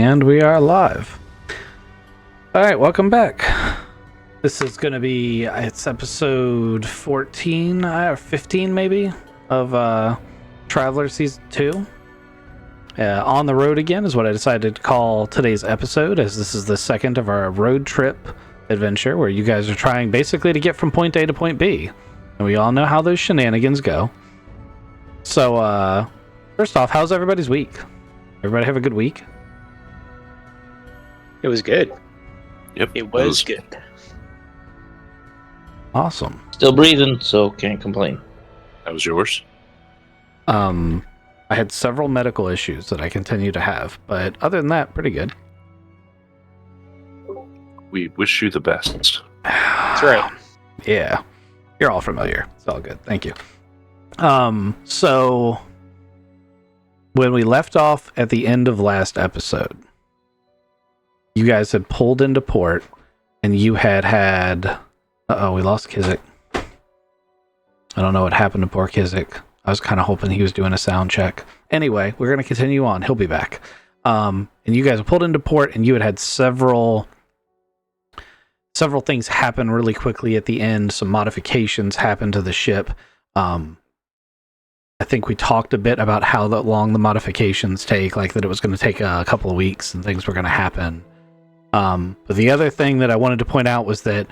And we are live. Alright, welcome back. This is going to be, it's episode 14, or 15 maybe, of Traveler Season 2. On the road again is what I decided to call today's episode, as this is the second of our road trip adventure, where you guys are trying basically to get from point A to point B. And we all know how those shenanigans go. So, first off, how's everybody's week? Everybody have a good week? It was good. Yep. It was good. Awesome. Still breathing, so can't complain. How was yours? I had several medical issues that I continue to have, but other than that, pretty good. We wish you the best. That's right. Yeah. You're all familiar. It's all good. Thank you. So when we left off at the end of last episode, you guys had pulled into port, and you had... Uh-oh, we lost Kizik. I don't know what happened to poor Kizik. I was kind of hoping he was doing a sound check. Anyway, we're going to continue on. He'll be back. And you guys pulled into port, and you had several things happen really quickly at the end. Some modifications happened to the ship. I think we talked a bit about how long the modifications take, like that it was going to take a couple of weeks and things were going to happen. But the other thing that I wanted to point out was that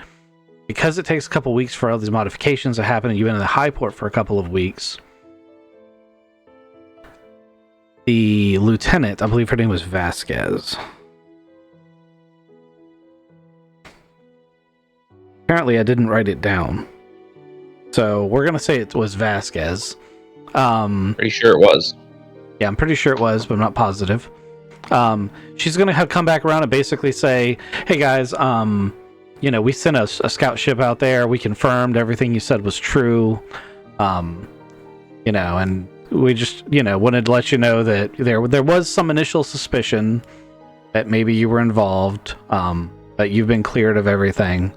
because it takes a couple of weeks for all these modifications to happen, and you've been in the high port for a couple of weeks, the lieutenant, I believe her name was Vasquez. Apparently I didn't write it down, so we're going to say it was Vasquez. Pretty sure it was. Yeah, I'm pretty sure it was, but I'm not positive. She's going to come back around and basically say, hey guys, we sent a scout ship out there. We confirmed everything you said was true. And we just, wanted to let you know that there was some initial suspicion that maybe you were involved, but you've been cleared of everything.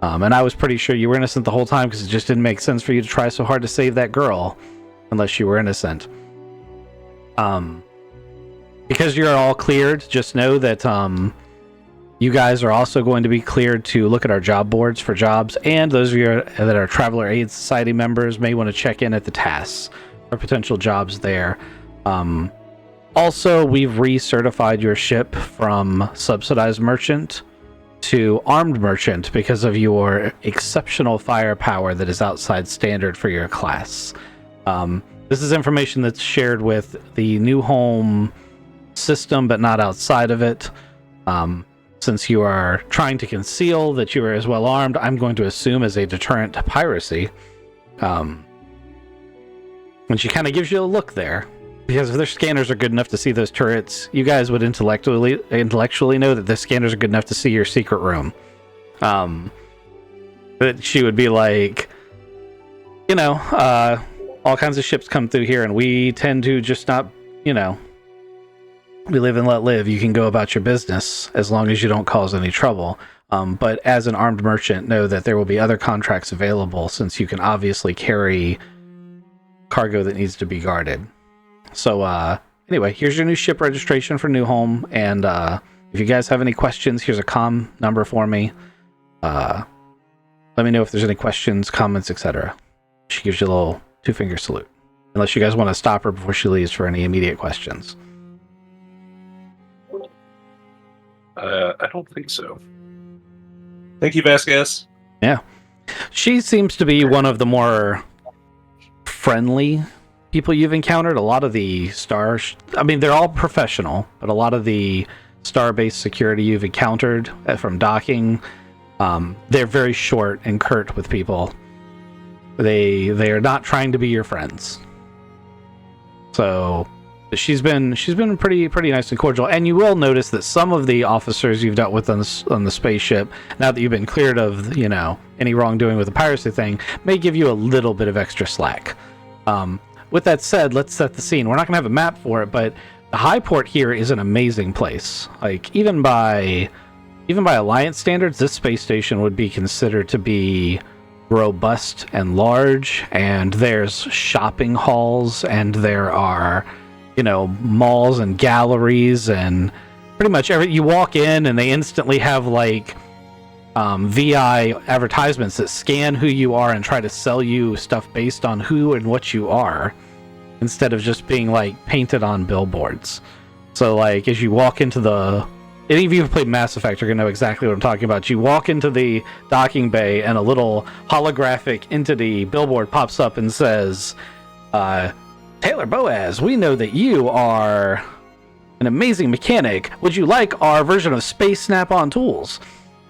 And I was pretty sure you were innocent the whole time, because it just didn't make sense for you to try so hard to save that girl unless you were innocent. Because you're all cleared, just know that you guys are also going to be cleared to look at our job boards for jobs, and those of you that are Traveler Aid Society members may want to check in at the tasks for potential jobs there. Also, we've recertified your ship from subsidized merchant to armed merchant because of your exceptional firepower that is outside standard for your class. This is information that's shared with the New Home system, but not outside of it. Since you are trying to conceal that you are as well armed, I'm going to assume as a deterrent to piracy. And she kind of gives you a look there, because if their scanners are good enough to see those turrets, you guys would intellectually know that the scanners are good enough to see your secret room. That she would be like, all kinds of ships come through here, and we tend to just not, we live and let live. You can go about your business as long as you don't cause any trouble. But as an armed merchant, know that there will be other contracts available, since you can obviously carry cargo that needs to be guarded. So anyway, here's your new ship registration for New Home. And if you guys have any questions, here's a comm number for me. Let me know if there's any questions, comments, etc. She gives you a little two-finger salute. Unless you guys want to stop her before she leaves for any immediate questions. I don't think so. Thank you, Vasquez. Yeah. She seems to be one of the more friendly people you've encountered. A lot of the they're all professional, but a lot of the star-based security you've encountered from docking, they're very short and curt with people. They are not trying to be your friends. So she's been pretty nice and cordial. And you will notice that some of the officers you've dealt with on the spaceship, now that you've been cleared of any wrongdoing with the piracy thing, may give you a little bit of extra slack. With that said, let's set the scene. We're not going to have a map for it, but the high port here is an amazing place. Like, even by Alliance standards, this space station would be considered to be robust and large, and there's shopping halls, and there are malls and galleries and pretty much you walk in and they instantly have like VI advertisements that scan who you are and try to sell you stuff based on who and what you are, instead of just being like painted on billboards. So like as you walk into any of you who played Mass Effect are going to know exactly what I'm talking about. You walk into the docking bay and a little holographic entity billboard pops up and says, Taylor Boaz, we know that you are an amazing mechanic. Would you like our version of Space Snap-on tools?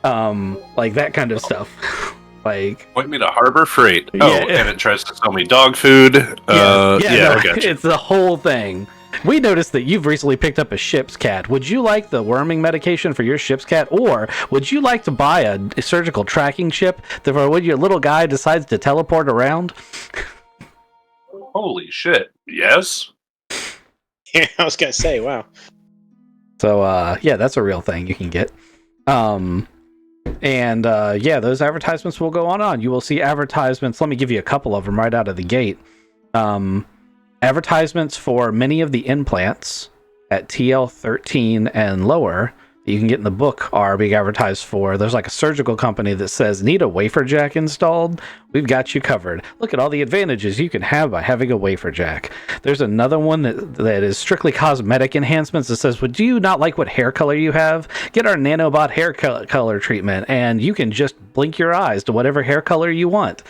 Like that kind of stuff. Like, point me to Harbor Freight. Yeah. Oh, and it tries to sell me dog food. No, I gotcha. it's the whole thing. We noticed that you've recently picked up a ship's cat. Would you like the worming medication for your ship's cat, or would you like to buy a surgical tracking chip for when your little guy decides to teleport around? Holy shit! Yes. Yeah, I was gonna say, wow. So, yeah, that's a real thing you can get. Those advertisements will go on. You will see advertisements. Let me give you a couple of them right out of the gate. Advertisements for many of the implants at TL13 and lower that you can get in the book are being advertised for. There's like a surgical company that says, need a wafer jack installed? We've got you covered. Look at all the advantages you can have by having a wafer jack. There's another one that is strictly cosmetic enhancements that says, would you not like what hair color you have? Get our nanobot hair color treatment and you can just blink your eyes to whatever hair color you want.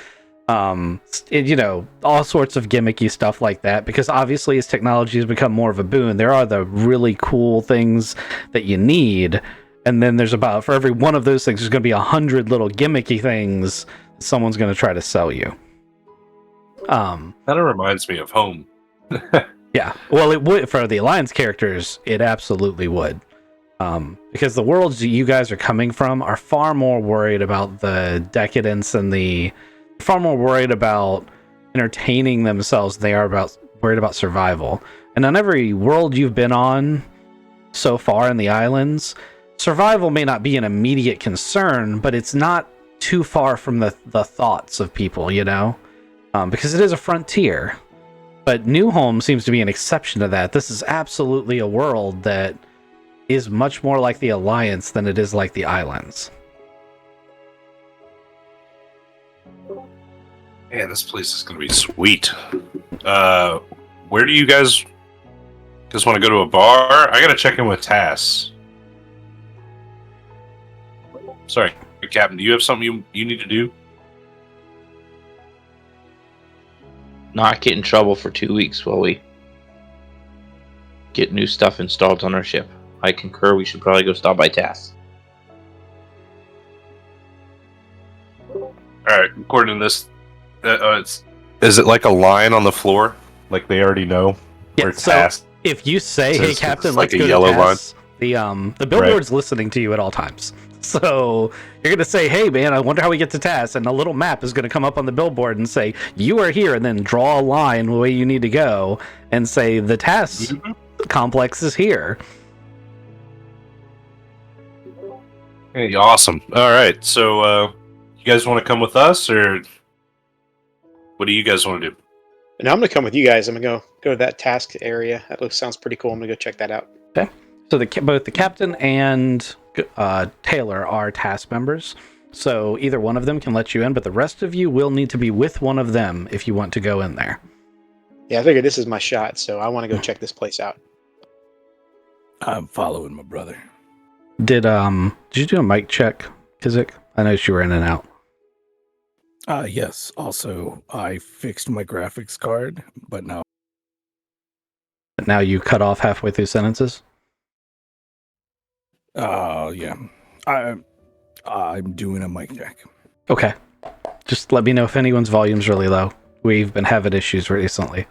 All sorts of gimmicky stuff like that, because obviously as technology has become more of a boon, there are the really cool things that you need, and then there's for every one of those things there's going to be 100 little gimmicky things someone's going to try to sell you. Kind of reminds me of home. Yeah, well, it would for the Alliance characters. It absolutely would, because the worlds that you guys are coming from are far more worried about the decadence and far more worried about entertaining themselves than they are worried about survival. And on every world you've been on so far in the islands, survival may not be an immediate concern, but it's not too far from the thoughts of people, because it is a frontier. But New Home seems to be an exception to that. This is absolutely a world that is much more like the Alliance than it is like the islands. Man, this place is going to be sweet. Where do you guys just want to go to a bar? I got to check in with Tass. Sorry, Captain, do you have something you need to do? Not get in trouble for 2 weeks while we get new stuff installed on our ship. I concur we should probably go stop by Tass. Alright, according to this, is it like a line on the floor? Like they already know? Yeah, so if you say, hey, Captain, let's like go a yellow to Tass, the billboard's right. listening to you at all times. So you're going to say, hey, man, I wonder how we get to Tass. And a little map is going to come up on the billboard and say, you are here, and then draw a line the way you need to go and say, the Tass complex is here. Hey, awesome. All right, so you guys want to come with us, or what do you guys want to do? And I'm gonna come with you guys. I'm gonna go to that task area. That sounds pretty cool. I'm gonna go check that out. Okay. So both the captain and Taylor are task members. So either one of them can let you in, but the rest of you will need to be with one of them if you want to go in there. Yeah, I figured this is my shot, so I want to go check this place out. I'm following my brother. Did you do a mic check, Kizik? I noticed you were in and out. Yes. Also, I fixed my graphics card, but now you cut off halfway through sentences? yeah. I'm doing a mic check. Okay. Just let me know if anyone's volume's really low. We've been having issues recently.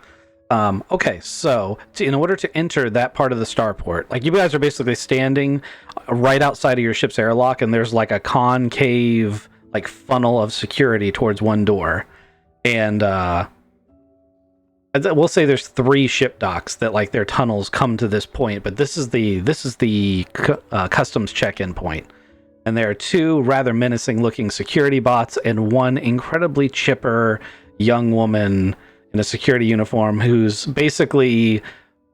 Okay, so in order to enter that part of the starport, like you guys are basically standing right outside of your ship's airlock, and there's like a concave like funnel of security towards one door, and we'll say there's 3 ship docks that like their tunnels come to this point, but this is the customs check-in point, and there are 2 rather menacing looking security bots and 1 incredibly chipper young woman in a security uniform who's basically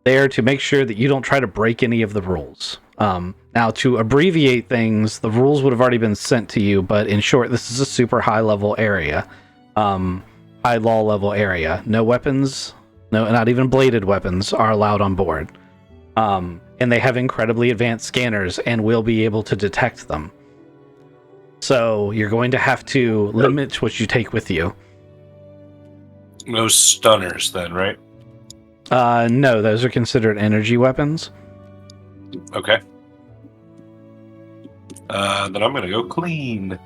there to make sure that you don't try to break any of the rules. Now, to abbreviate things, the rules would have already been sent to you, but in short, this is a super high level area, high law level area. No weapons, no, not even bladed weapons, are allowed on board. And they have incredibly advanced scanners and will be able to detect them. So you're going to have to limit what you take with you. No stunners, then, right? No, those are considered energy weapons. Okay. Then I'm gonna go clean.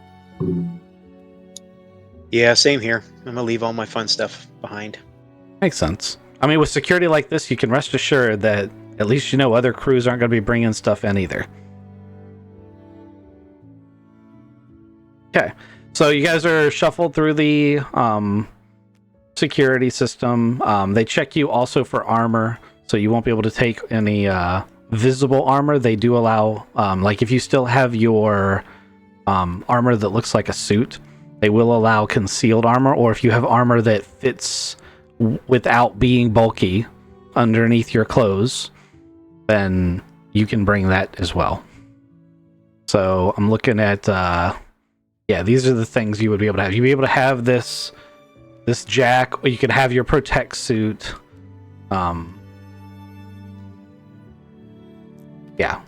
Yeah, same here. I'm gonna leave all my fun stuff behind. Makes sense. I mean, with security like this, you can rest assured that at least you know other crews aren't going to be bringing stuff in either. Okay, so you guys are shuffled through the security system. They check you also for armor, so you won't be able to take any visible armor. They do allow, like if you still have your armor that looks like a suit, they will allow concealed armor, or if you have armor that fits without being bulky underneath your clothes, then you can bring that as well. So I'm looking at, yeah, these are the things you would be able to have. You'd be able to have this jack, or you could have your protect suit. Yeah.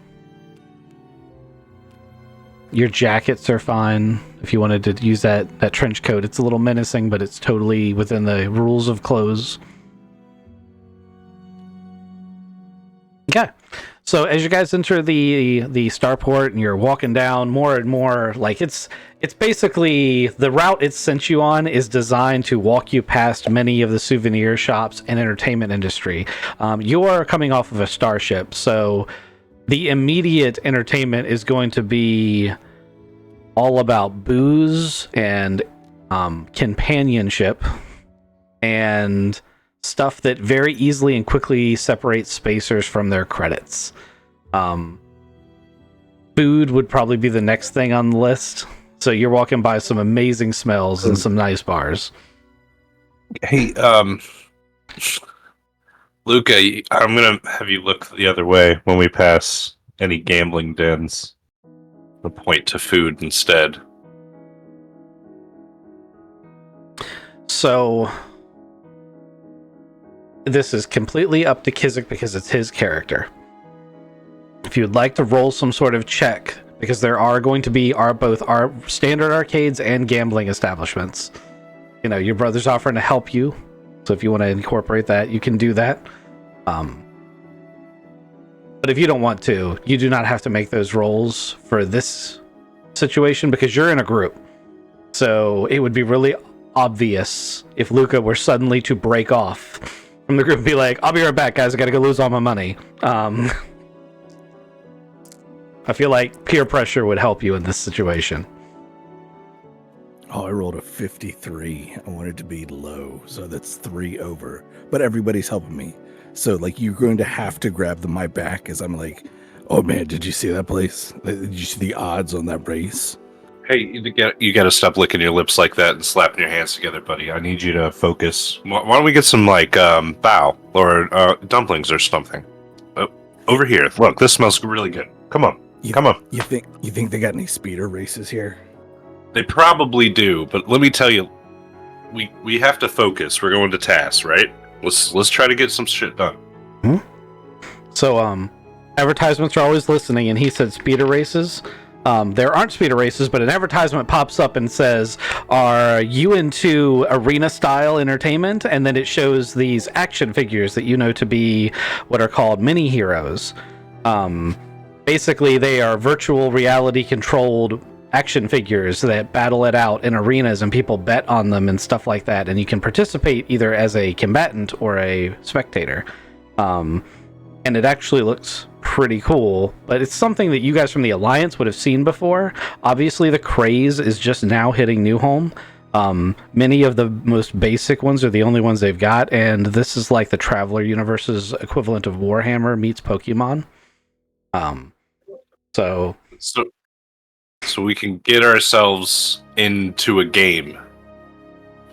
Your jackets are fine if you wanted to use that trench coat. It's a little menacing, but it's totally within the rules of clothes. Okay. So as you guys enter the starport and you're walking down more and more, like it's basically the route it's sent you on is designed to walk you past many of the souvenir shops and entertainment industry. You are coming off of a starship, so the immediate entertainment is going to be all about booze and companionship and stuff that very easily and quickly separates spacers from their credits. Food would probably be the next thing on the list. So you're walking by some amazing smells and some nice bars. Hey, Luca, I'm gonna have you look the other way when we pass any gambling dens. I'll point to food instead. So this is completely up to Kizik because it's his character. If you would like to roll some sort of check, because there are going to be both our standard arcades and gambling establishments. You know, your brother's offering to help you, so if you want to incorporate that, you can do that. But if you don't want to, you do not have to make those rolls for this situation because you're in a group. So it would be really obvious if Luca were suddenly to break off from the group and be like, I'll be right back, guys, I gotta go lose all my money. I feel like peer pressure would help you in this situation. Oh, I rolled a 53. I wanted to be low, so that's 3 over. But everybody's helping me. So, like, you're going to have to grab my back as I'm like, oh man, did you see that place? Did you see the odds on that race? Hey, you gotta stop licking your lips like that and slapping your hands together, buddy. I need you to focus. Why don't we get some, like, bao or dumplings or something? Over here. Look, this smells really good. Come on. Come on. You think they got any speeder races here? They probably do, but let me tell you, we have to focus. We're going to TAS, right? Let's try to get some shit done. So, advertisements are always listening, and he said speeder races. There aren't speeder races, but an advertisement pops up and says, are you into arena-style entertainment? And then it shows these action figures that you know to be what are called mini-heroes. Basically, they are virtual reality-controlled action figures that battle it out in arenas, and people bet on them and stuff like that, and you can participate either as a combatant or a spectator. And it actually looks pretty cool, but it's something that you guys from the Alliance would have seen before. Obviously, the craze is just now hitting New Home. Many of the most basic ones are the only ones they've got, and this is like the Traveler Universe's equivalent of Warhammer meets Pokemon. So we can get ourselves into a game,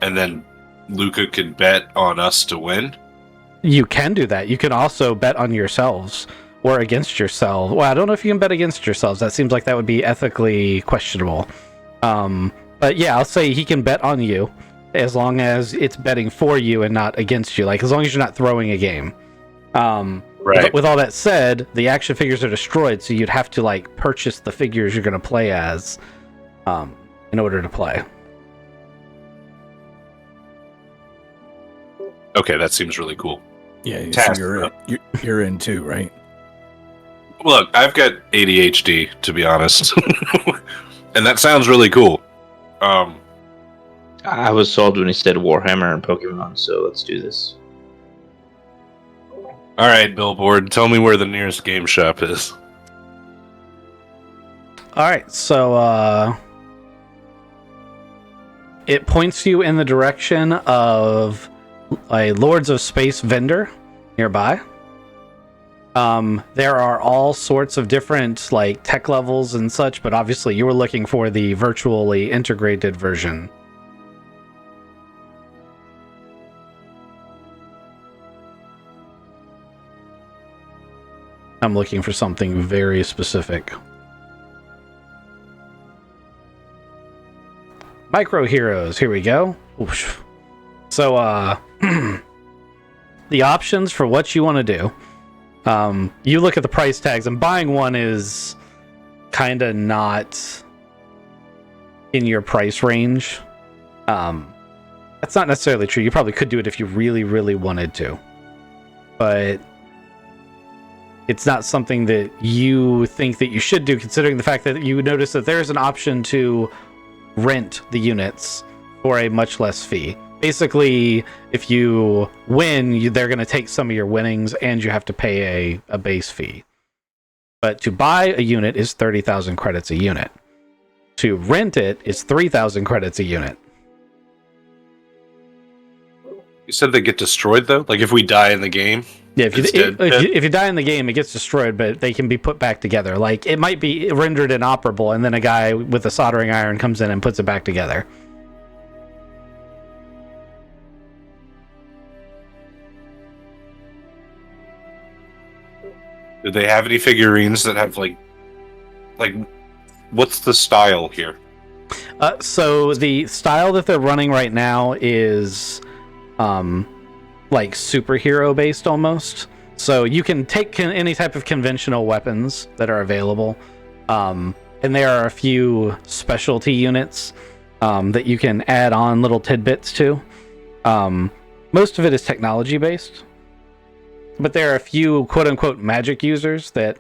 and then Luca can bet on us to win. You can do that. You can also bet on yourselves, or against yourself. Well, I don't know if you can bet against yourselves. That seems like that would be ethically questionable. But yeah, I'll say he can bet on you as long as it's betting for you and not against you. Like, as long as you're not throwing a game. Right. With all that said, the action figures are destroyed, so you'd have to like purchase the figures you're going to play as in order to play. Okay, that seems really cool. Yeah, so Task. you're in too, right? Look, I've got ADHD, to be honest. And that sounds really cool. I was sold when he said Warhammer and Pokemon, so let's do this. All right, Billboard, tell me where the nearest game shop is. All right, so it points you in the direction of a Lords of Space vendor nearby. There are all sorts of different like tech levels and such, but obviously you were looking for the virtually integrated version. I'm looking for something very specific. Micro Heroes, here we go. Oosh. So, the options for what you want to do. You look at the price tags, and buying one is kind of not in your price range. That's not necessarily true. You probably could do it if you really, really wanted to. But it's not something that you think that you should do, considering the fact that you notice that there's an option to rent the units for a much less fee. Basically, if you win, they're going to take some of your winnings, and you have to pay a base fee. But to buy a unit is 30,000 credits a unit. To rent it is 3,000 credits a unit. You said they get destroyed, though? Like, if we die in the game? Yeah, if you die in the game, it gets destroyed, but they can be put back together. Like, it might be rendered inoperable, and then a guy with a soldering iron comes in and puts it back together. Do they have any figurines that have, like, what's the style here? So the style that they're running right now is like superhero based almost. So you can take any type of conventional weapons that are available, and there are a few specialty units that you can add on little tidbits to. Most of it is technology based, but there are a few quote unquote magic users that,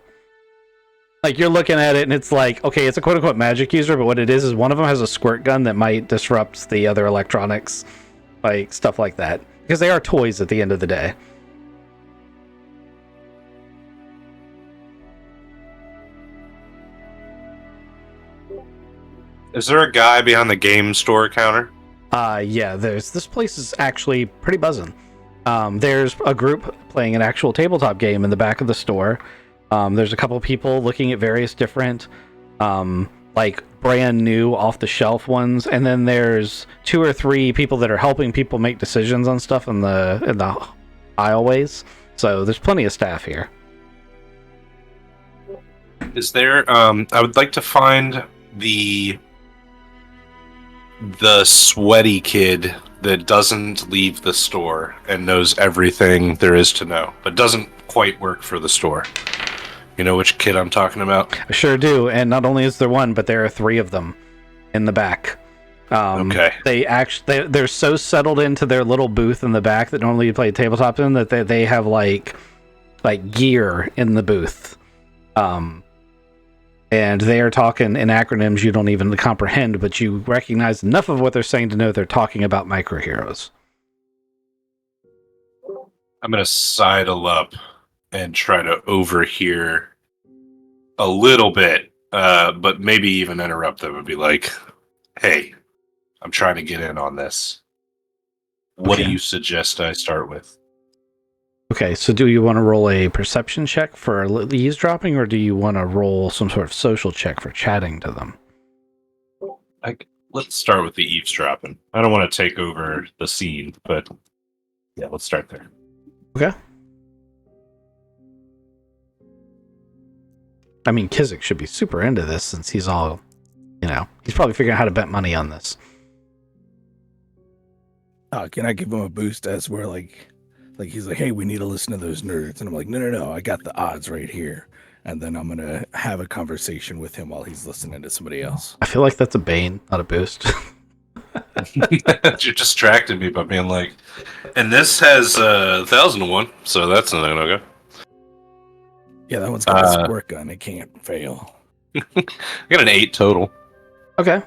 like, you're looking at it and it's like, okay, it's a quote unquote magic user, but what it is one of them has a squirt gun that might disrupt the other electronics, like stuff like that, because they are toys at the end of the day. Is there a guy behind the game store counter? Yeah, this place is actually pretty buzzing. There's a group playing an actual tabletop game in the back of the store. There's a couple people looking at various different like brand new off the shelf ones, and then there's 2 or 3 people that are helping people make decisions on stuff in the aisleways. So there's plenty of staff here. Is there I would like to find the sweaty kid that doesn't leave the store and knows everything there is to know, but doesn't quite work for the store. You know which kid I'm talking about? I sure do, and not only is there one, but there are 3 of them in the back. Okay. They're so settled into their little booth in the back that normally you play tabletop in, that they have like gear in the booth. And they are talking in acronyms you don't even comprehend, but you recognize enough of what they're saying to know they're talking about micro heroes. I'm going to sidle up and try to overhear a little bit, but maybe even interrupt them and be like, hey, I'm trying to get in on this. What do you suggest I start with? Okay, so do you want to roll a perception check for eavesdropping, or do you want to roll some sort of social check for chatting to them? Let's start with the eavesdropping. I don't want to take over the scene, but yeah, let's start there. Okay. I mean, Kizik should be super into this since he's all, he's probably figuring out how to bet money on this. Can I give him a boost as we're like he's like, hey, we need to listen to those nerds. And I'm like, no, I got the odds right here. And then I'm going to have a conversation with him while he's listening to somebody else. I feel like that's a bane, not a boost. You're distracting me by being like, and this has 1,001, so that's not gonna go. Yeah, that one's got a squirt gun. It can't fail. I got an 8 total. Okay.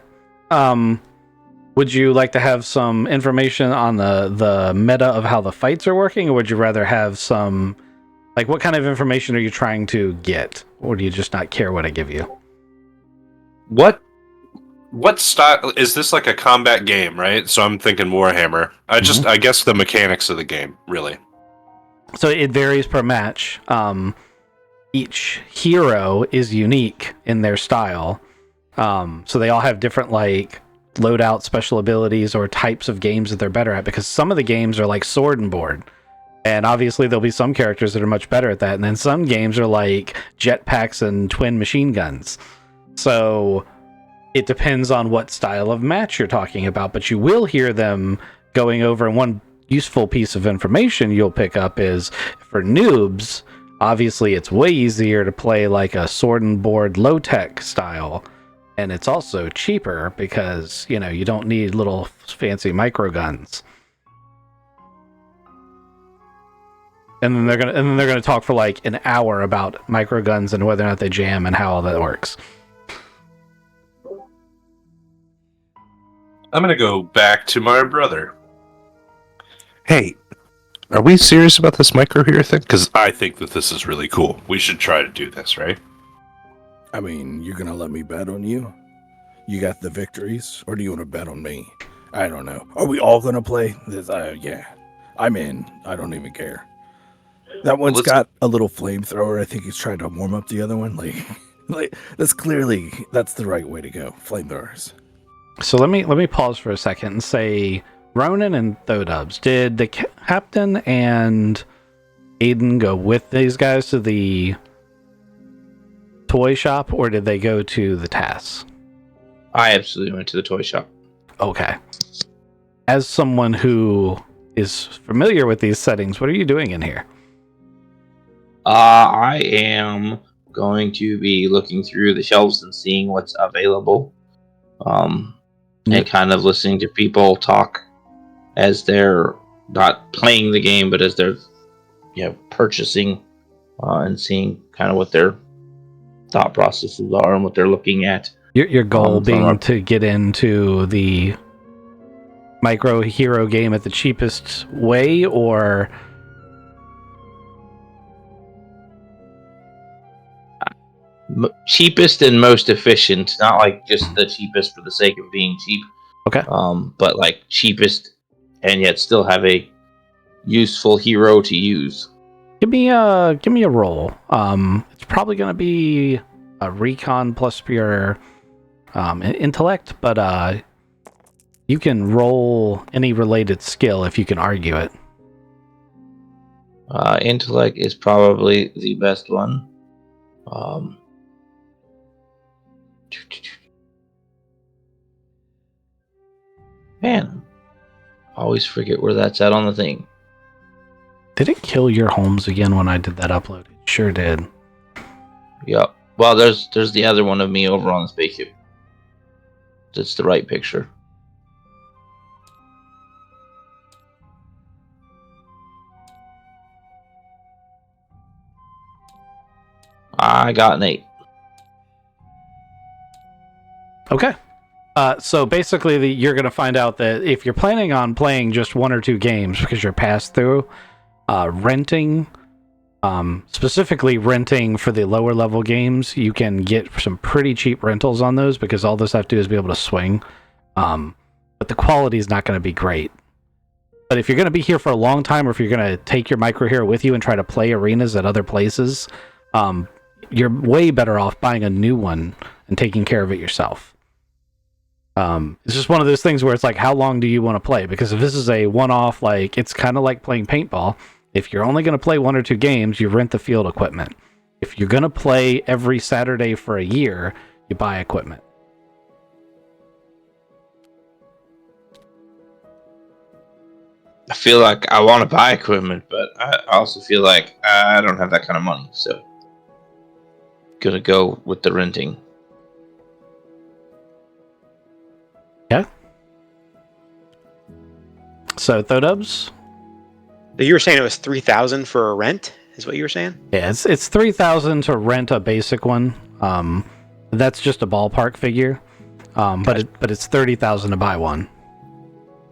Would you like to have some information on the meta of how the fights are working, or would you rather have some, like, what kind of information are you trying to get, or do you just not care what I give you? What style is this? Like a combat game, right? So I'm thinking Warhammer. I guess the mechanics of the game, really. So it varies per match. Each hero is unique in their style. So they all have different, like, loadout special abilities or types of games that they're better at, because some of the games are like sword and board. And obviously there'll be some characters that are much better at that. And then some games are like jetpacks and twin machine guns. So it depends on what style of match you're talking about, but you will hear them going over. And one useful piece of information you'll pick up is, for noobs, obviously it's way easier to play like a sword and board low-tech style. And it's also cheaper because, you don't need little fancy micro guns. And then they're gonna talk for like an hour about micro guns and whether or not they jam and how all that works. I'm gonna go back to my brother. Hey, are we serious about this micro hero thing? Because I think that this is really cool. We should try to do this, right? I mean, you're going to let me bet on you? You got the victories? Or do you want to bet on me? I don't know. Are we all going to play this? Yeah. I'm in. I don't even care. That one's got a little flamethrower. I think he's trying to warm up the other one. Like that's the right way to go. Flamethrowers. So let me pause for a second and say, Ronan and Thodubs, did the captain and Aiden go with these guys to the toy shop, or did they go to the TAS? I absolutely went to the toy shop. Okay. As someone who is familiar with these settings, what are you doing in here? I am going to be looking through the shelves and seeing what's available. And kind of listening to people talk as they're not playing the game, but as they're purchasing, and seeing kind of what their thought processes are and what they're looking at. Your goal being to get into the micro hero game at the cheapest way, or cheapest and most efficient, not like just the cheapest for the sake of being cheap. Okay. But like cheapest and yet still have a useful hero to use. Give me a roll. It's probably going to be a recon plus your intellect, but you can roll any related skill if you can argue it. Intellect is probably the best one. Man, I always forget where that's at on the thing. Did it kill your homes again when I did that upload? It sure did. Yep. Well, there's the other one of me over on the spaceship. That's the right picture. I got an 8. Okay. So basically, you're going to find out that if you're planning on playing just 1 or 2 games because you're passed through, renting, specifically renting for the lower level games, you can get some pretty cheap rentals on those because all those have to do is be able to swing. But the quality is not going to be great. But if you're going to be here for a long time, or if you're going to take your micro hero with you and try to play arenas at other places, you're way better off buying a new one and taking care of it yourself. It's just one of those things where it's like, how long do you want to play? Because if this is a one-off, like, it's kind of like playing paintball. If you're only going to play 1 or 2 games, you rent the field equipment. If you're gonna play every Saturday for a year, you buy equipment. I feel like I want to buy equipment, but I also feel like I don't have that kind of money, so gonna go with the renting. Yeah. So Thodubs? You were saying it was 3,000 for a rent, is what you were saying? Yeah, it's 3,000 to rent a basic one. That's just a ballpark figure. But it's 30,000 to buy one.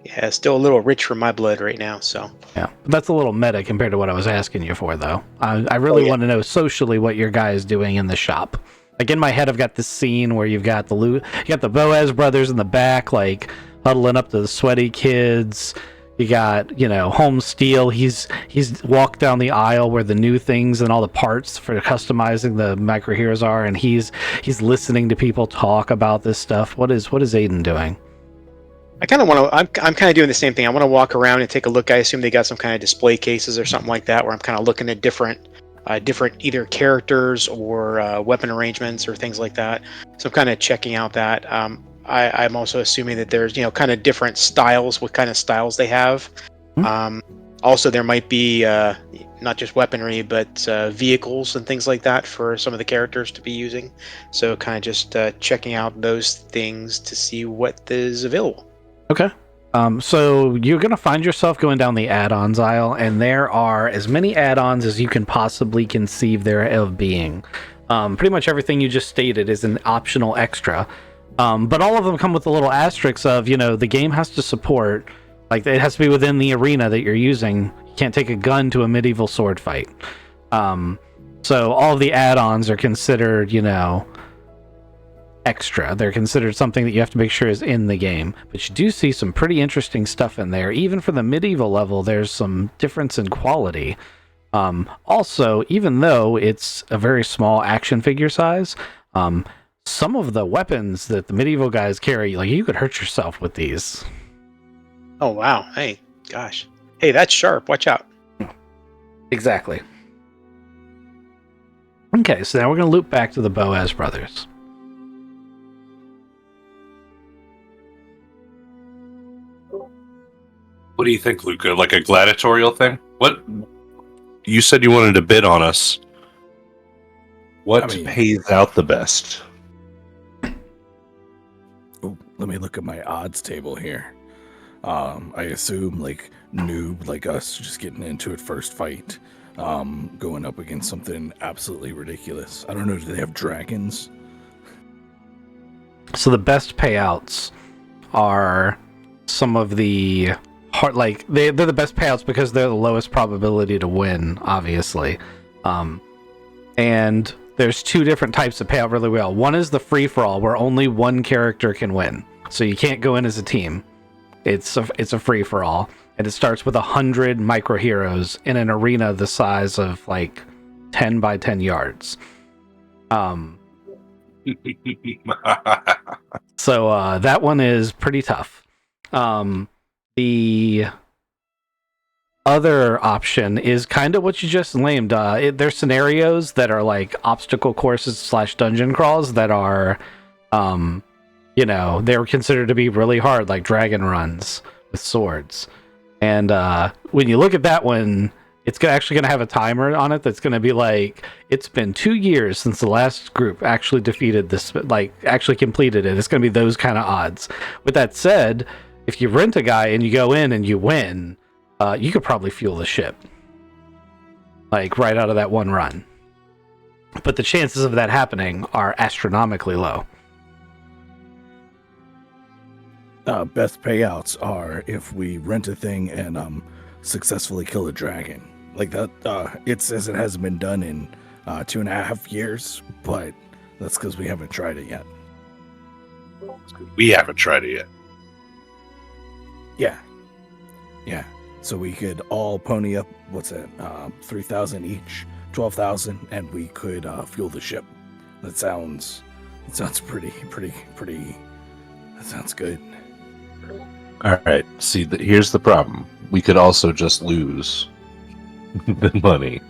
Yeah, it's still a little rich for my blood right now, so. Yeah, but that's a little meta compared to what I was asking you for, though. I really want to know socially what your guy is doing in the shop. Like in my head, I've got this scene where you've got you got the Boaz brothers in the back, like huddling up to the sweaty kids. You got, Home Steel. He's walked down the aisle where the new things and all the parts for customizing the micro heroes are, and he's listening to people talk about this stuff. What is Aiden doing? I kind of want to. I'm kind of doing the same thing. I want to walk around and take a look. I assume they got some kind of display cases or something like that, where I'm kind of looking at different either characters or weapon arrangements or things like that. So I'm kind of checking out that. I'm also assuming that there's kind of different styles, what kind of styles they have. Also, there might be not just weaponry, but vehicles and things like that for some of the characters to be using. So kind of just checking out those things to see what is available. Okay. So you're going to find yourself going down the add-ons aisle, and there are as many add-ons as you can possibly conceive there of being. Pretty much everything you just stated is an optional extra. But all of them come with a little asterisk of, the game has to support, like it has to be within the arena that you're using. You can't take a gun to a medieval sword fight. So all of the add-ons are considered, extra. They're considered something that you have to make sure is in the game. But you do see some pretty interesting stuff in there. Even for the medieval level, there's some difference in quality. Also, even though it's a very small action figure size, some of the weapons that the medieval guys carry, like you could hurt yourself with these. Oh, wow. Hey, gosh. Hey, that's sharp. Watch out. Exactly. Okay, so now we're going to loop back to the Boaz brothers. What do you think, Luca? Like a gladiatorial thing? What? You said you wanted to bid on us. What pays out the best? Oh, let me look at my odds table here. I assume like noob like us just getting into it first fight, going up against something absolutely ridiculous. I don't know, do they have dragons? So the best payouts are some of the hard, like they're the best payouts because they're the lowest probability to win, obviously. And there's two different types of payout really well. One is the free-for-all, where only one character can win. So you can't go in as a team. It's a free-for-all. And it starts with 100 micro heroes in an arena the size of like 10 by 10 yards. So that one is pretty tough. The other option is kind of what you just named. There's scenarios that are like obstacle courses / dungeon crawls that are, they're considered to be really hard, like dragon runs with swords. And when you look at that one, it's actually going to have a timer on it that's going to be like, it's been 2 years since the last group actually defeated this, like actually completed it. It's going to be those kind of odds. With that said, if you rent a guy and you go in and you win, you could probably fuel the ship, like right out of that one run. But the chances of that happening are astronomically low. Best payouts are if we rent a thing and successfully kill a dragon. Like that, it says it hasn't been done in 2.5 years, but that's because we haven't tried it yet. We haven't tried it yet. Yeah. So we could all pony up, 3,000 each, 12,000, and we could fuel the ship. That sounds pretty. That sounds good. All right. See, here's the problem. We could also just lose the money.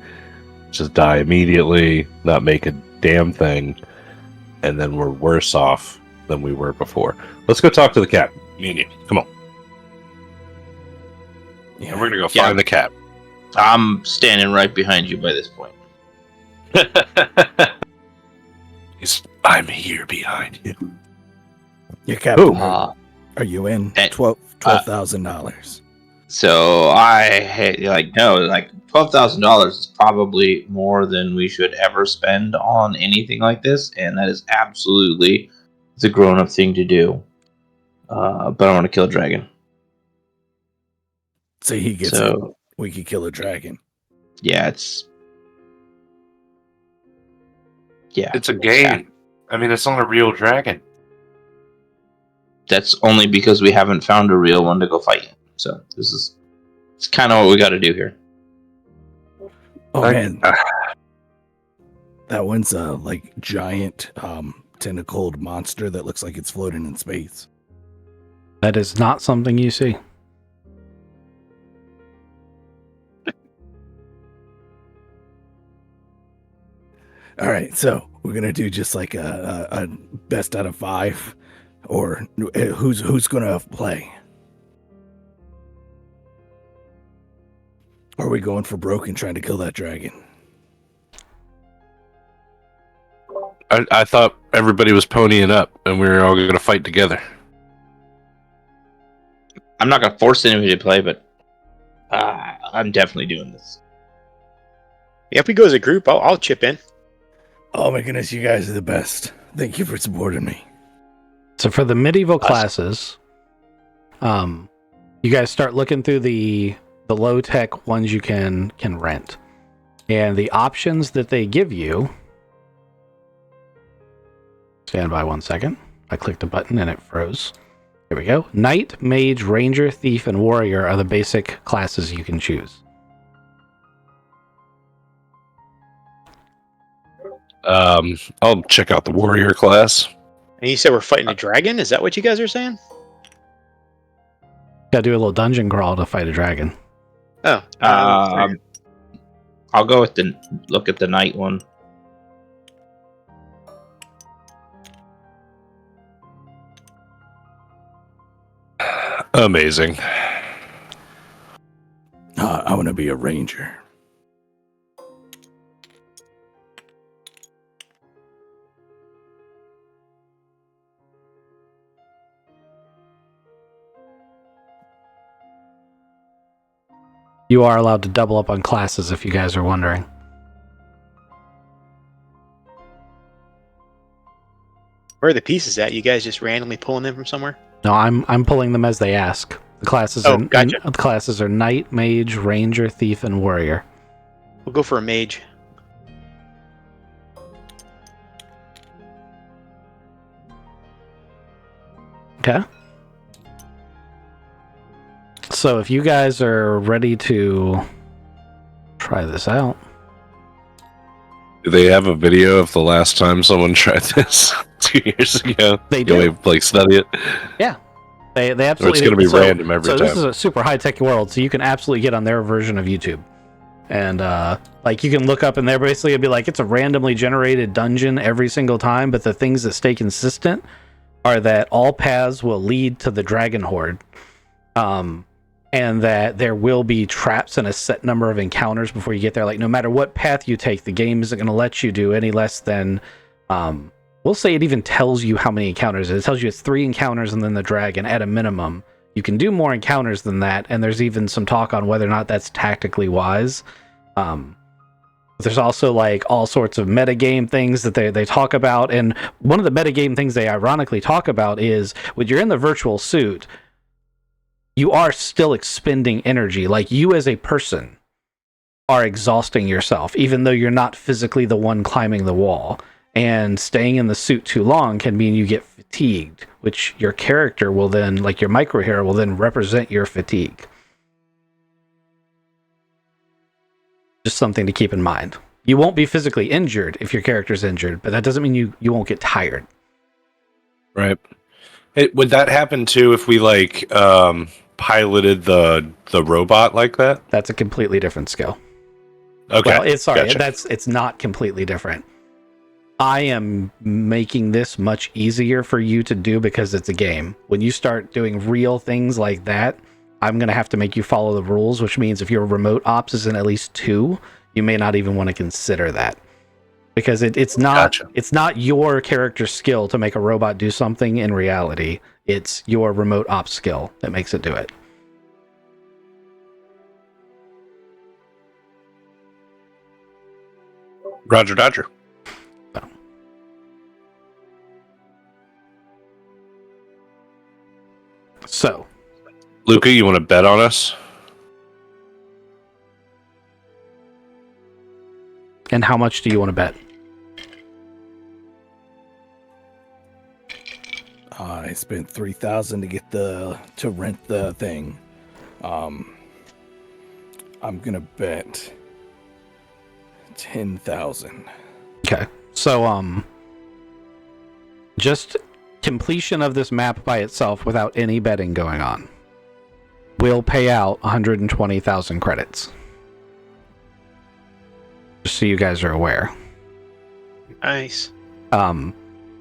just die immediately, not make a damn thing, and then we're worse off than we were before. Let's go talk to the cat. Me and you. Come on. Yeah. And we're gonna go find the cat. I'm standing right behind you by this point. I'm here behind you. Yeah, Captain. Uh, Are you in? eh, $12,000. So $12,000 is probably more than we should ever spend on anything like this, and that is absolutely the grown-up thing to do. But I want to kill a dragon. So he gets it. We could kill a dragon. Yeah, it's a game. I mean, it's not a real dragon. That's only because we haven't found a real one to go fight. So it's kind of what we got to do here. Oh man, that one's a giant tentacled monster that looks like it's floating in space. That is not something you see. All right, so we're gonna do just like a best out of 5, or who's gonna play? Or are we going for broke and trying to kill that dragon? I thought everybody was ponying up and we were all going to fight together. I'm not gonna force anybody to play, but I'm definitely doing this. Yeah, if we go as a group, I'll chip in. Oh my goodness, you guys are the best. Thank you for supporting me. So for the medieval classes, you guys start looking through the low tech ones you can rent, and the options that they give you. Stand by 1 second. I clicked a button and it froze. Here we go. Knight, Mage, Ranger, Thief, and Warrior are the basic classes you can choose. I'll check out the warrior class. And you said we're fighting a dragon? Is that what you guys are saying? Gotta do a little dungeon crawl to fight a dragon. Oh. I'll go with look at the night one. Amazing. I want to be a ranger. You are allowed to double up on classes if you guys are wondering. Where are the pieces at? You guys just randomly pulling them from somewhere? No, I'm pulling them as they ask. The classes gotcha. the classes are Knight, Mage, Ranger, Thief, and Warrior. We'll go for a mage. Okay. So if you guys are ready to try this out. Do they have a video of the last time someone tried this 2 years ago? They Can do. we like study it? Yeah. They Or absolutely it's going to be random every so time. this is a super high-tech world, so you can absolutely get on their version of YouTube. And like you can look up in there, basically it'd be like it's a randomly generated dungeon every single time, but the things that stay consistent are that all paths will lead to the dragon horde. And that there will be traps and a set number of encounters before you get there. Like no matter what path you take, the game isn't going to let you do any less than we'll say it even tells you how many encounters. It tells you it's 3 encounters and then the dragon at a minimum. You can do more encounters than that, and there's even some talk on whether or not that's tactically wise. There's also like all sorts of metagame things that they talk about, and one of the metagame things they ironically talk about is when you're in the virtual suit, you are still expending energy. Like you as a person are exhausting yourself, even though you're not physically the one climbing the wall. And staying in the suit too long can mean you get fatigued, which your character will then, like your micro hero, will then represent your fatigue. Just something to keep in mind. You won't be physically injured if your character's injured, but that doesn't mean you won't get tired. Right. Would that happen too if we like piloted the robot like that? That's a completely different skill. Okay. Well, Gotcha. it's not completely different. I am making this much easier for you to do because it's a game. When you start doing real things like that, I'm going to have to make you follow the rules, which means if your remote ops is in at least 2, you may not even want to consider that. Because it's not Gotcha. it's not your character skill to make a robot do something in reality. It's your remote ops skill that makes it do it. Roger Dodger. So, Luca, you want to bet on us? and how much do you want to bet? I spent 3,000 to get to rent the thing. I'm gonna bet 10,000. Okay. So, just completion of this map by itself without any betting going on will pay out 120,000 credits. Just so you guys are aware. Nice.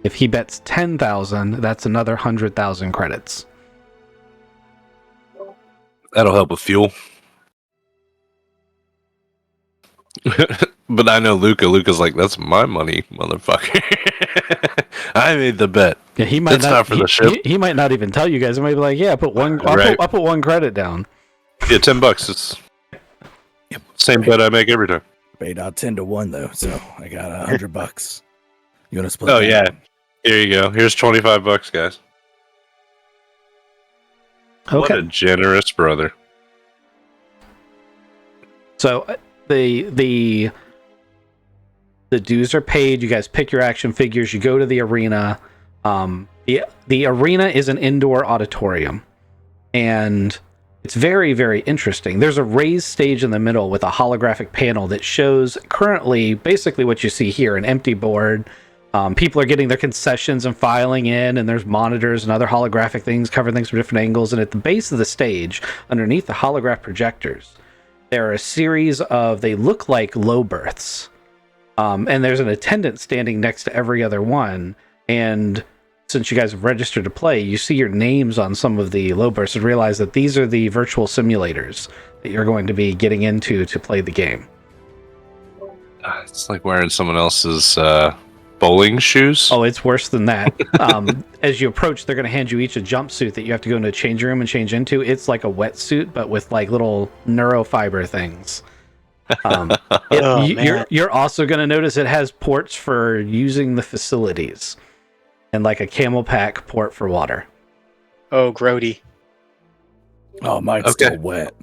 If he bets 10,000, that's another 100,000 credits. That'll help with fuel. But I know Luca. Luca's like, that's my money, motherfucker. I made the bet. Yeah, he might That's not for the ship. He might not even tell you guys. He might be like, "Yeah, put one. Right. I'll put 1 credit down." Yeah, $10. It's same bet I make every time. Paid out 10 to 1 though, so I got $100. You want to split? Oh that? yeah. Here you go. Here's $25, guys. What a Okay. generous brother. So the dues are paid. You guys pick your action figures. You go to the arena. The arena is an indoor auditorium, and it's very, very interesting. There's a raised stage in the middle with a holographic panel that shows currently basically what you see here, an empty board. People are getting their concessions and filing in, and there's monitors and other holographic things covering things from different angles. And at the base of the stage, underneath the holograph projectors, there are a series of, they look like low berths. And there's an attendant standing next to every other one. And since you guys have registered to play, you see your names on some of the low berths and realize that these are the virtual simulators that you're going to be getting into to play the game. It's like wearing someone else's bowling shoes. Oh, it's worse than that. As you approach, they're going to hand you each a jumpsuit that you have to go into a change room and change into. It's like a wetsuit, but with like little neurofiber things. You're also going to notice it has ports for using the facilities and like a camel pack port for water. Oh, grody. Oh, mine's Okay. still wet.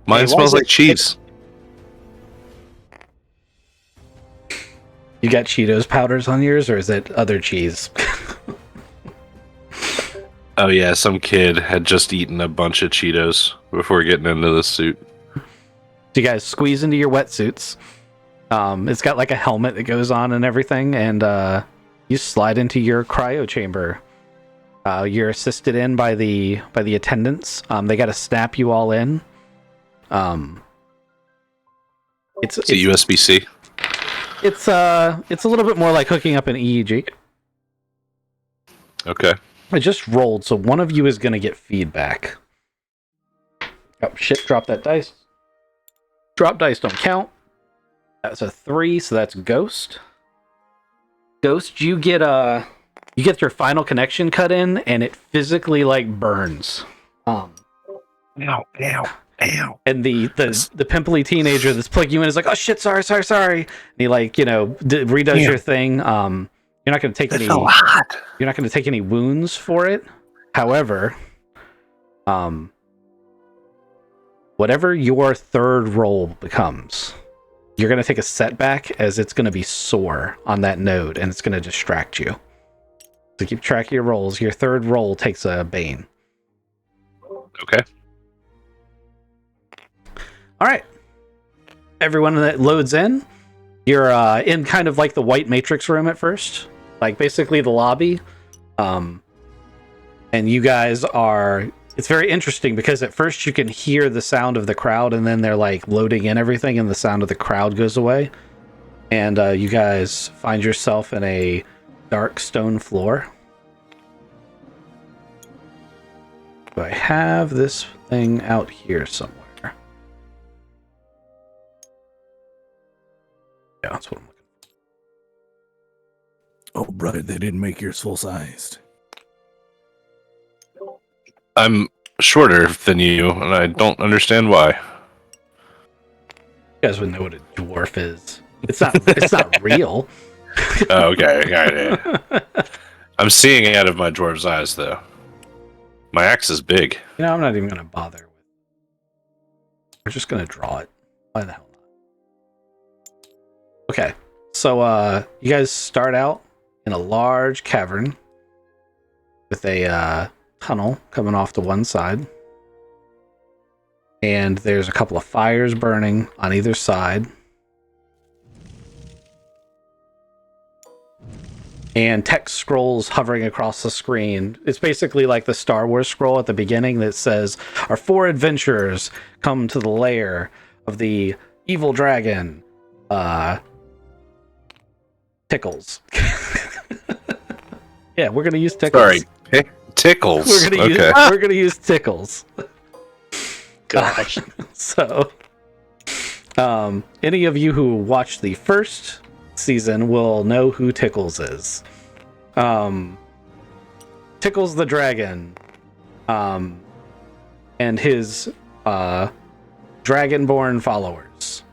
Mine Hey, why smells is it- like cheese. You got Cheetos powders on yours, or is it other cheese? Oh yeah, some kid had just eaten a bunch of Cheetos before getting into the suit. So you guys squeeze into your wetsuits. It's got like a helmet that goes on and everything, and you slide into your cryo chamber. You're assisted in by the attendants. They got to snap you all in. It's It's a USB-C. it's a little bit more like hooking up an EEG. Okay. I just rolled, so one of you is going to get feedback. Oh shit! Drop that dice. Drop dice don't count. That's a 3, so that's Ghost. Ghost, you get your final connection cut in, and it physically like burns. Ow! Ow! Ow! And the pimply teenager that's plugging you in is like, oh shit, sorry. And he like redoes your thing. You're not going to take any. So hot. You're not going to take any wounds for it. However, whatever your third roll becomes, you're going to take a setback as it's going to be sore on that node, and it's going to distract you. So keep track of your rolls. Your third roll takes a bane. Okay. All right. Everyone that loads in, you're in kind of like the white matrix room at first, like basically the lobby. And you guys are it's very interesting because at first you can hear the sound of the crowd, and then they're like loading in everything, and the sound of the crowd goes away. And you guys find yourself in a dark stone floor. Do I have this thing out here somewhere? Yeah, that's what I'm looking Oh, brother, they didn't make yours full-sized. I'm shorter than you, and I don't understand why. for. You guys would know what a dwarf is. It's not real. Oh, okay, got it. I'm seeing out of my dwarf's eyes, though. My axe is big. You know, I'm not even going to bother with it. We're just going to draw it. Why the hell not? Okay, so you guys start out in a large cavern with a tunnel coming off to one side. And there's a couple of fires burning on either side. And text scrolls hovering across the screen. It's basically like the Star Wars scroll at the beginning that says, "Our 4 adventurers come to the lair of the evil dragon, Tickles." Yeah, we're gonna use Tickles. Sorry, Tickles. We're gonna use Tickles. Gosh. So, any of you who watched the first season will know who Tickles is. Tickles the dragon, and his dragonborn followers.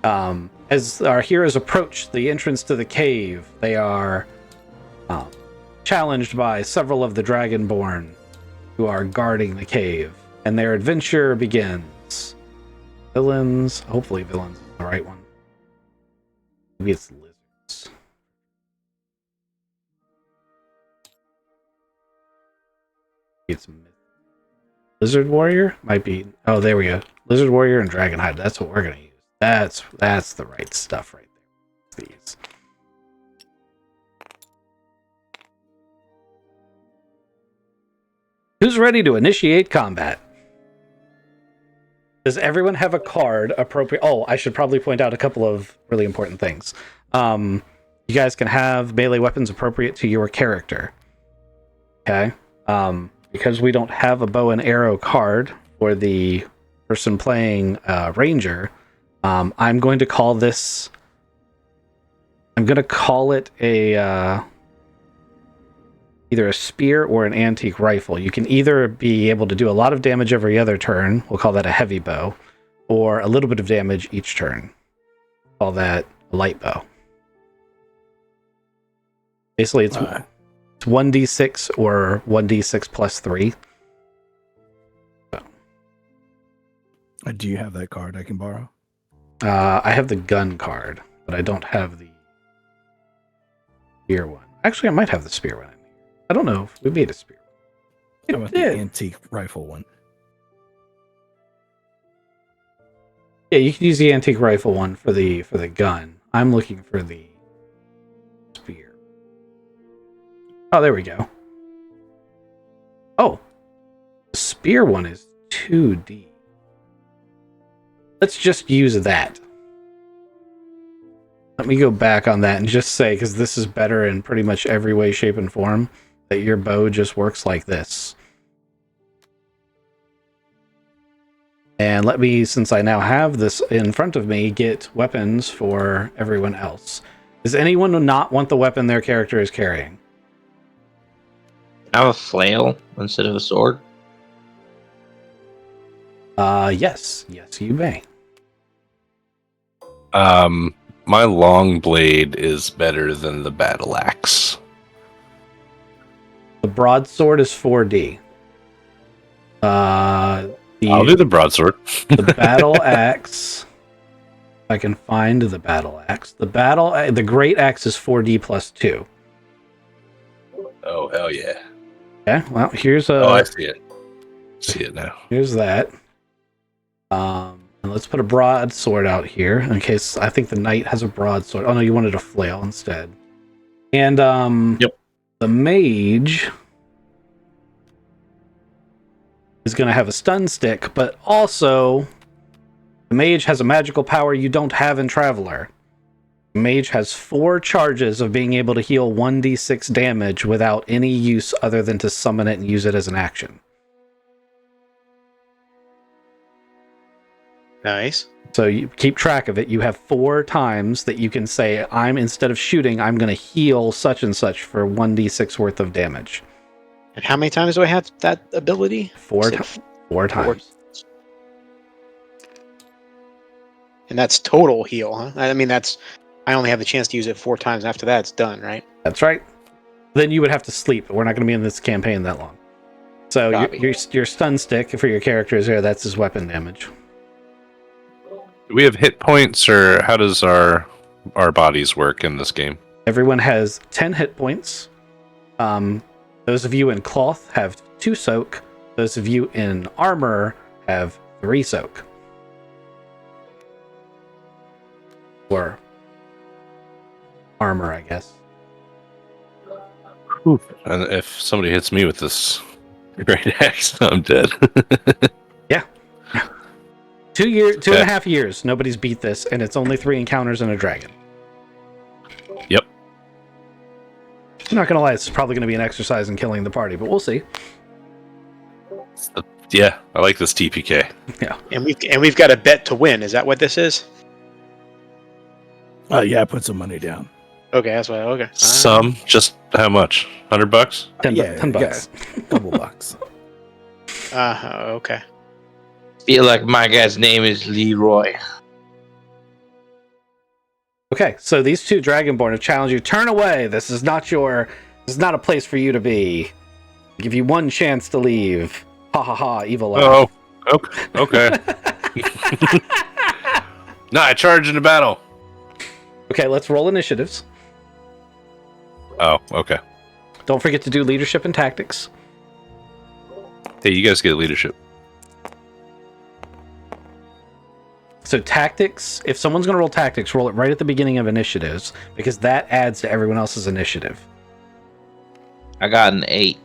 As our heroes approach the entrance to the cave, they are challenged by several of the dragonborn who are guarding the cave, and their adventure begins. Villains, hopefully villains is the right one. Maybe it's lizards. It's Lizard Warrior? Might be. Oh, there we go. Lizard Warrior and Dragonhide. That's what we're going to use. That's the right stuff right there. These. Who's ready to initiate combat? Does everyone have a card appropriate? Oh, I should probably point out a couple of really important things. You guys can have melee weapons appropriate to your character. Okay. Because we don't have a bow and arrow card for the person playing Ranger, I'm going to call this. I'm going to call it a either a spear or an antique rifle. You can either be able to do a lot of damage every other turn. We'll call that a heavy bow, or a little bit of damage each turn. Call that a light bow. Basically, it's 1d6 or 1d6 plus 3. So. Do you have that card I can borrow? I have the gun card, but I don't have the spear one. Actually, I might have the spear one. I don't know if we made a spear. How about the antique rifle one? Yeah, you can use the antique rifle one for the gun. I'm looking for the spear. Oh, there we go. Oh, the spear one is 2D. Let's just use that. Let me go back on that and just say, because this is better in pretty much every way, shape, and form, that your bow just works like this. And let me, since I now have this in front of me, get weapons for everyone else. Does anyone not want the weapon their character is carrying? I have a flail instead of a sword. Yes, you may. My long blade is better than the battle axe. The broadsword is 4D. I'll do the broadsword. The battle axe. If I can find the battle axe. The great axe is 4D plus 2. Oh, hell yeah. Okay, well, here's a... Oh, I see it. See it now. Here's that. And let's put a broadsword out here in case I think the knight has a broadsword. Oh no, you wanted a flail instead. And Yep. The mage is going to have a stun stick, but also the mage has a magical power you don't have in Traveler. The mage has 4 charges of being able to heal 1d6 damage without any use other than to summon it and use it as an action. Nice. So you keep track of it. You have 4 times that you can say, instead of shooting, I'm going to heal such and such for 1d6 worth of damage. And how many times do I have that ability? 4 Is it times. And that's total heal, huh? I mean, I only have the chance to use it 4 times. After that, it's done, right? That's right. Then you would have to sleep. We're not going to be in this campaign that long. So your stun stick for your character is there. That's his weapon damage. Do we have hit points, or how does our bodies work in this game? Everyone has 10 hit points. Those of you in cloth have 2 soak. Those of you in armor have 3 soak. Or armor, I guess. And if somebody hits me with this great axe, I'm dead. Yeah. 2.5 years. Nobody's beat this, and it's only 3 encounters and a dragon. Yep. I'm not gonna lie, it's probably gonna be an exercise in killing the party, but we'll see. Yeah, I like this TPK. Yeah. And we've got a bet to win. Is that what this is? Yeah, put some money down. Okay, that's what. Okay. Some, just how much? $100? $10 bucks. Couple bucks. Okay. Feel like my guy's name is Leroy. Okay, so these 2 Dragonborn have challenged you. Turn away. This is not a place for you to be. Give you 1 chance to leave. Ha ha ha, evil laugh. Oh, okay. No, I charge into battle. Okay, let's roll initiatives. Oh, okay. Don't forget to do leadership and tactics. Hey, you guys get leadership. So tactics, if someone's going to roll tactics, roll it right at the beginning of initiatives, because that adds to everyone else's initiative. I got an 8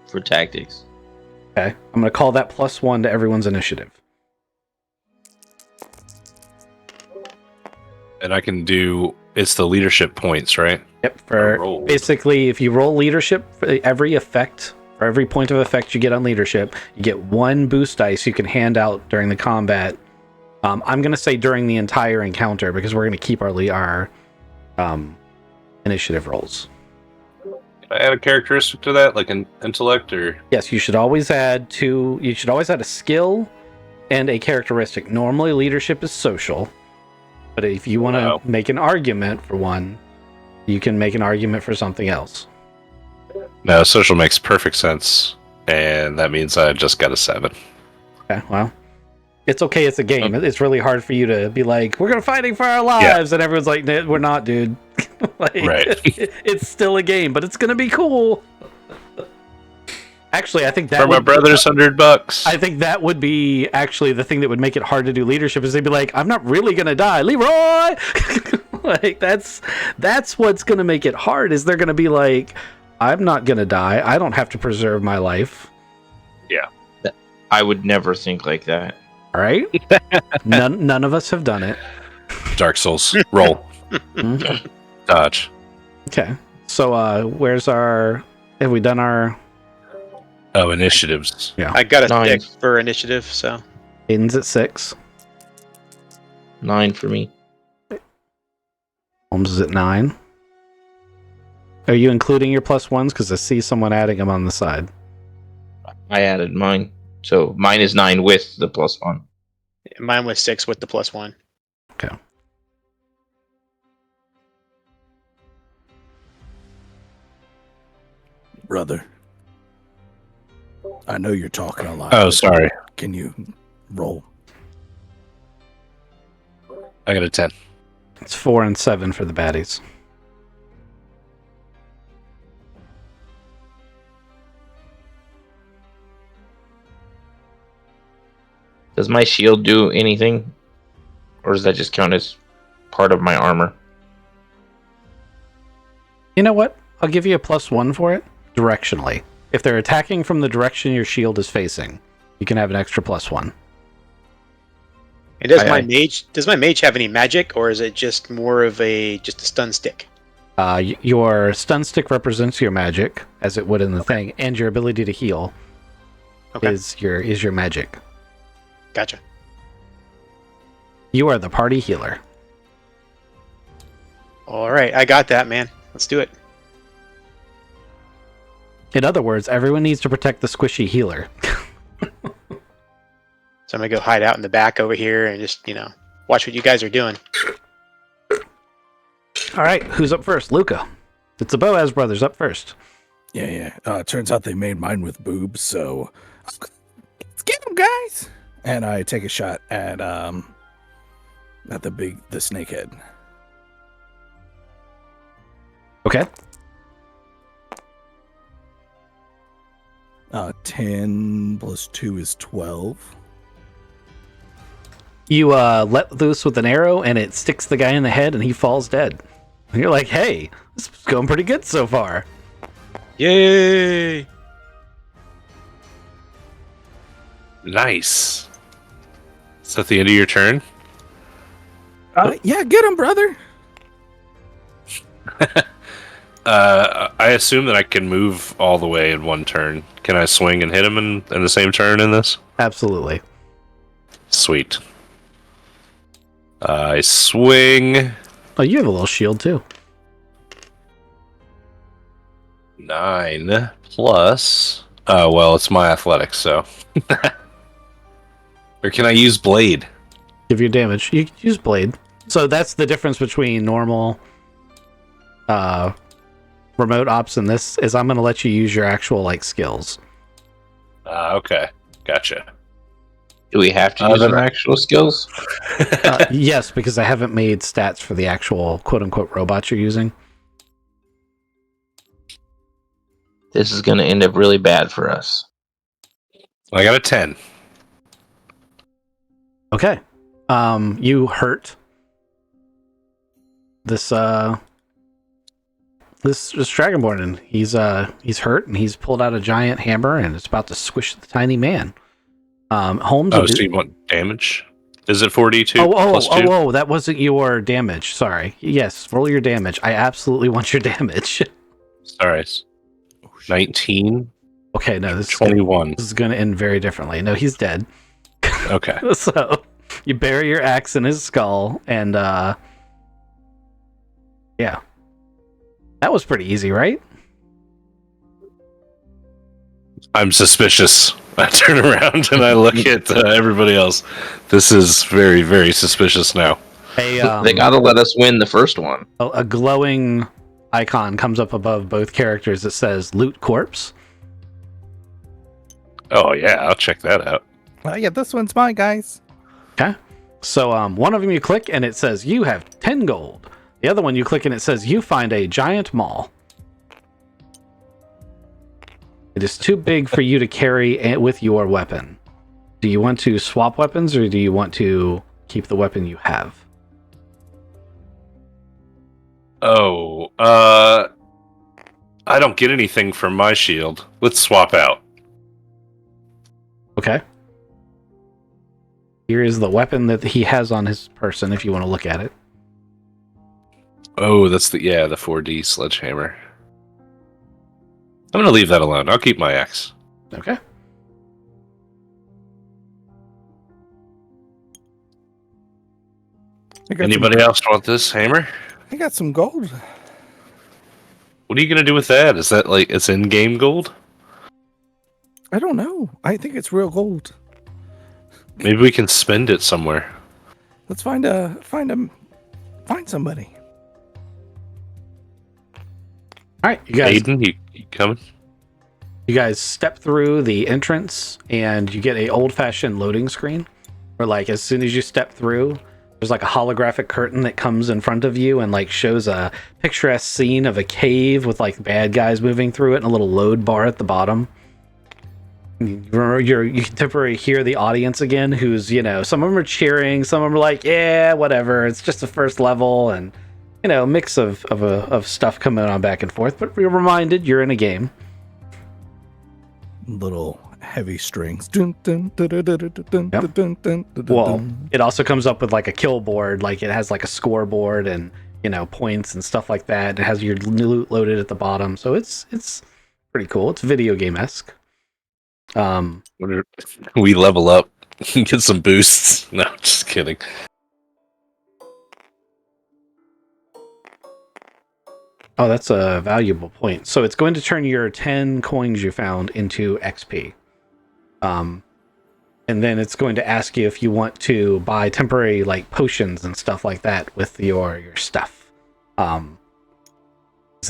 for tactics. Okay, I'm going to call that +1 to everyone's initiative. And I can do, it's the leadership points, right? Yep, for basically, if you roll leadership, for every point of effect you get on leadership, you get 1 boost dice you can hand out during the combat. I'm going to say during the entire encounter, because we're going to keep our initiative rolls. Can I add a characteristic to that, like an intellect, or? Yes, you should always add a skill and a characteristic. Normally, leadership is social, but if you want to make an argument for one, you can make an argument for something else. No, social makes perfect sense, and that means I just got a 7. Okay, well, it's okay. It's a game. It's really hard for you to be like, we're fighting for our lives, and everyone's like, nah, we're not, dude. Like, right. It's still a game, but it's gonna be cool. Actually, I think that for my brother's $100. I think that would be actually the thing that would make it hard to do leadership, is they'd be like, I'm not really gonna die, Leroy. Like that's what's gonna make it hard, is they're gonna be like, I'm not gonna die. I don't have to preserve my life. Yeah. I would never think like that. All right. None of us have done it. Dark Souls. Roll. Mm-hmm. Dodge. Okay. So where's our... Have we done our... Oh, initiatives. Yeah. I got a 9. 6 for initiative, so... Aiden's at 6. 9 for me. Holmes is at 9. Are you including your +1s? Because I see someone adding them on the side. I added mine. So mine is 9 with the +1. Mine was 6 with the +1. Okay. Brother, I know you're talking a lot. Oh, sorry. Can you roll? I got a 10. It's 4 and 7 for the baddies. Does my shield do anything? Or does that just count as part of my armor? You know what? I'll give you a +1 for it. Directionally. If they're attacking from the direction your shield is facing, You can have an extra +1. And does my mage have any magic, or is it just more of just a stun stick? Your stun stick represents your magic, as it would in the thing, and your ability to heal is your magic. Gotcha. You are the party healer. All right, I got that, man. Let's do it. In other words, everyone needs to protect the squishy healer. So I'm gonna go hide out in the back over here and just, watch what you guys are doing. All right, who's up first? Luca. It's the Boaz brothers up first. Yeah. Turns out they made mine with boobs, so let's get them, guys. And I take a shot at the snakehead. Okay. 10 plus 2 is 12. You let loose with an arrow, and it sticks the guy in the head, and he falls dead. And you're like, hey, this is going pretty good so far. Yay! Nice. Is that the end of your turn? Yeah, get him, brother. I assume that I can move all the way in one turn. Can I swing and hit him in the same turn in this? Absolutely. Sweet. I swing. Oh, you have a little shield, too. 9 plus. Oh, well, it's my athletics, so. Or can I use blade? Give you damage. You can use blade. So that's the difference between normal remote ops and this, is I'm going to let you use your actual, skills. Okay. Gotcha. Do we have to use our actual skills? Yes, because I haven't made stats for the actual quote-unquote robots you're using. This is going to end up really bad for us. I got a 10. Okay. You hurt this Dragonborn, and he's hurt, and he's pulled out a giant hammer, and it's about to squish the tiny man. Holmes. Oh, so you want damage? Is it 4d2 plus 2? Oh, that wasn't your damage. Sorry. Yes, roll your damage. I absolutely want your damage. Sorry. 19. Okay, no, this 21. This is going to end very differently. No, he's dead. Okay. So you bury your axe in his skull, and yeah, that was pretty easy, right? I'm suspicious. I turn around and I look at everybody else. This is very, very suspicious now. They gotta let us win the first one. A glowing icon comes up above both characters that says "Loot Corpse." Oh yeah, I'll check that out. Yeah, this one's mine, guys. Okay. So one of them you click and it says you have 10 gold. The other one you click and it says you find a giant maul. It is too big for you to carry with your weapon. Do you want to swap weapons, or do you want to keep the weapon you have? Oh, I don't get anything from my shield. Let's swap out. Okay. Here is the weapon that he has on his person, if you want to look at it. Oh, that's the 4D sledgehammer. I'm gonna leave that alone. I'll keep my axe. Okay. Anybody else want this hammer? I got some gold. What are you gonna do with that? Is that it's in-game gold? I don't know. I think it's real gold. Maybe we can spend it somewhere. Let's find somebody. All right, you guys. Aiden, you coming? You guys step through the entrance, and you get a old-fashioned loading screen, where as soon as you step through, there's a holographic curtain that comes in front of you and shows a picturesque scene of a cave with bad guys moving through it and a little load bar at the bottom. You can temporarily hear the audience again, who's some of them are cheering, some of them are yeah, whatever, it's just the first level, and mix of stuff coming on back and forth. But you're reminded you're in a game. Little heavy strings. Dun, dun, dun, dun, dun, dun, dun, Yep. dun, dun, dun, Well, dun. it also comes up with like a kill board, like it has like a scoreboard and points and stuff like that. It has your loot loaded at the bottom, so it's pretty cool. It's video game-esque. We level up, get some boosts. No, just kidding. Oh, that's a valuable point. So it's going to turn your 10 coins you found into XP. And then it's going to ask you if you want to buy temporary like potions and stuff like that with your stuff. So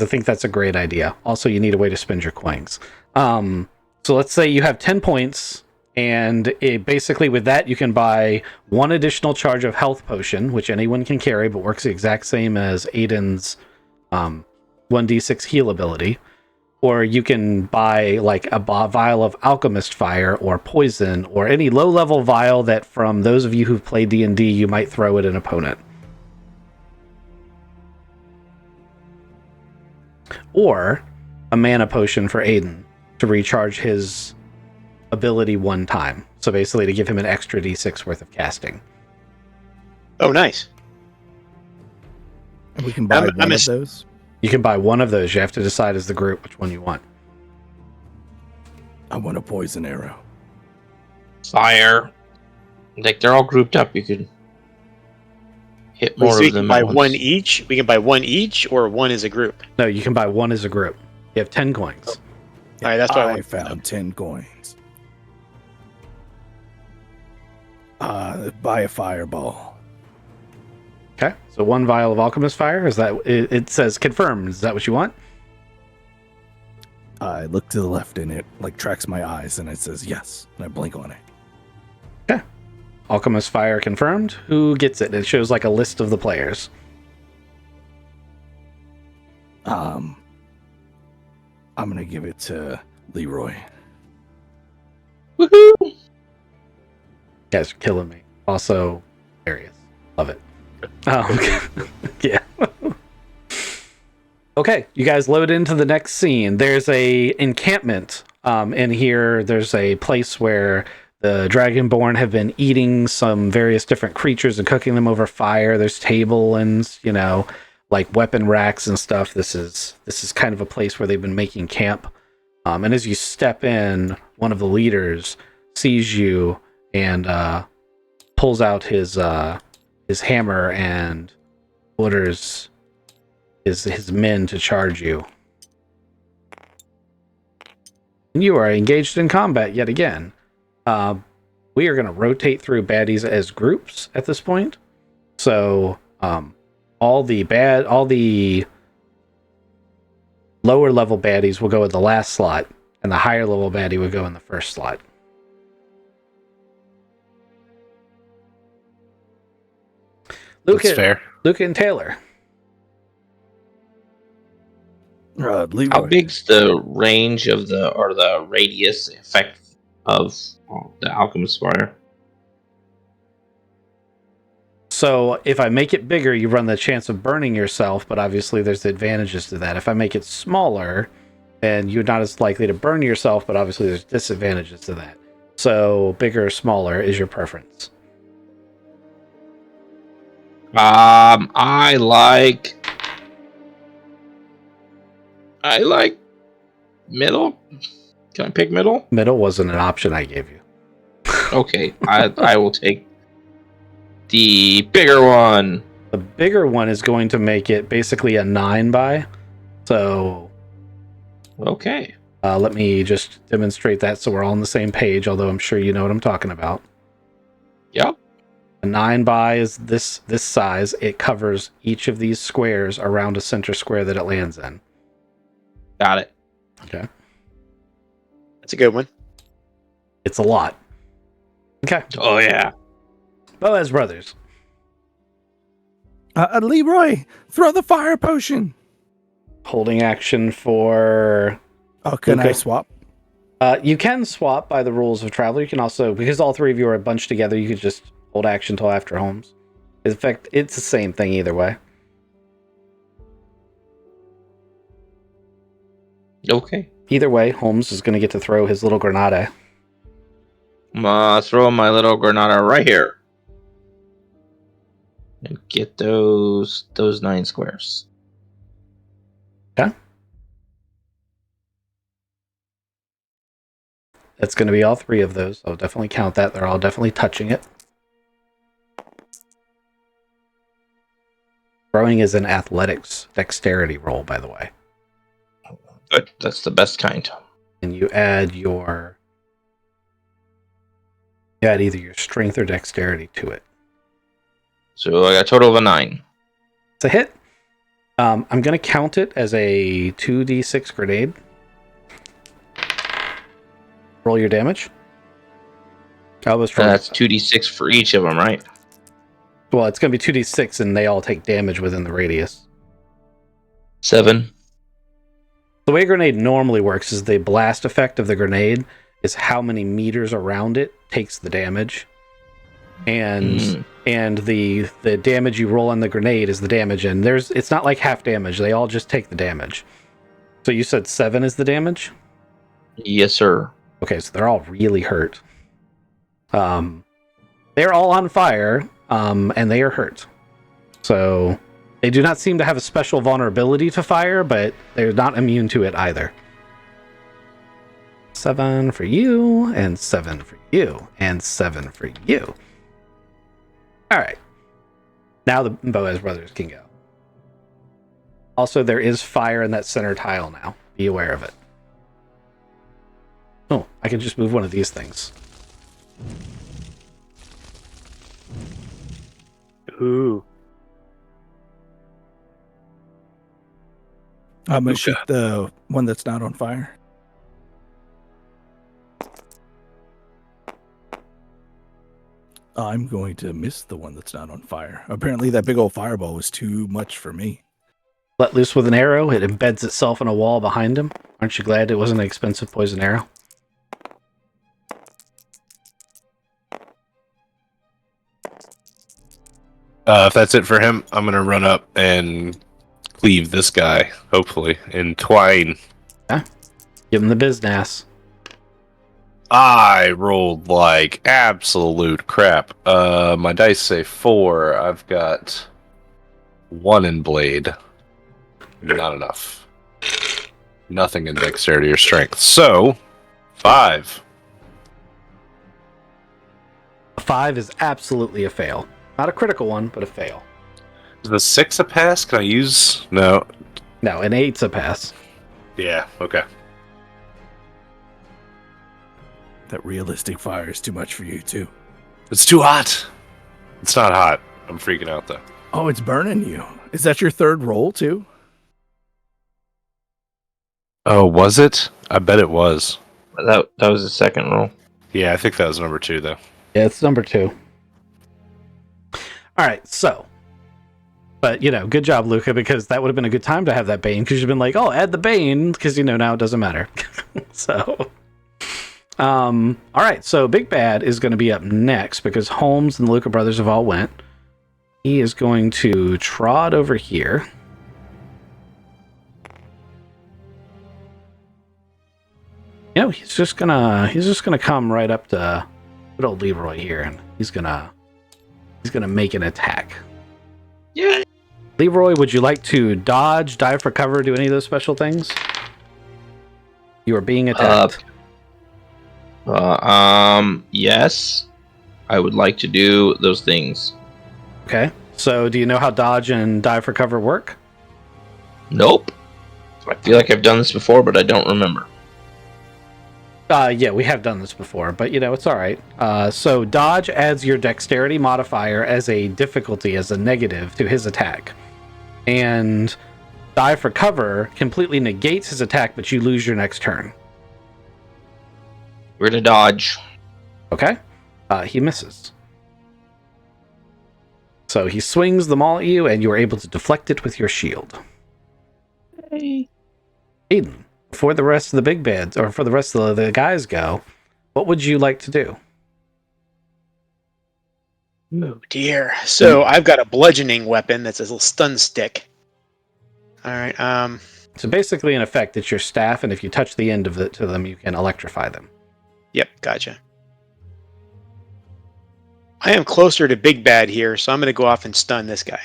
I think that's a great idea. Also, you need a way to spend your coins. So let's say you have 10 points, and basically with that you can buy one additional charge of health potion, which anyone can carry, but works the exact same as Aiden's 1d6 heal ability. Or you can buy like a vial of alchemist fire or poison or any low-level vial that, from those of you who've played D&D, you might throw at an opponent. Or a mana potion for Aiden to recharge his ability one time. So basically to give him an extra d6 worth of casting. Oh, nice. And we can buy one of those. You can buy one of those. You have to decide as the group which one you want. I want a poison arrow. Fire. Like they're all grouped up. You could hit more So we of them can buy at once. one each. We can buy one each, or one as a group. No, you can buy one as a group. You have 10 coins. All right, that's what I I want. found 10 coins. Buy a fireball. Okay, so one vial of alchemist fire. Is that it says confirmed? Is that what you want? I look to the left and it like tracks my eyes and it says yes. And I blink on it. Okay, alchemist fire confirmed. Who gets it? It shows like a list of the players. I'm gonna give it to Leroy. Woohoo! You guys are killing me. Also, hilarious. Love it. Yeah. Okay, you guys load into the next scene. There's a encampment. In here, there's a place where the Dragonborn have been eating some various different creatures and cooking them over fire. There's table and like weapon racks and stuff. This is kind of a place where they've been making camp. And as you step in, one of the leaders sees you and pulls out his hammer and orders his men to charge you. And you are engaged in combat yet again. We are going to rotate through baddies as groups at this point. So all the lower level baddies will go in the last slot, and the higher level baddie will go in the first slot. That's fair. Luca and Taylor. Leroy. How big's the range of the radius effect of the alchemist fire? So if I make it bigger, you run the chance of burning yourself, but obviously there's advantages to that. If I make it smaller, then you're not as likely to burn yourself, but obviously there's disadvantages to that. So bigger or smaller is your preference. I like middle. Can I pick middle? Middle wasn't an option I gave you. Okay, I will take the bigger one. The bigger one is going to make it basically a 9 by. So Okay. let me just demonstrate that so we're all on the same page, although I'm sure you know what I'm talking about. Yep. A 9 by is this size. It covers each of these squares around a center square that it lands in. Got it. Okay. That's a good one. It's a lot. Okay. Oh yeah. Boaz Brothers. Leroy, throw the fire potion. Holding action for... Oh, can Okay. I swap? You can swap by the rules of Traveler. You can also, because all three of you are bunched together, you could just hold action till after Holmes. In fact, it's the same thing either way. Okay. Either way, Holmes is going to get to throw his little granada. throw my little granada right here. And get those 9 squares. Okay. That's going to be all 3 of those. I'll definitely count that. They're all definitely touching it. Throwing is an athletics dexterity roll, by the way. Good. That's the best kind. And you add either your strength or dexterity to it. So I got a total of a 9. It's a hit. I'm going to count it as a 2d6 grenade. Roll your damage. That's 2d6 for each of them, right? Well, it's going to be 2d6, and they all take damage within the radius. 7. The way a grenade normally works is the blast effect of the grenade is how many meters around it takes the damage. And the damage you roll on the grenade is the damage, and it's not like half damage. They all just take the damage. So you said 7 is the damage? Yes, sir. Okay, so they're all really hurt. They're all on fire, and they are hurt. So they do not seem to have a special vulnerability to fire, but they're not immune to it either. 7 for you, and 7 for you, and 7 for you. All right. Now the Boaz brothers can go. Also, there is fire in that center tile now. Be aware of it. Oh, I can just move one of these things. Ooh. I'm going to shoot the one that's not on fire. I'm going to miss the one that's not on fire. Apparently that big old fireball was too much for me. Let loose with an arrow, it embeds itself in a wall behind him. Aren't you glad it wasn't an expensive poison arrow? If that's it for him, I'm gonna run up and cleave this guy, hopefully, and twine. Yeah. Give him the business. I rolled like absolute crap. My dice say 4. I've got 1 in blade. Not enough. Nothing in dexterity or strength. So, 5. 5 is absolutely a fail. Not a critical one, but a fail. Is the 6 a pass? Can I use? No. No, an 8's a pass. Yeah, okay. That realistic fire is too much for you, too. It's too hot. It's not hot. I'm freaking out, though. Oh, it's burning you. Is that your third roll, too? Oh, was it? I bet it was. That was the second roll. Yeah, I think that was number 2, though. Yeah, it's number 2. All right, so. But, good job, Luca, because that would have been a good time to have that Bane, because you've been like, oh, add the Bane, because, now it doesn't matter. So. All right, so Big Bad is going to be up next, because Holmes and the Luca brothers have all went. He is going to trot over here. He's just gonna come right up to good old Leroy here, and he's gonna make an attack. Yeah. Leroy, would you like to dodge, dive for cover, do any of those special things? You are being attacked. Yes. I would like to do those things. Okay. So, do you know how dodge and dive for cover work? Nope. I feel like I've done this before, but I don't remember. Yeah, we have done this before, but it's all right. So dodge adds your dexterity modifier as a difficulty, as a negative to his attack. And dive for cover completely negates his attack, but you lose your next turn. We're gonna dodge. Okay. He misses. So he swings them all at you, and you are able to deflect it with your shield. Hey. Aiden, before the rest of the big bads, or for the rest of the guys go, what would you like to do? Oh dear. So I've got a bludgeoning weapon that's a little stun stick. All right. So basically, in effect, it's your staff, and if you touch the end of it to them, you can electrify them. Yep. Gotcha. I am closer to Big Bad here, so I'm going to go off and stun this guy.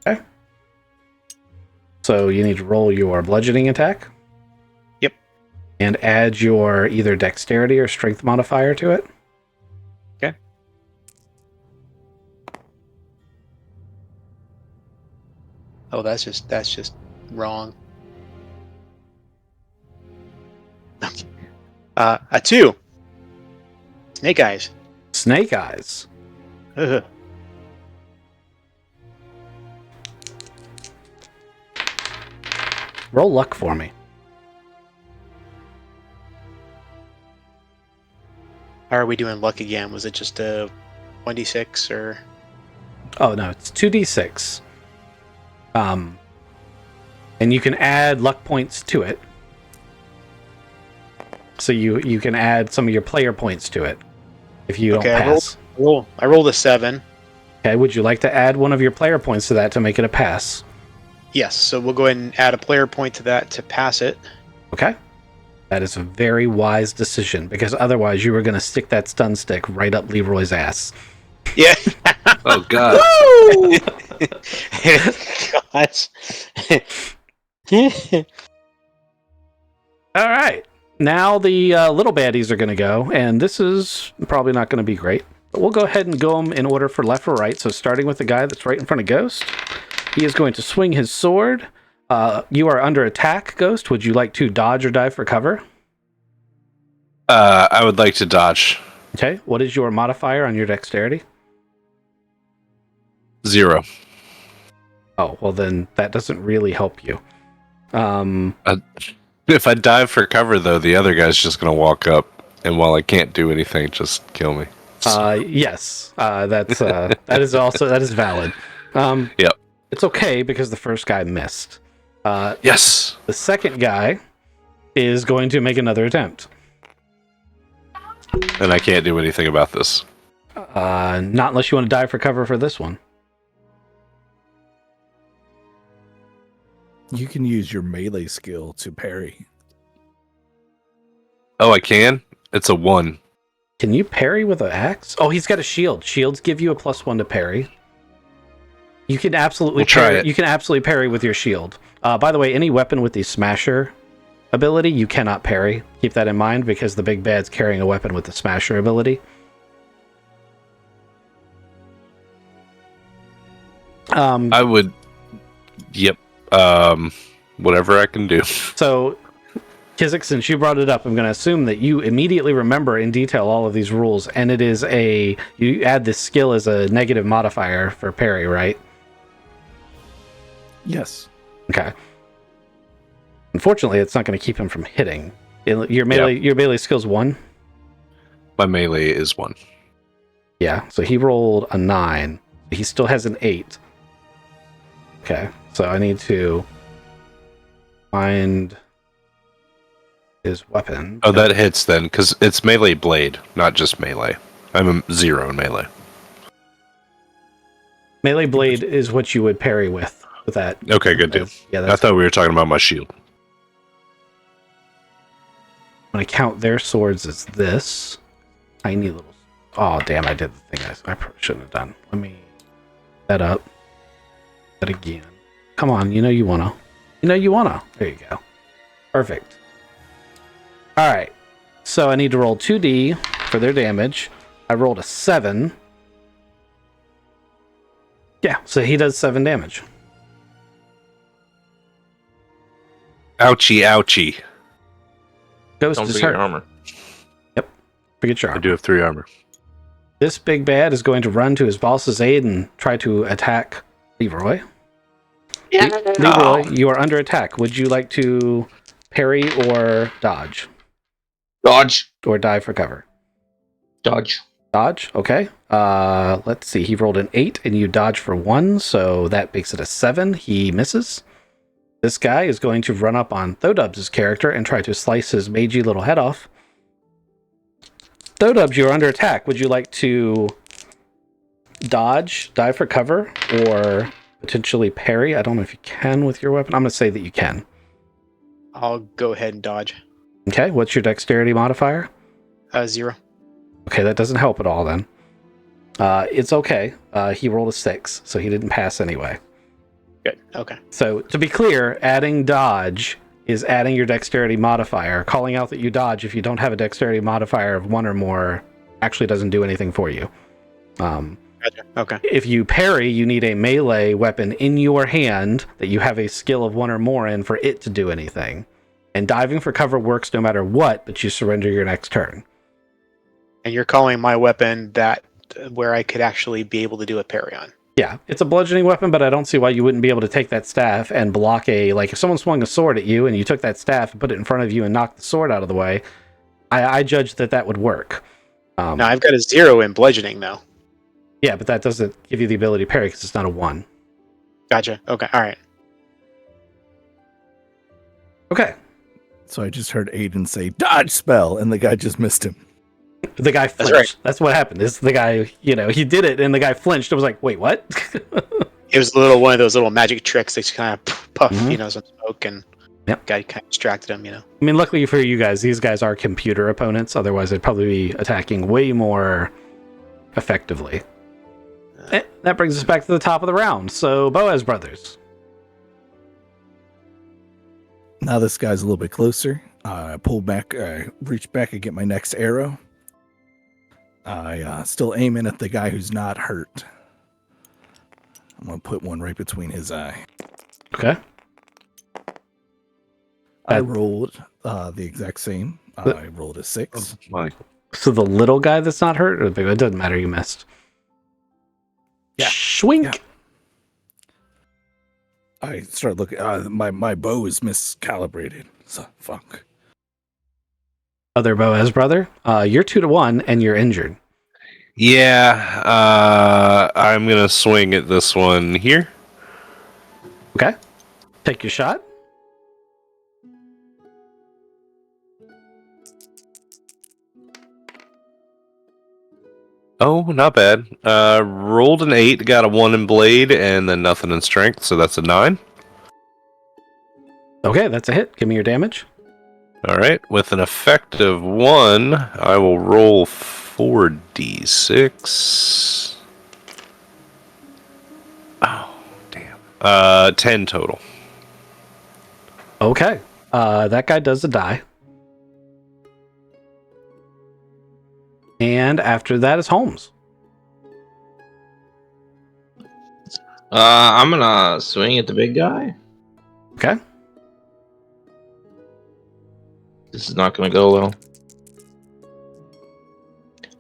Okay. So you need to roll your bludgeoning attack. Yep. And add your either dexterity or strength modifier to it. Okay. Oh, that's just wrong. A 2. Snake eyes. Snake eyes. Ugh. Roll luck for me. How are we doing luck again? Was it just a 1d6 or? Oh no, it's 2d6. And you can add luck points to it. So you can add some of your player points to it if you don't pass. I rolled a 7. Okay, would you like to add one of your player points to that to make it a pass? Yes, so we'll go ahead and add a player point to that to pass it. Okay. That is a very wise decision, because otherwise you were going to stick that stun stick right up Leroy's ass. Yeah. Oh God. Woo! Gosh. All right. Now the little baddies are going to go, and this is probably not going to be great. But we'll go ahead and go them in order for left or right. So starting with the guy that's right in front of Ghost. He is going to swing his sword. You are under attack, Ghost. Would you like to dodge or dive for cover? I would like to dodge. Okay. What is your modifier on your dexterity? 0. Oh, well then that doesn't really help you. If I dive for cover, though, the other guy's just going to walk up, and while I can't do anything, just kill me. Yes. That is valid. Yep. It's okay because the first guy missed. Yes. The second guy is going to make another attempt. And I can't do anything about this. Not unless you want to dive for cover for this one. You can use your melee skill to parry. Oh, I can? It's a 1. Can you parry with an axe? Oh, he's got a shield. Shields give you a +1 to parry. You can absolutely try it. You can absolutely parry with your shield. By the way, any weapon with the smasher ability, you cannot parry. Keep that in mind because the big bad's carrying a weapon with the smasher ability. I would. Yep. Whatever I can do. So, Kizik, since you brought it up, I'm going to assume that you immediately remember in detail all of these rules, and it is you add this skill as a negative modifier for parry, right? Yes. Okay. Unfortunately, it's not going to keep him from hitting. Your melee skill's 1? My melee is 1. Yeah, so he rolled a 9. He still has an 8. Okay, so I need to find his weapon. Oh, that hits then, because it's melee blade, not just melee. I'm a 0 in melee. Melee blade is what you would parry with that. Okay, good deal. Yeah, I thought we were talking about my shield. When I count their swords as this tiny little. Oh, damn! I did the thing I probably shouldn't have done. Let me that up. That again. Come on, you know you wanna. There you go. Perfect. All right. So I need to roll 2d for their damage. I rolled a 7. Yeah, so he does 7 damage. Ouchie, ouchie. Ghost Don't is forget hurt. your armor. Forget your I armor. do have 3 armor. This big bad is going to run to his boss's aid and try to attack Leroy. Yeah. Leroy, you are under attack. Would you like to parry or dodge? Dodge. Or dive for cover? Dodge. Dodge, okay. Let's see. He rolled an 8 and you dodge for 1, so that makes it a 7. He misses. This guy is going to run up on Thodubs' character and try to slice his magey little head off. Thodubs, you're under attack. Would you like to dodge, dive for cover, or potentially parry? I don't know if you can with your weapon. I'm going to say that you can. I'll go ahead and dodge. Okay, what's your dexterity modifier? 0. Okay, that doesn't help at all then. It's okay. He rolled a 6, so he didn't pass anyway. Good. Okay. So to be clear, adding dodge is adding your dexterity modifier. Calling out that you dodge if you don't have a dexterity modifier of 1 or more actually doesn't do anything for you. Gotcha. Okay. If you parry, you need a melee weapon in your hand that you have a skill of 1 or more in for it to do anything. And diving for cover works no matter what, but you surrender your next turn. And you're calling my weapon that where I could actually be able to do a parry on. Yeah, it's a bludgeoning weapon, but I don't see why you wouldn't be able to take that staff and block if someone swung a sword at you and you took that staff and put it in front of you and knocked the sword out of the way, I judge that would work. Now, I've got a 0 in bludgeoning, though. Yeah, but that doesn't give you the ability to parry because it's not a 1. Gotcha. Okay. All right. Okay. So I just heard Aiden say, dodge spell, and the guy just missed him. The guy flinched. That's what happened. Is the guy, he did it, and the guy flinched. I was like, wait, what? It was one of those little magic tricks that kind of puff, some smoke, and guy kind of distracted him, I mean, luckily for you guys, these guys are computer opponents. Otherwise, they'd probably be attacking way more effectively. That brings us back to the top of the round. So, Boaz brothers. Now this guy's a little bit closer. I pull back, I reach back and get my next arrow. I still aiming at the guy who's not hurt. I'm going to put one right between his eye. Okay. I rolled the exact same. I rolled a 6. So the little guy that's not hurt? Or the big, it doesn't matter, you missed. Yeah. Schwink! Yeah. I start looking. My bow is miscalibrated. So, fuck. Other Boaz brother, you're 2-1 and you're injured. Yeah, I'm gonna swing at this one here. Okay. Take your shot. Oh, not bad. Rolled an 8, got a 1 in blade, and then nothing in strength, so that's a 9. Okay, that's a hit. Give me your damage. Alright, with an effective 1, I will roll 4d6. Oh, damn. 10 total. Okay. That guy does a die. And after that is Holmes. I'm gonna swing at the big guy. Okay. This is not gonna go well.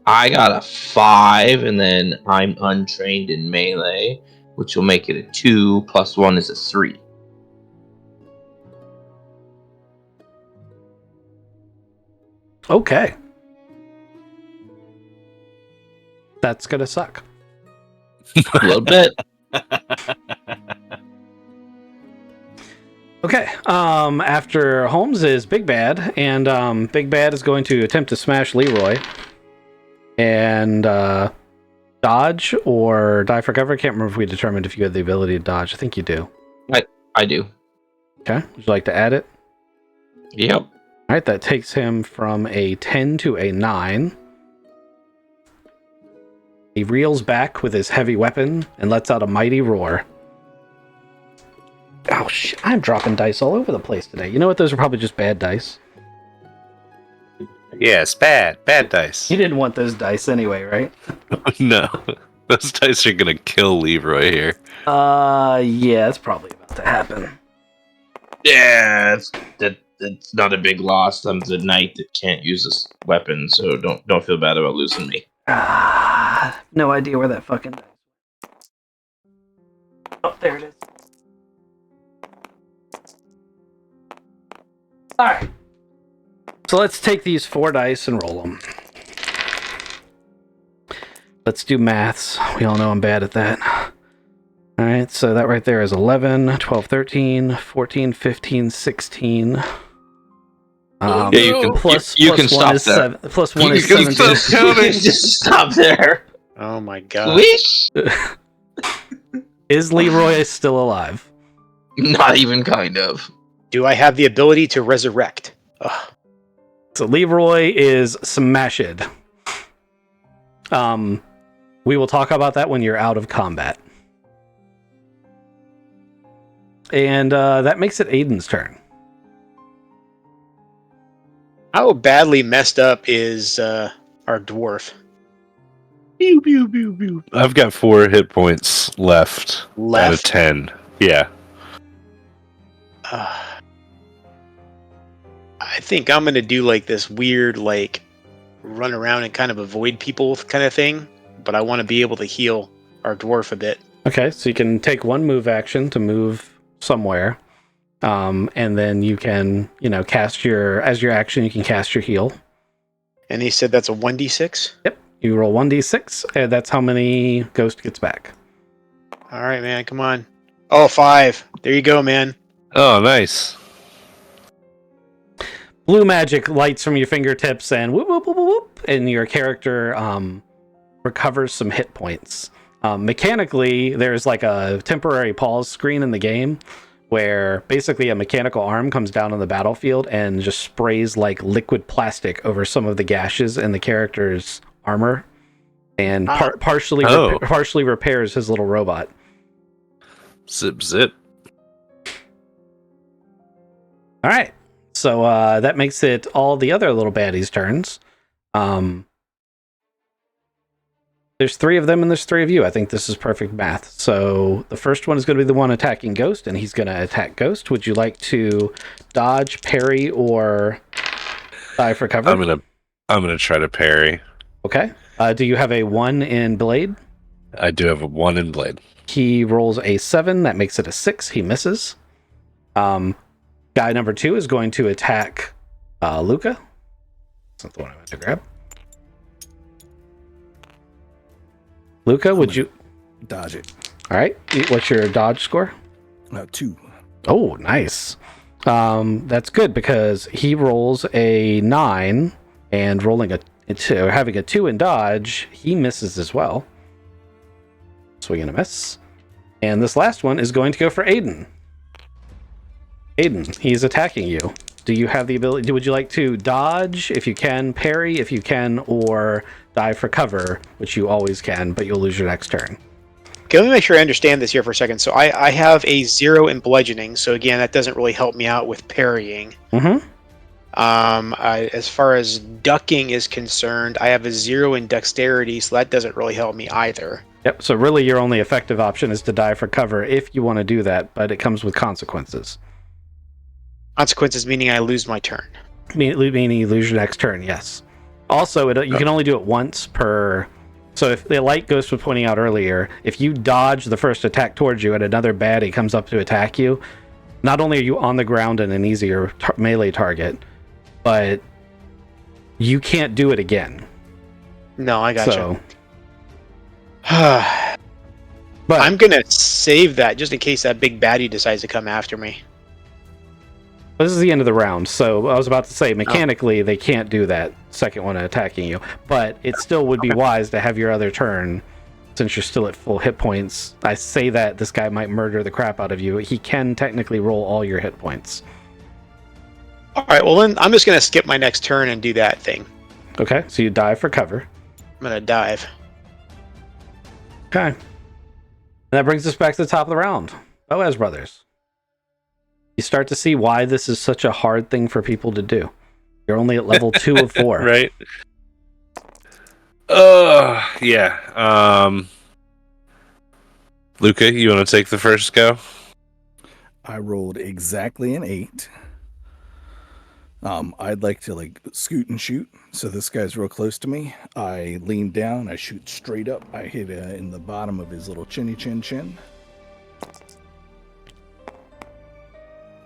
I got a 5, and then I'm untrained in melee, which will make it a 2, plus 1 is a 3. Okay. That's gonna suck. A little bit. Okay. After Holmes is Big Bad, and Big Bad is going to attempt to smash Leroy. And dodge or die for cover. I can't remember if we determined if you had the ability to dodge. I think you do. I do. Okay. Would you like to add it? Yep. All right. That takes him from a 10 to a 9. He reels back with his heavy weapon and lets out a mighty roar. Oh, shit. I'm dropping dice all over the place today. You know what? Those are probably just bad dice. Yes, bad dice. You didn't want those dice anyway, right? No, those dice are gonna kill Leroy here. Yeah, it's probably about to happen. Yeah, it's not a big loss. I'm the knight that can't use this weapon, so don't feel bad about losing me. No idea where that fucking dice. Oh, there it is. Alright. So let's take these 4 dice and roll them. Let's do maths. We all know I'm bad at that. Alright, so that right there is 11, 12, 13, 14, 15, 16. Yeah, you can plus you plus can one stop is there. 7. Plus 1 You is can 17. stop counting. Just stop there. Oh my god. Swish. Is Leroy still alive? Not even kind of. Do I have the ability to resurrect? Ugh. So Leroy is smashed. We will talk about that when you're out of combat. And that makes it Aiden's turn. How badly messed up is our dwarf? Pew, pew, pew, pew. I've got 4 hit points left out of Left? 10. Yeah. I think I'm going to do like this weird, like, run around and kind of avoid people kind of thing. But I want to be able to heal our dwarf a bit. Okay, so you can take one move action to move somewhere. And then you can, cast as your action, you can cast your heal. And he said that's a 1d6? Yep. You roll 1d6, and that's how many Ghost gets back. All right, man, come on. Oh, 5. There you go, man. Oh, nice. Blue magic lights from your fingertips, and whoop, whoop, whoop, whoop, and your character recovers some hit points. Mechanically, there's like a temporary pause screen in the game where basically a mechanical arm comes down on the battlefield and just sprays like liquid plastic over some of the gashes in the character's armor and partially repairs his little robot. Zip, zip. All right. So that makes it all the other little baddies' turns. There's 3 of them and there's 3 of you. I think this is perfect math. So the first one is going to be the one attacking Ghost, and he's going to attack Ghost. Would you like to dodge, parry, or dive for cover? I'm gonna try to parry. Okay. Do you have a 1 in blade? I do have a 1 in blade. He rolls a 7. That makes it a 6. He misses. Guy number 2 is going to attack Luca. That's not the one I meant to grab. Luca, would you dodge it? All right. What's your dodge score? 2. Oh, nice. That's good because he rolls a 9, and having a 2 in dodge, he misses as well. Swing and a miss. And this last one is going to go for Aiden. Aiden, he's attacking you. Do you have the ability? Would you like to dodge if you can, parry if you can, or dive for cover, which you always can, but you'll lose your next turn? Okay, let me make sure I understand this here for a second. So I have a 0 in bludgeoning. So again, that doesn't really help me out with parrying. Mm-hmm. As far as ducking is concerned, I have a 0 in dexterity, so that doesn't really help me either. Yep. So really, your only effective option is to dive for cover if you want to do that, but it comes with consequences. Consequences meaning I lose my turn. Meaning you lose your next turn, yes. Also, you can only do it once per... So if the light Ghost was pointing out earlier, if you dodge the first attack towards you and another baddie comes up to attack you, not only are you on the ground and an easier melee target, but you can't do it again. No, I gotcha. So, but I'm going to save that just in case that big baddie decides to come after me. this is the end of the round, so I was about to say, mechanically, they can't do that second one attacking you, but it still would be wise to have your other turn, since you're still at full hit points. I say that this guy might murder the crap out of you. He can technically roll all your hit points. All right, well, then I'm just going to skip my next turn and do that thing. Okay, so you dive for cover. I'm going to dive. Okay. And that brings us back to the top of the round. Boaz Brothers. You start to see why this is such a hard thing for people to do. You're only at level 2 of 4. Right. Yeah. Luca, you want to take the first go? I rolled exactly an 8. I'd like to scoot and shoot. So this guy's real close to me. I lean down. I shoot straight up. I hit in the bottom of his little chinny chin.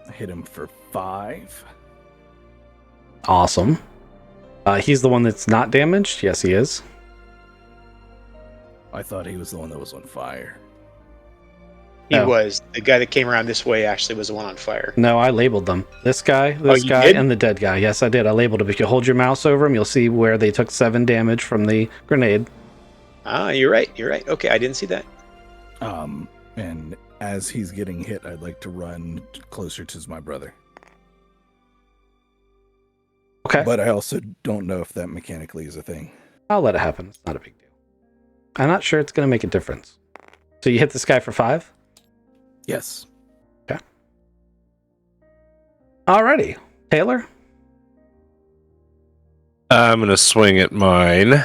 I hit him for 5. Awesome. He's the one that's not damaged? Yes, he is. I thought he was the one that was on fire. He Oh. was. The guy that came around this way actually was the one on fire. No, I labeled them. This guy, you did? and the dead guy. Yes, I did. I labeled them. If you hold your mouse over them, you'll see where they took 7 damage from the grenade. Ah, you're right. You're right. Okay, I didn't see that. And as he's getting hit, I'd like to run closer to my brother. Okay. But I also don't know if that mechanically is a thing. I'll let it happen. It's not a big deal. I'm not sure it's going to make a difference. So you hit this guy for 5? Yes. Okay. Alrighty. Taylor? I'm gonna swing at mine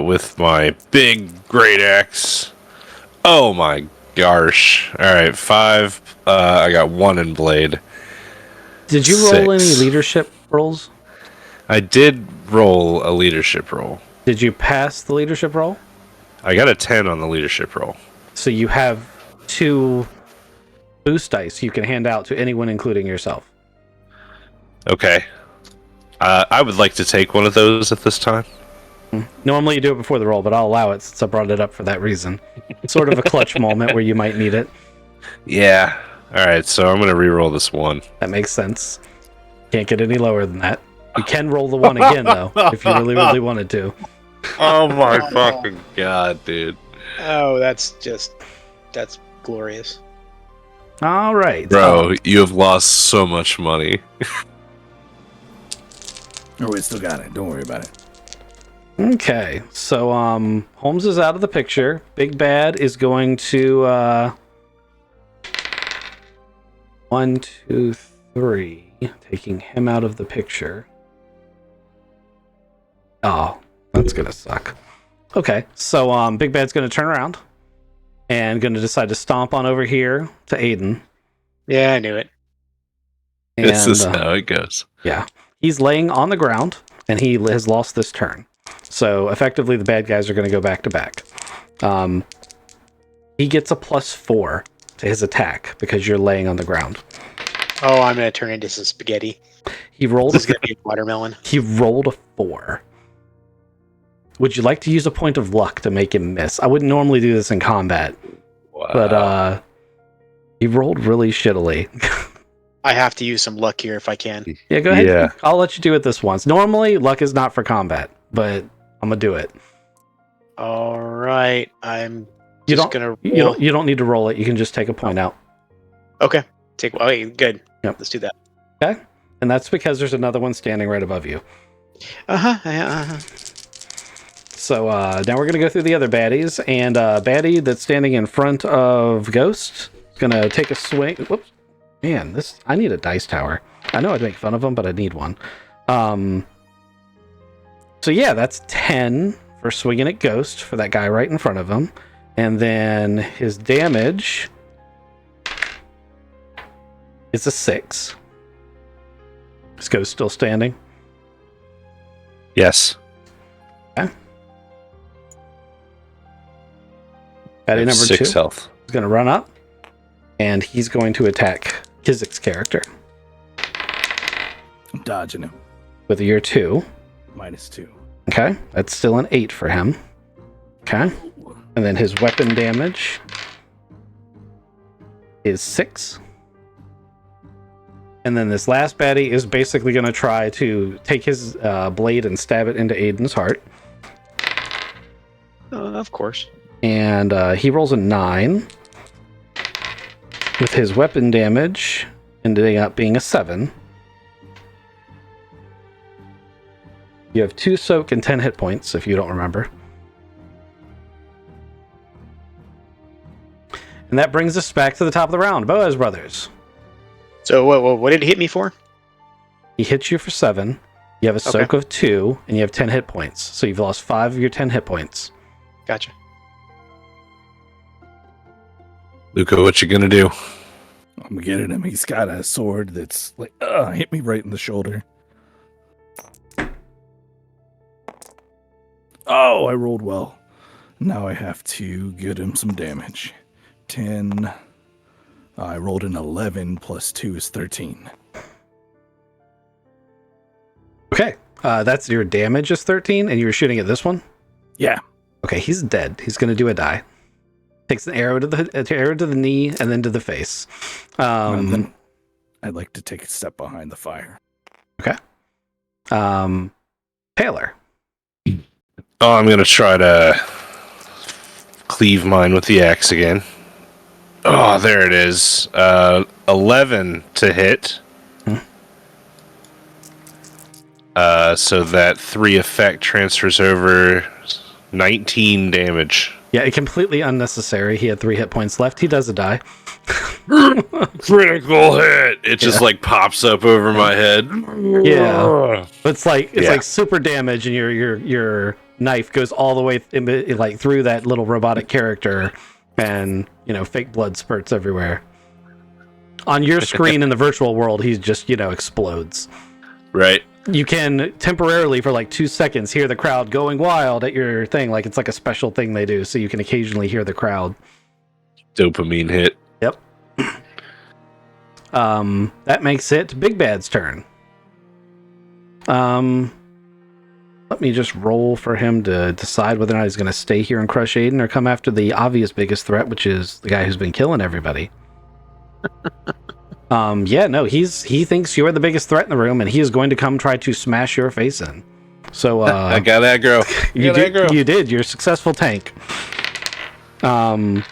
with my big great axe. Oh my gosh! All right, 5. I got 1 in blade. Did you roll 6. any leadership rolls? I did roll a leadership roll. Did you pass the leadership roll? I got a 10 on the leadership roll. So you have 2 boost dice you can hand out to anyone, including yourself. Okay. I would like to take one of those at this time. Normally you do it before the roll, but I'll allow it since I brought it up for that reason. It's sort of a clutch moment where you might need it. Yeah. All right, so I'm gonna re-roll this 1. That makes sense. Can't get any lower than that. You can roll the 1 again, though, if you really, really wanted to. Oh my fucking god, dude. Oh, that's glorious. All right. Bro, you have lost so much money. Oh, we still got it. Don't worry about it. Okay. So, Holmes is out of the picture. Big Bad is going to, 1, 2, 3. Taking him out of the picture. Oh, that's gonna suck. Okay, so Big Bad's gonna turn around and gonna decide to stomp on over here to Aiden. Yeah, I knew it. And, This is how it goes. yeah, he's laying on the ground and he has lost this turn. So effectively, the bad guys are gonna go back to back. He gets a +4 to his attack because you're laying on the ground. Oh, I'm gonna turn into some spaghetti. He rolled. This is gonna be a watermelon. He rolled a 4. Would you like to use a point of luck to make him miss? I wouldn't normally do this in combat, Wow. but he rolled really shittily. I have to use some luck here if I can. Yeah, go ahead. Yeah. I'll let you do it this once. Normally, luck is not for combat, but I'm gonna do it. All right, I'm You just don't. gonna roll. You don't need to roll it. You can just take a point out. Okay, take. Oh, wait, good. Yep. Let's do that. Okay, and that's because there's another one standing right above you. So now we're gonna go through the other baddies, and baddie that's standing in front of Ghost is gonna take a swing. Whoops, man, I need a dice tower. I know I'd make fun of him, but I need one. So yeah, that's 10 for swinging at Ghost for that guy right in front of him, and then his damage is a 6. Is Ghost still standing? Yes. Baddie number 2 6 health. is going to run up, and he's going to attack Kizik's character I'm dodging him. with a year 2. -2. Okay, that's still an 8 for him. Okay, and then his weapon damage is 6. And then this last baddie is basically going to try to take his blade and stab it into Aiden's heart. Of course. And he rolls a 9 with his weapon damage ending up being a 7. You have 2 soak and 10 hit points, if you don't remember. And that brings us back to the top of the round. Boaz Brothers. So what did it hit me for? He hits you for 7. You have a soak of 2, and you have 10 hit points. So you've lost 5 of your 10 hit points. Gotcha. Luca, what you gonna do? I'm getting him. He's got a sword that's like, hit me right in the shoulder. Oh, I rolled well. Now I have to get him some damage. 10. I rolled an 11 plus 2 is 13. Okay, that's your damage is 13, and you were shooting at this one? Yeah. Okay, he's dead. He's going to do a die. Takes an arrow to the knee and then to the face. And then I'd like to take a step behind the fire. Okay. Taylor. Oh, I'm gonna try to cleave mine with the axe again. Oh, there it is. 11 to hit. So that 3 effect transfers over 19 damage. Yeah, completely unnecessary. He had 3 hit points left. He does a die. Critical hit. It just like pops up over my head. Yeah. It's like Yeah. super damage, and your knife goes all the way like through that little robotic character, and fake blood spurts everywhere. On your screen in the virtual world, he just explodes. Right. You can temporarily for like 2 seconds hear the crowd going wild at your thing, like it's like a special thing they do, so you can occasionally hear the crowd. Dopamine hit. Yep. That makes it Big Bad's turn. Let me just roll for him to decide whether or not he's going to stay here and crush Aiden or come after the obvious biggest threat, which is the guy who's been killing everybody. He thinks you're the biggest threat in the room, and he is going to come try to smash your face in. So I got aggro. You did. You're a successful tank. He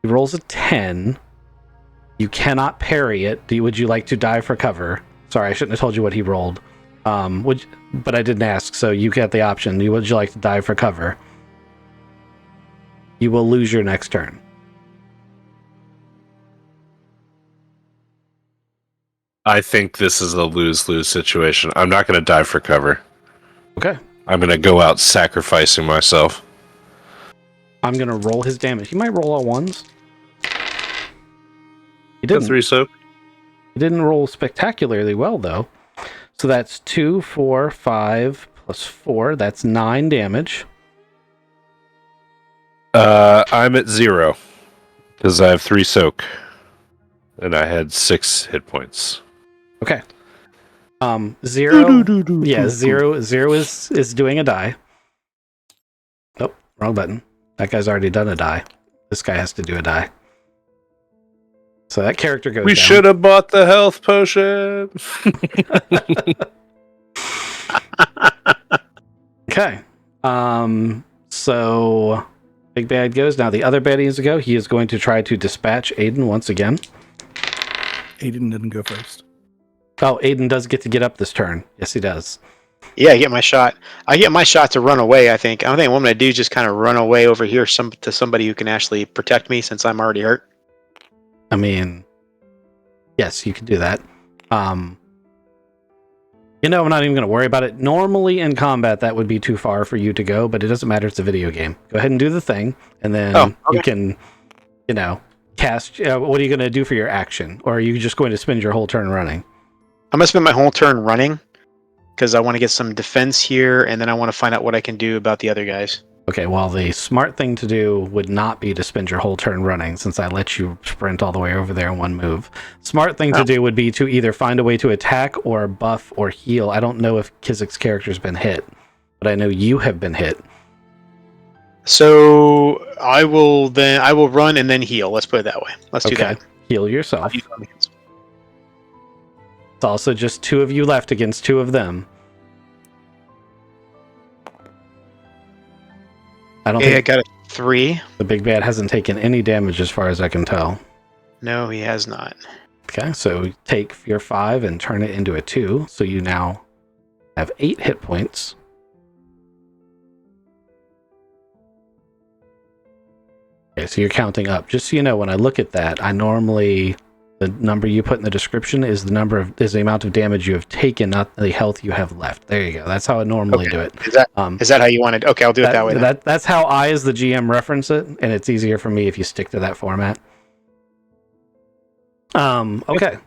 rolls a 10. You cannot parry it. Would you like to dive for cover? Sorry, I shouldn't have told you what he rolled. But I didn't ask, so you get the option. Would you like to dive for cover? You will lose your next turn. I think this is a lose-lose situation. I'm not going to dive for cover. Okay. I'm going to go out sacrificing myself. I'm going to roll his damage. He might roll all ones. He Got didn't. 3 soak. He didn't roll spectacularly well, though. So that's 2, 4, 5, plus 4. That's 9 damage. I'm at 0 because I have 3 soak, and I had 6 hit points. Okay. 0. Yeah, 0 is doing a die. Oh, wrong button. That guy's already done a die. This guy has to do a die. So that character goes We down. should have bought the health potion. Okay. So Big Bad goes. Now the other bad needs to go. He is going to try to dispatch Aiden once again. Aiden didn't go first. Oh, Aiden does get to get up this turn. Yes, he does. Yeah, I get my shot. I get my shot to run away, I think. I don't think what I'm going to do is just kind of run away over here to somebody who can actually protect me since I'm already hurt. I mean, yes, you can do that. I'm not even going to worry about it. Normally in combat, that would be too far for you to go, but it doesn't matter. It's a video game. Go ahead and do the thing, and then you can, cast. What are you going to do for your action? Or are you just going to spend your whole turn running? I'm going to spend my whole turn running because I want to get some defense here, and then I want to find out what I can do about the other guys. Okay, well, the smart thing to do would not be to spend your whole turn running, since I let you sprint all the way over there in one move. Smart thing to do would be to either find a way to attack or buff or heal. I don't know if Kizik's character's been hit, but I know you have been hit. So I will run and then heal. Let's put it that way. Let's do that. Heal yourself. It's also just 2 of you left against 2 of them. I got a 3. The Big Bad hasn't taken any damage as far as I can tell. No, he has not. Okay, so take your 5 and turn it into a 2. So you now have 8 hit points. Okay, so you're counting up. Just so you know, when I look at that, the number you put in the description is the amount of damage you have taken, not the health you have left. There you go. That's how I normally do it. Is that how you wanted? Okay, I'll do it that way. That's how I, as the GM, reference it, and it's easier for me if you stick to that format. Okay.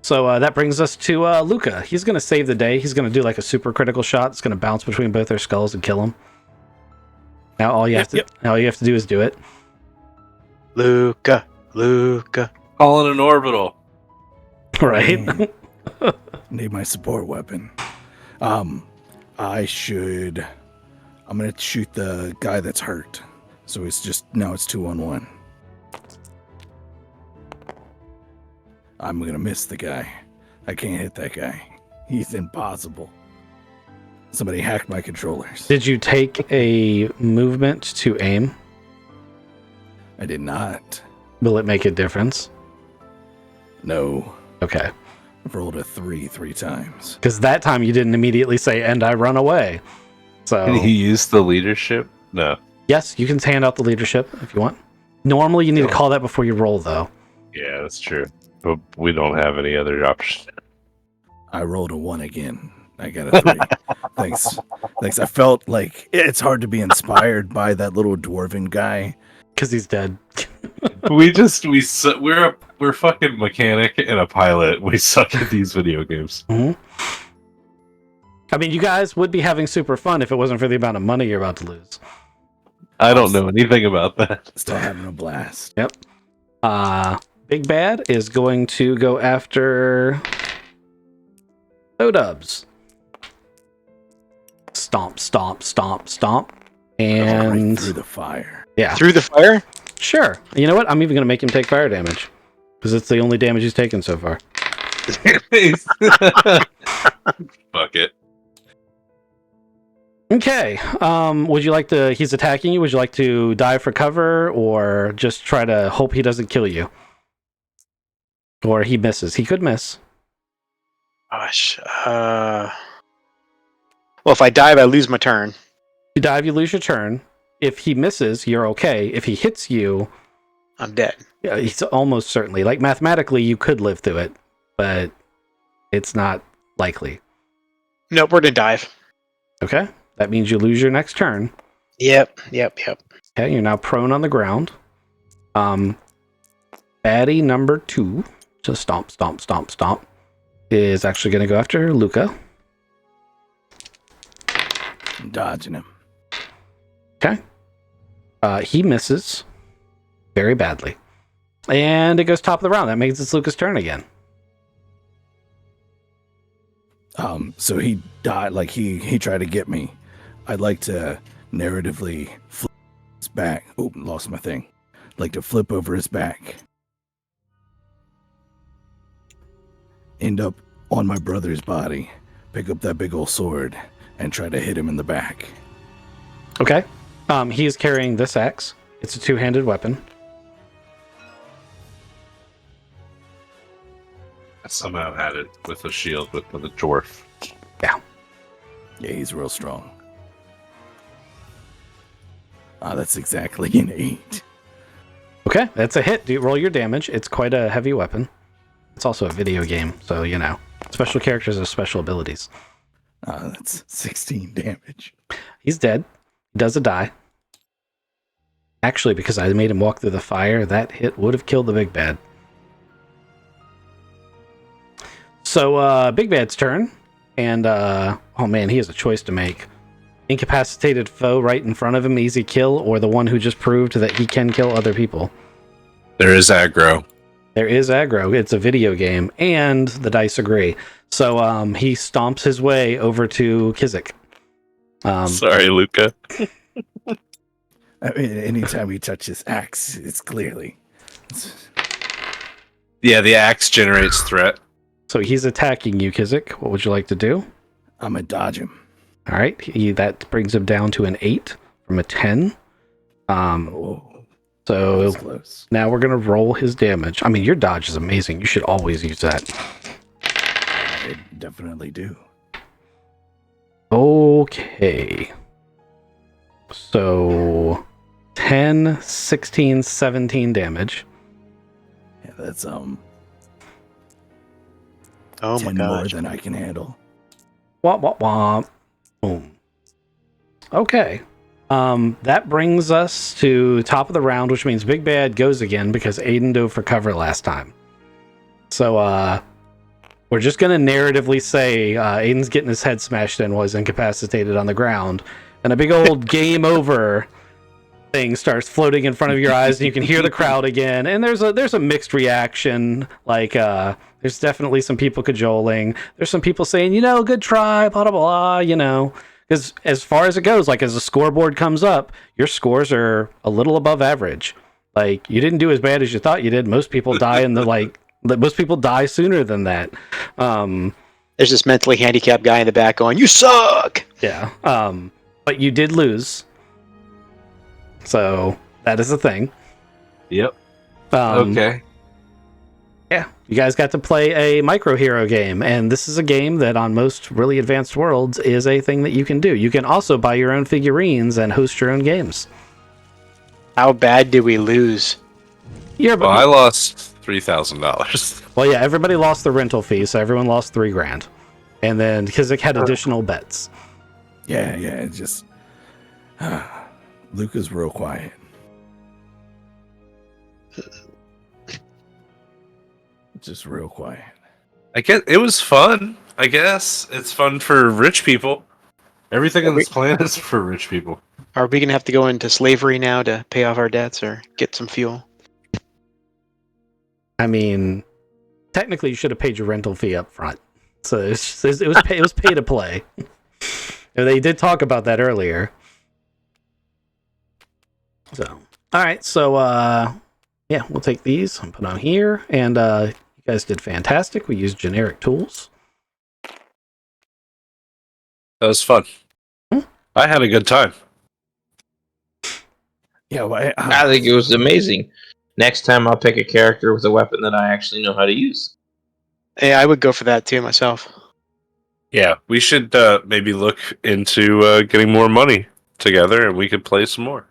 So that brings us to Luca. He's going to save the day. He's going to do like a super critical shot. It's going to bounce between both their skulls and kill them. Now all you have to do is do it. Luca. Calling an orbital. Right. Need my support weapon. I'm gonna shoot the guy that's hurt. So it's 2-on-1. I'm gonna miss the guy. I can't hit that guy. He's impossible. Somebody hacked my controllers. Did you take a movement to aim? I did not. Will it make a difference? No. Okay. I've rolled a 3 times. Because that time you didn't immediately say, and I run away. So Can he use the leadership? No. yes, you can hand out the leadership if you want. Normally, you need to call that before you roll, though. Yeah, that's true. But we don't have any other option. I rolled a 1 again. I got a 3. Thanks. I felt like it's hard to be inspired by that little dwarven guy. Because he's dead. We're fucking mechanic and a pilot. We suck at these video games. Mm-hmm. I mean, you guys would be having super fun if it wasn't for the amount of money you're about to lose. I don't know anything about that. Still having a blast. Yep. Big Bad is going to go after O-Dubs. Stomp, stomp, stomp, stomp. And right through the fire. Yeah. Through the fire? Sure. You know what? I'm even going to make him take fire damage. Because it's the only damage he's taken so far. Fuck it. Okay. Would you like to... He's attacking you. Would you like to dive for cover or just try to hope he doesn't kill you? Or he misses. He could miss. Gosh. Well, if I dive, I lose my turn. You dive, you lose your turn. If he misses, you're okay. If he hits you... I'm dead. Yeah, he's almost certainly. Like, mathematically, you could live through it. But it's not likely. Nope, we're gonna dive. Okay. That means you lose your next turn. Yep. Okay, you're now prone on the ground. Baddie number 2, just stomp, stomp, stomp, stomp, is actually going to go after Luca. I'm dodging him. Okay. He misses very badly. And it goes top of the round. That makes it Luca's turn again. So he died, like he tried to get me. I'd like to narratively flip his back. Oh, lost my thing. Like to flip over his back. End up on my brother's body. Pick up that big old sword and try to hit him in the back. Okay. He is carrying this axe. It's a two-handed weapon. I somehow had it with a shield with the dwarf. Yeah. Yeah, he's real strong. That's exactly an 8. Okay, that's a hit. Do you roll your damage? It's quite a heavy weapon. It's also a video game, so you know. Special characters have special abilities. That's 16 damage. He's dead. He does a die. Actually, because I made him walk through the fire, that hit would have killed the Big Bad. So, Big Bad's turn. And, oh man, he has a choice to make. Incapacitated foe right in front of him, easy kill, or the one who just proved that he can kill other people. There is aggro. There is aggro. It's a video game, and the dice agree. So, he stomps his way over to Kizik. Sorry, Luca. I mean, anytime he touches axe, it's clearly... Yeah, the axe generates threat. So he's attacking you, Kizik. What would you like to do? I'm going to dodge him. All right. That brings him down to an 8 from a 10. Oh, that So was close. now we're going to roll his damage. I mean, your dodge is amazing. You should always use that. I definitely do. Okay. So 10, 16, 17 damage. Yeah, that's Oh my 10 more gosh. than I can handle. Womp, womp, womp. Boom. Okay. That brings us to top of the round, which means Big Bad goes again because Aiden dove for cover last time. So, we're just going to narratively say Aiden's getting his head smashed in, was incapacitated on the ground, and a big old game over thing starts floating in front of your eyes, and you can hear the crowd again, and there's a mixed reaction. Like, there's definitely some people cajoling. There's some people saying, you know, good try, blah, blah, blah, you know. Because as far as it goes, like, as the scoreboard comes up, your scores are a little above average. Like, you didn't do as bad as you thought you did. Most people die most people die sooner than that. There's this mentally handicapped guy in the back going, "You suck!" Yeah. But you did lose. So, that is a thing. Yep. Okay. Okay. Yeah. You guys got to play a Micro Hero game, and this is a game that on most really advanced worlds is a thing that you can do. You can also buy your own figurines and host your own games. How bad did we lose? Yeah, Well, I lost $3,000. well, yeah, everybody lost the rental fee, so everyone lost $3,000, and then because it had additional bets. Yeah, it just Luca's real quiet. Just real quiet. I guess it was fun. I guess it's fun for rich people. Everything in this plan is for rich people. Are we gonna have to go into slavery now to pay off our debts or get some fuel? I mean, technically, you should have paid your rental fee up front. So it was pay to play. They did talk about that earlier. So, all right. So, yeah, we'll take these and put on here. And you guys did fantastic. We used generic tools. That was fun. I had a good time. Yeah, well, I think it was amazing. Next time I'll pick a character with a weapon that I actually know how to use. Yeah, I would go for that too myself. Yeah, we should maybe look into getting more money together, and we could play some more.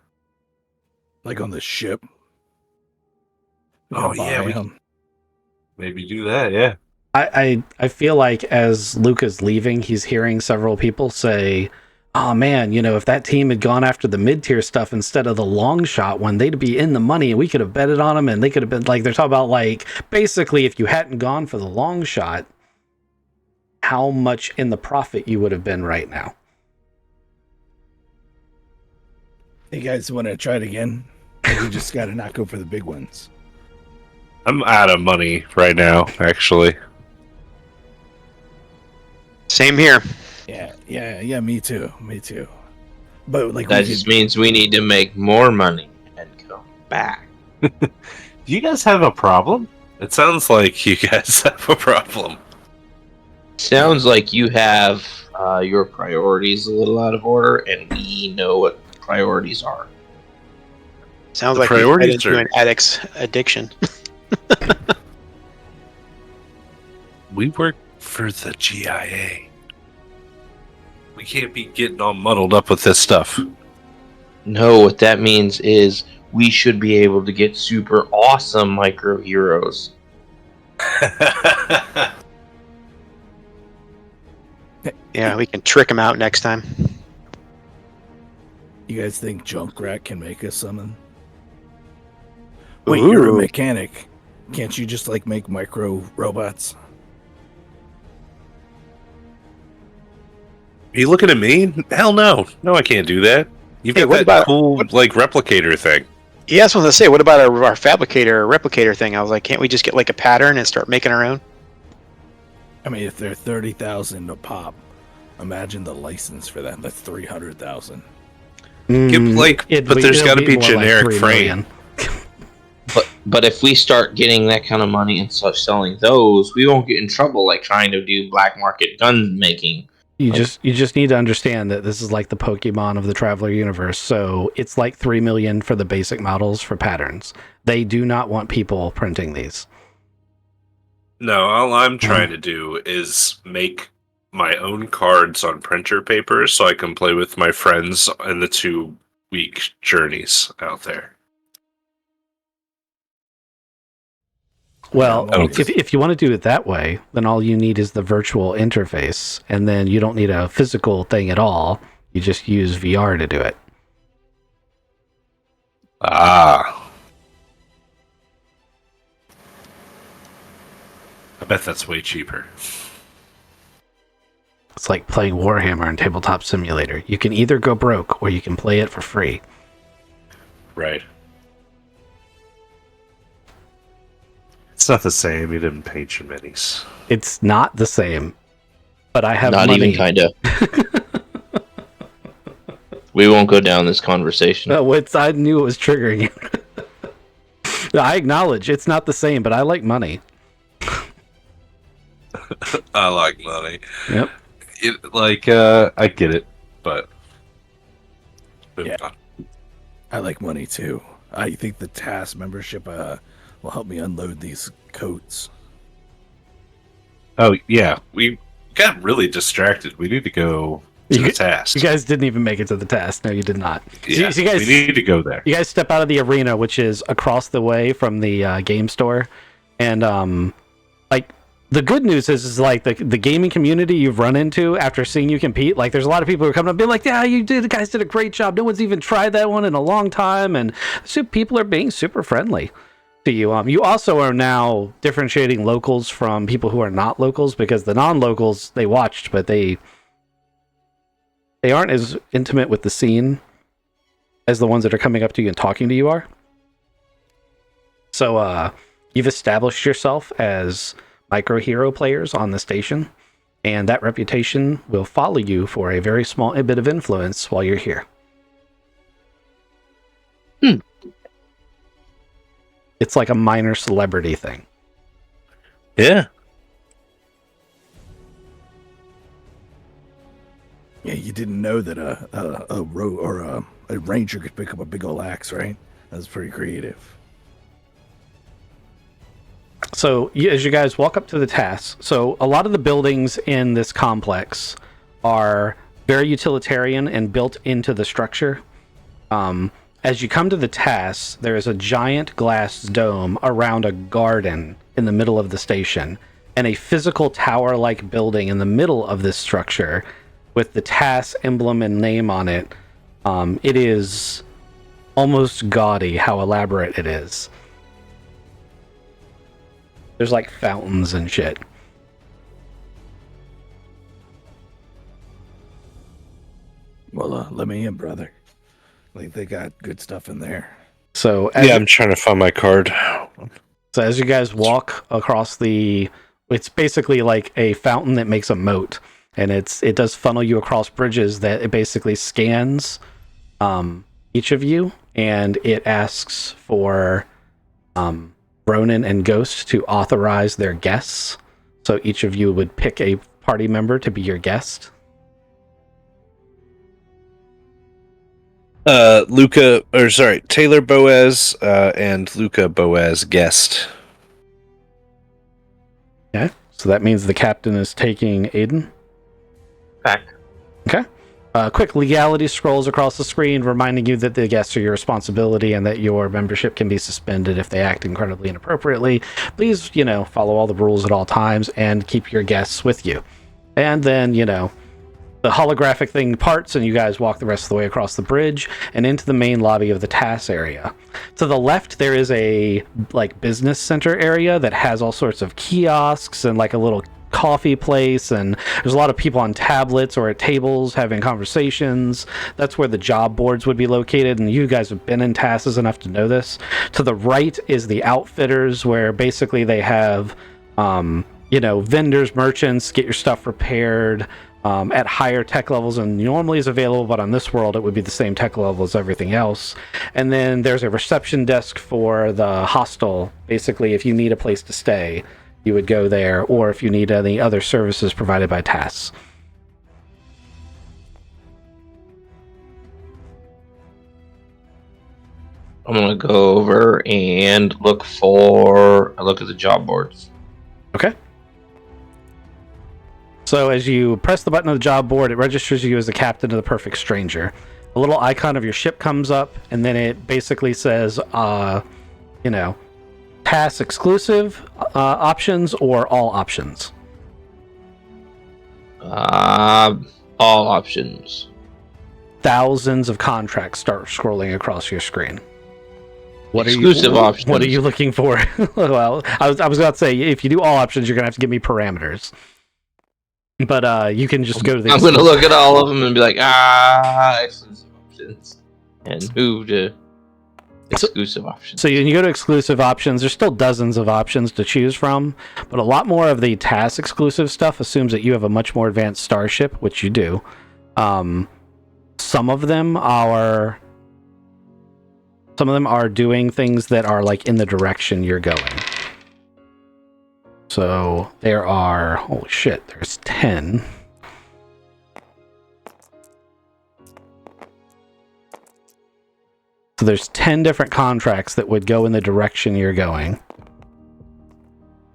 like on the ship. Oh, yeah, we can. Maybe do that. Yeah. I feel like as Luke is leaving, he's hearing several people say, oh man, if that team had gone after the mid-tier stuff instead of the long shot one, they'd be in the money and we could have betted on them and they could have been like, they're talking about like, basically if you hadn't gone for the long shot, how much in the profit you would have been right now. Hey guys, want to try it again? We just got to not go for the big ones. I'm out of money right now, actually. Same here. Yeah, me too. But like That just means we need to make more money and come back. Do you guys have a problem? It sounds like you guys have a problem. Sounds like you have your priorities a little out of order, and we know what priorities are. Sounds The like we priorities into are- an addict's addiction. We work for the GIA. We can't be getting all muddled up with this stuff. No, what that means is we should be able to get super awesome micro heroes. Yeah, we can trick them out next time. You guys think Junkrat can make us summon? Wait, you're a Ooh. mechanic. Can't you just like make micro robots? Are you looking at me? Hell no. No, I can't do that. You've Hey, got what that about- cool, like, replicator thing. Yeah, that's what I was gonna say. What about our fabricator or replicator thing? I was like, can't we just get like a pattern and start making our own? I mean, if they're 30,000 a pop, imagine the license for that. That's 300,000. But there's got to be generic 3 frame. million. But if we start getting that kind of money and start selling those, we won't get in trouble like trying to do black market gun making. You just need to understand that this is like the Pokemon of the Traveler universe. So it's like 3 million for the basic models for patterns. They do not want people printing these. No, all I'm trying to do is make my own cards on printer paper so I can play with my friends in the 2-week journeys out there. Well, Yeah, if you want to do it that way, then all you need is the virtual interface, and then you don't need a physical thing at all. You just use VR to do it. Ah. I bet that's way cheaper. It's like playing Warhammer in Tabletop Simulator. You can either go broke or you can play it for free. Right. It's not the same. You didn't paint your minis. It's not the same, but I have Not money. even kind of. We won't go down this conversation. No, I knew it was triggering you. No, I acknowledge it's not the same, but I like money. I like money. Yep. I get it, but Yeah. I like money too. I think the task membership will help me unload these coats. Oh yeah, we got really distracted. We need to go to the task. You guys didn't even make it to the task. No, you did not. Yeah, so you guys, we need to go there. You guys step out of the arena, which is across the way from the game store, and like the good news is like the gaming community you've run into after seeing you compete. Like, there's a lot of people who are coming up being like, "Yeah, you guys did a great job. No one's even tried that one in a long time," and so people are being super friendly to you. You also are now differentiating locals from people who are not locals, because the non-locals, they watched, but they aren't as intimate with the scene as the ones that are coming up to you and talking to you are. So you've established yourself as micro hero players on the station, and that reputation will follow you for a very small bit of influence while you're here. It's like a minor celebrity thing. Yeah. Yeah, you didn't know that a ranger could pick up a big old axe, right? That's pretty creative. So as you guys walk up to the task, so a lot of the buildings in this complex are very utilitarian and built into the structure. As you come to the task, there is a giant glass dome around a garden in the middle of the station, and a physical tower-like building in the middle of this structure with the TAS emblem and name on it. It is almost gaudy how elaborate it is. There's like fountains and shit. Well, let me in, brother. Like, they got good stuff in there. So I'm trying to find my card. So as you guys walk across it's basically like a fountain that makes a moat, and it does funnel you across bridges that it basically scans each of you, and it asks for Ronin and Ghost to authorize their guests. So each of you would pick a party member to be your guest. Taylor Boaz and Luca Boaz guest. Okay, so that means the captain is taking Aiden. Fact. Okay. Quick legality scrolls across the screen reminding you that the guests are your responsibility and that your membership can be suspended if they act incredibly inappropriately. Please, follow all the rules at all times and keep your guests with you. And then, the holographic thing parts and you guys walk the rest of the way across the bridge and into the main lobby of the TAS area. To the left, there is a business center area that has all sorts of kiosks and like a little coffee place, and there's a lot of people on tablets or at tables having conversations. That's where the job boards would be located, and you guys have been in TASs enough to know this. To the right is the outfitters, where basically they have vendors, merchants, get your stuff repaired at higher tech levels than normally is available, but on this world it would be the same tech level as everything else. And then there's a reception desk for the hostel. Basically, if you need a place to stay, you would go there, or if you need any other services provided by TAS. I'm gonna go over and look at the job boards. Okay. So as you press the button on the job board, it registers you as the captain of the Perfect Stranger. A little icon of your ship comes up, and then it basically says, TAS exclusive options or all options. All options. Thousands of contracts start scrolling across your screen. Exclusive options. What are you looking for? Well, I was about to say, if you do all options, you're gonna have to give me parameters. But you can just go to the. I'm gonna look at all of them and be like, exclusive options, and move to exclusive options. So you go to exclusive options. There's still dozens of options to choose from, but a lot more of the TAS exclusive stuff assumes that you have a much more advanced starship, which you do. Some of them are doing things that are like in the direction you're going. So there are, holy shit, there's 10. So there's 10 different contracts that would go in the direction you're going.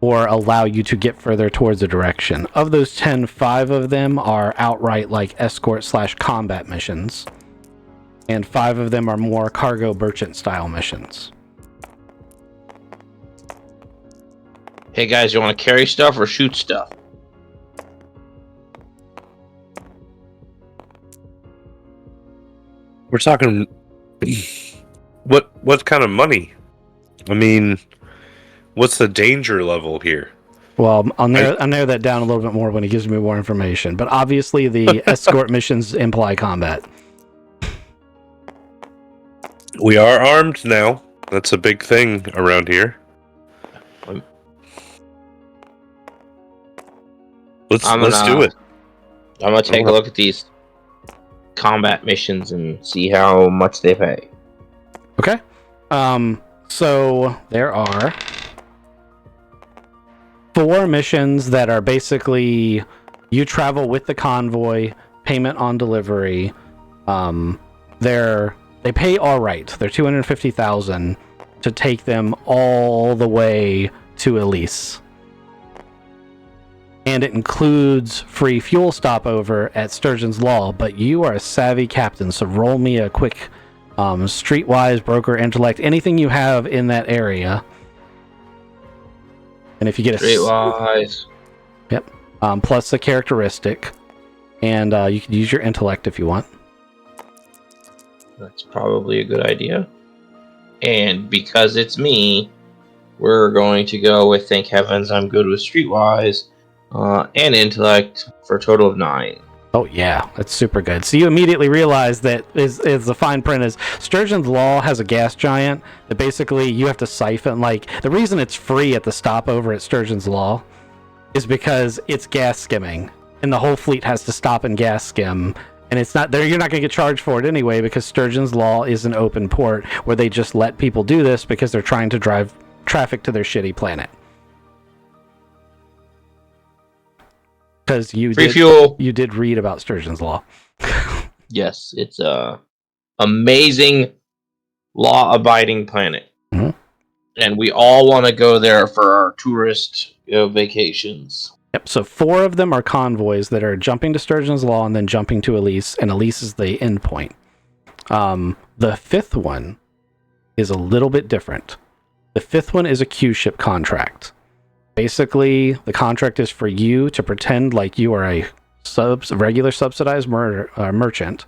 or allow you to get further towards a direction. Of those 10, 5 of them are outright like escort/combat missions, and 5 of them are more cargo merchant style missions. Hey guys, you want to carry stuff or shoot stuff? We're talking. What kind of money? I mean, what's the danger level here? Well, I'll narrow that down a little bit more when he gives me more information. But obviously, the escort missions imply combat. We are armed now. That's a big thing around here. Let's do it. I'm gonna take a look at these combat missions and see how much they pay. Okay. So there are 4 missions that are basically you travel with the convoy, payment on delivery. They pay all right. They're 250,000 to take them all the way to Elise. And it includes free fuel stopover at Sturgeon's Law, but you are a savvy captain, so roll me a quick streetwise, broker, intellect, anything you have in that area. And if you get a streetwise, yep, plus a characteristic, and you can use your intellect if you want. That's probably a good idea. And because it's me, we're going to go with thank heavens I'm good with streetwise and intellect for a total of 9. Oh yeah, that's super good. So you immediately realize that is the fine print is Sturgeon's Law has a gas giant that basically you have to siphon. Like the reason it's free at the stopover at Sturgeon's Law is because it's gas skimming, and the whole fleet has to stop and gas skim. And it's not there. You're not going to get charged for it anyway because Sturgeon's Law is an open port where they just let people do this because they're trying to drive traffic to their shitty planet. Because you did read about Sturgeon's Law. Yes, it's a amazing law-abiding planet, and we all want to go there for our tourist vacations. Yep. So 4 of them are convoys that are jumping to Sturgeon's Law and then jumping to Elise, and Elise is the end point. The 5th one is a little bit different. The 5th one is a Q-ship contract. Basically, the contract is for you to pretend like you are a regular subsidized merchant.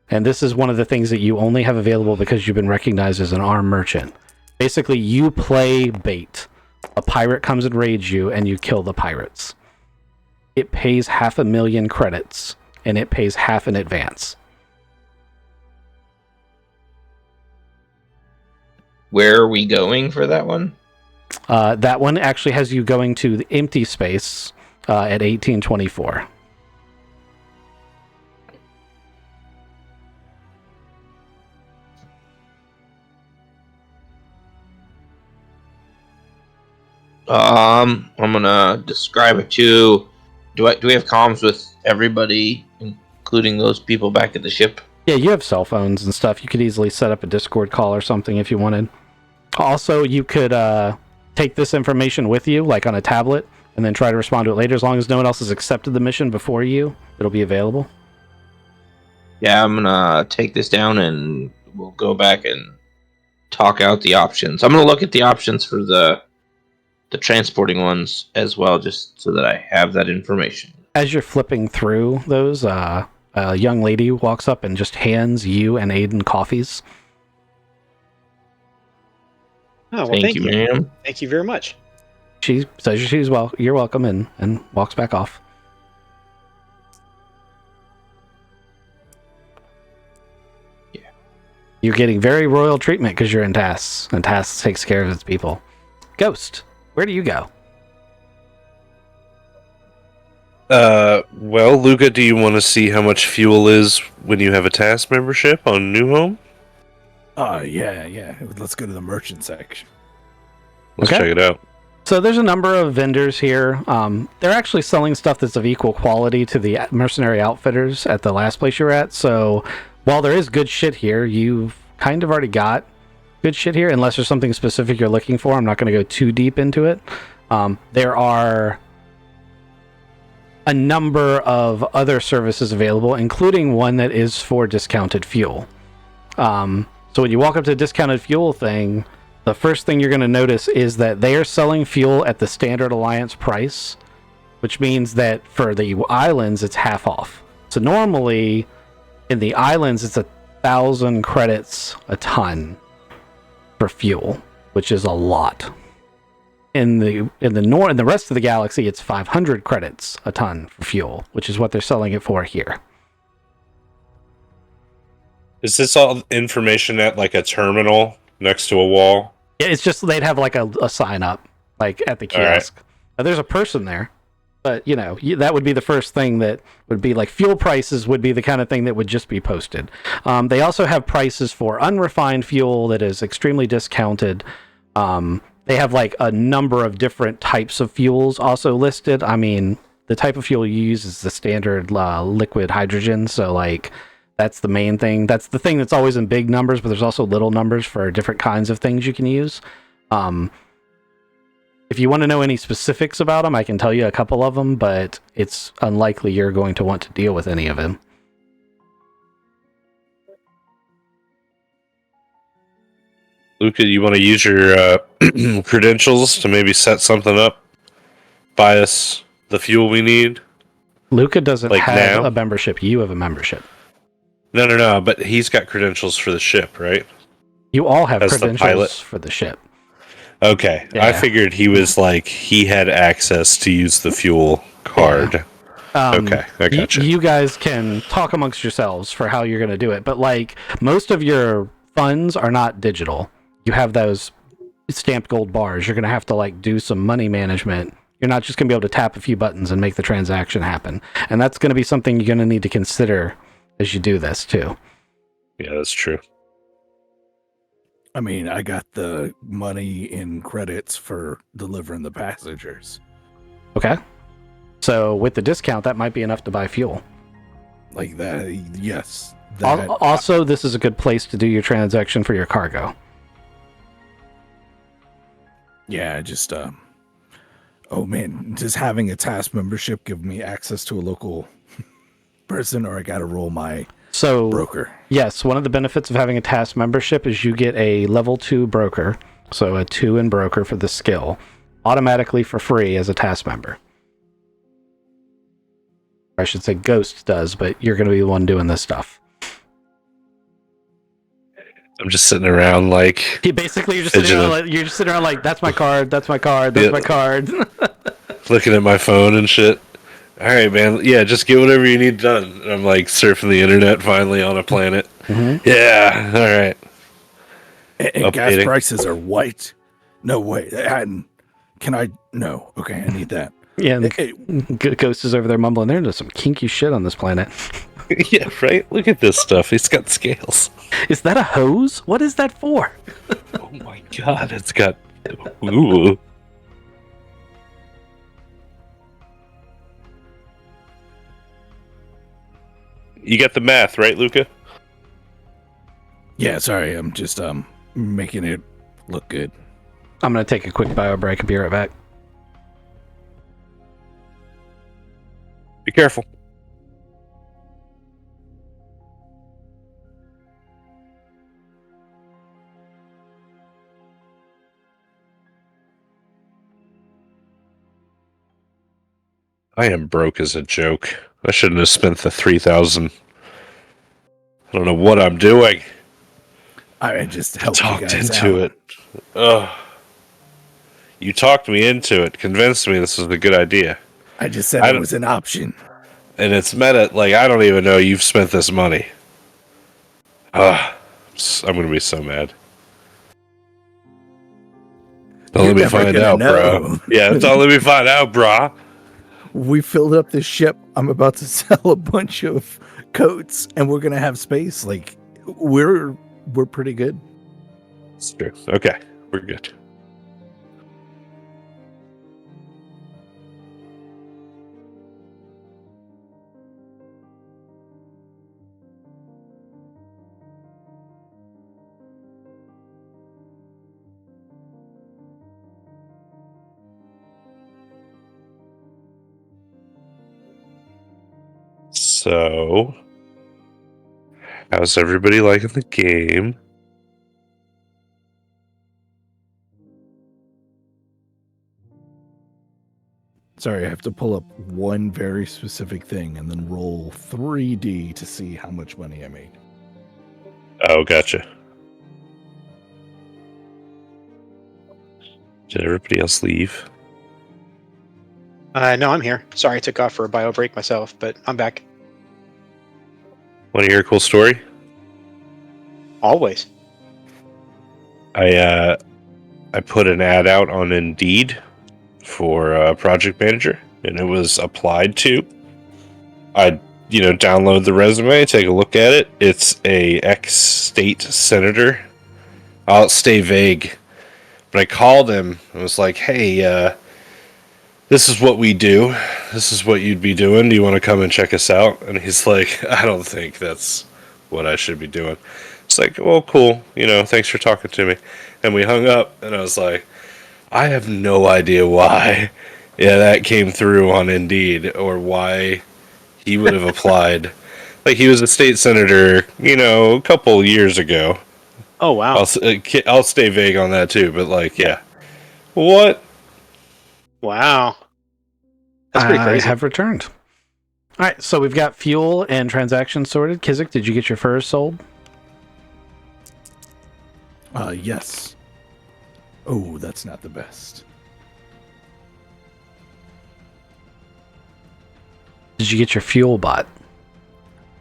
And this is one of the things that you only have available because you've been recognized as an armed merchant. Basically, you play bait. A pirate comes and raids you, and you kill the pirates. It pays 500,000 credits, and it pays half in advance. Where are we going for that one? That one actually has you going to the empty space at 1824. I'm gonna describe it to. Do we have comms with everybody, including those people back at the ship? Yeah, you have cell phones and stuff. You could easily set up a Discord call or something if you wanted. Also, you could take this information with you, like on a tablet, and then try to respond to it later. As long as no one else has accepted the mission before you, it'll be available. Yeah, I'm gonna take this down and we'll go back and talk out the options. I'm gonna look at the options for the transporting ones as well, just so that I have that information. As you're flipping through those, a young lady walks up and just hands you and Aiden coffees. Oh, well, thank you, ma'am. Thank you very much. She says you're welcome and walks back off. Yeah. You're getting very royal treatment because you're in TAS, and TAS takes care of its people. Ghost, where do you go? Well, Luca, do you want to see how much fuel is when you have a TAS membership on New Home? Yeah. Let's go to the merchant section. Let's Okay. check it out. So there's a number of vendors here. They're actually selling stuff that's of equal quality to the mercenary outfitters at the last place you were at. So while there is good shit here, you've kind of already got good shit here, unless there's something specific you're looking for. I'm not going to go too deep into it. There are a number of other services available, including one that is for discounted fuel. So when you walk up to the discounted fuel thing, the first thing you're going to notice is that they are selling fuel at the Standard Alliance price, which means that for the islands, it's half off. So normally, in the islands, it's 1,000 credits a ton for fuel, which is a lot. In the rest of the galaxy, it's 500 credits a ton for fuel, which is what they're selling it for here. Is this all information at like a terminal next to a wall? Yeah, it's just they'd have like a sign up, like at the kiosk. All right. Now, there's a person there, but that would be the first thing that would be like fuel prices would be the kind of thing that would just be posted. They also have prices for unrefined fuel that is extremely discounted. They have like a number of different types of fuels also listed. I mean, the type of fuel you use is the standard liquid hydrogen. So like that's the main thing. That's the thing that's always in big numbers, but there's also little numbers for different kinds of things you can use. If you want to know any specifics about them, I can tell you a couple of them, but it's unlikely you're going to want to deal with any of them. Luca, you want to use your credentials to maybe set something up? Buy us the fuel we need? Luca doesn't Like have now? a membership. You have a membership. No, but he's got credentials for the ship, right? You all have As the credentials pilot? for the ship. Okay, Yeah. I figured he was like, he had access to use the fuel card. Okay, I gotcha. You guys can talk amongst yourselves for how you're going to do it, but like most of your funds are not digital. You have those stamped gold bars. You're going to have to like do some money management. You're not just going to be able to tap a few buttons and make the transaction happen. And that's going to be something you're going to need to consider as you do this too. Yeah, that's true. I mean, I got the money in credits for delivering the passengers. Okay. So with the discount, that might be enough to buy fuel. Like that, yes. That, Also, this is a good place to do your transaction for your cargo. yeah, just oh man, does having a task membership give me access to a local person, or I gotta roll my broker? Yes, one of the benefits of having a task membership is you get a level 2 broker, so a 2 in broker for the skill, automatically for free as a task member. I should say Ghost does, but you're going to be the one doing this stuff. I'm just sitting around like... You're just sitting around like, that's my card, that's my card, that's my card. Looking at my phone and shit. All right, man. Yeah, just get whatever you need done. And I'm like surfing the internet finally on a planet. Mm-hmm. Yeah, all right. And gas prices are white. No way. Can I? No. Okay, I need that. Yeah, and Ghost is over there mumbling. There's some kinky shit on this planet. Yeah, right? Look at this stuff. It's got scales. Is that a hose? What is that for? Oh my god, it's got... Ooh. You got the math, right, Luca? Yeah, sorry. I'm just making it look good. I'm going to take a quick bio break and be right back. Be careful. I am broke as a joke. I shouldn't have spent the 3,000. I don't know what I'm doing. I just helped you Talked guys into out. it. Ugh. You talked me into it, convinced me this was a good idea. I just said it was an option. And it's meta, like, I don't even know you've spent this money. Ugh. I'm gonna be so mad. Don't let me find out, bro. Yeah, don't let me find out, brah. We filled up this ship. I'm about to sell a bunch of coats, and we're gonna have space. Like, we're pretty good. It's true. Okay, we're good. So, how's everybody liking the game? Sorry, I have to pull up one very specific thing and then roll 3D to see how much money I made. Oh, gotcha. Did everybody else leave? No, I'm here. Sorry, I took off for a bio break myself, but I'm back. Want to hear a cool story? Always. I put an ad out on Indeed for project manager, and it was applied to. I download the resume, take a look at it. It's a ex-state senator. I'll stay vague, but I called him and was like, "Hey, this is what we do. This is what you'd be doing. Do you want to come and check us out?" And he's like, "I don't think that's what I should be doing." It's like, "Well, cool. Thanks for talking to me." And we hung up, and I was like, I have no idea why that came through on Indeed or why he would have applied. Like, he was a state senator, a couple years ago. Oh, wow. I'll stay vague on that too, but yeah. What? Wow. That's pretty crazy. I have returned. All right, so we've got fuel and transactions sorted. Kizik, did you get your furs sold? Yes. Oh, that's not the best. Did you get your fuel bought?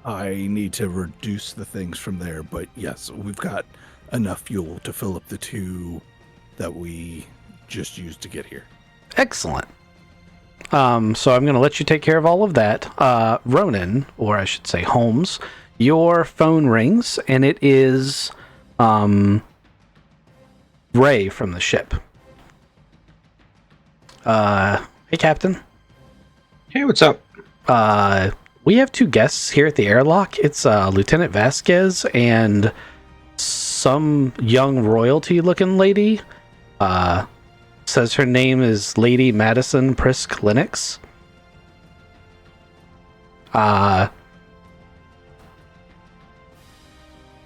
I need to reduce the things from there, but yes, we've got enough fuel to fill up the 2 that we just used to get here. Excellent. So I'm going to let you take care of all of that. Ronan, or I should say Holmes, your phone rings, and it is Ray from the ship. Hey, Captain. Hey, what's up? We have 2 guests here at the airlock. It's Lieutenant Vasquez and some young royalty-looking lady. Says her name is Lady Madison Prisk Linux.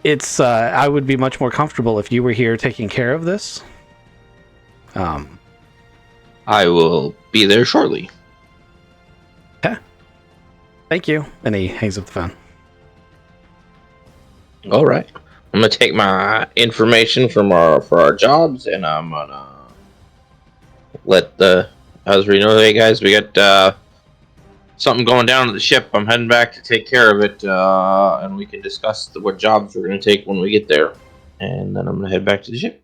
It's I would be much more comfortable if you were here taking care of this. I will be there shortly. Okay. Thank you. And he hangs up the phone. All right. I'm gonna take my information for our jobs, and I'm gonna let as we know, hey guys, we got something going down at the ship. I'm heading back to take care of it, and we can discuss what jobs we're gonna take when we get there. And then I'm gonna head back to the ship.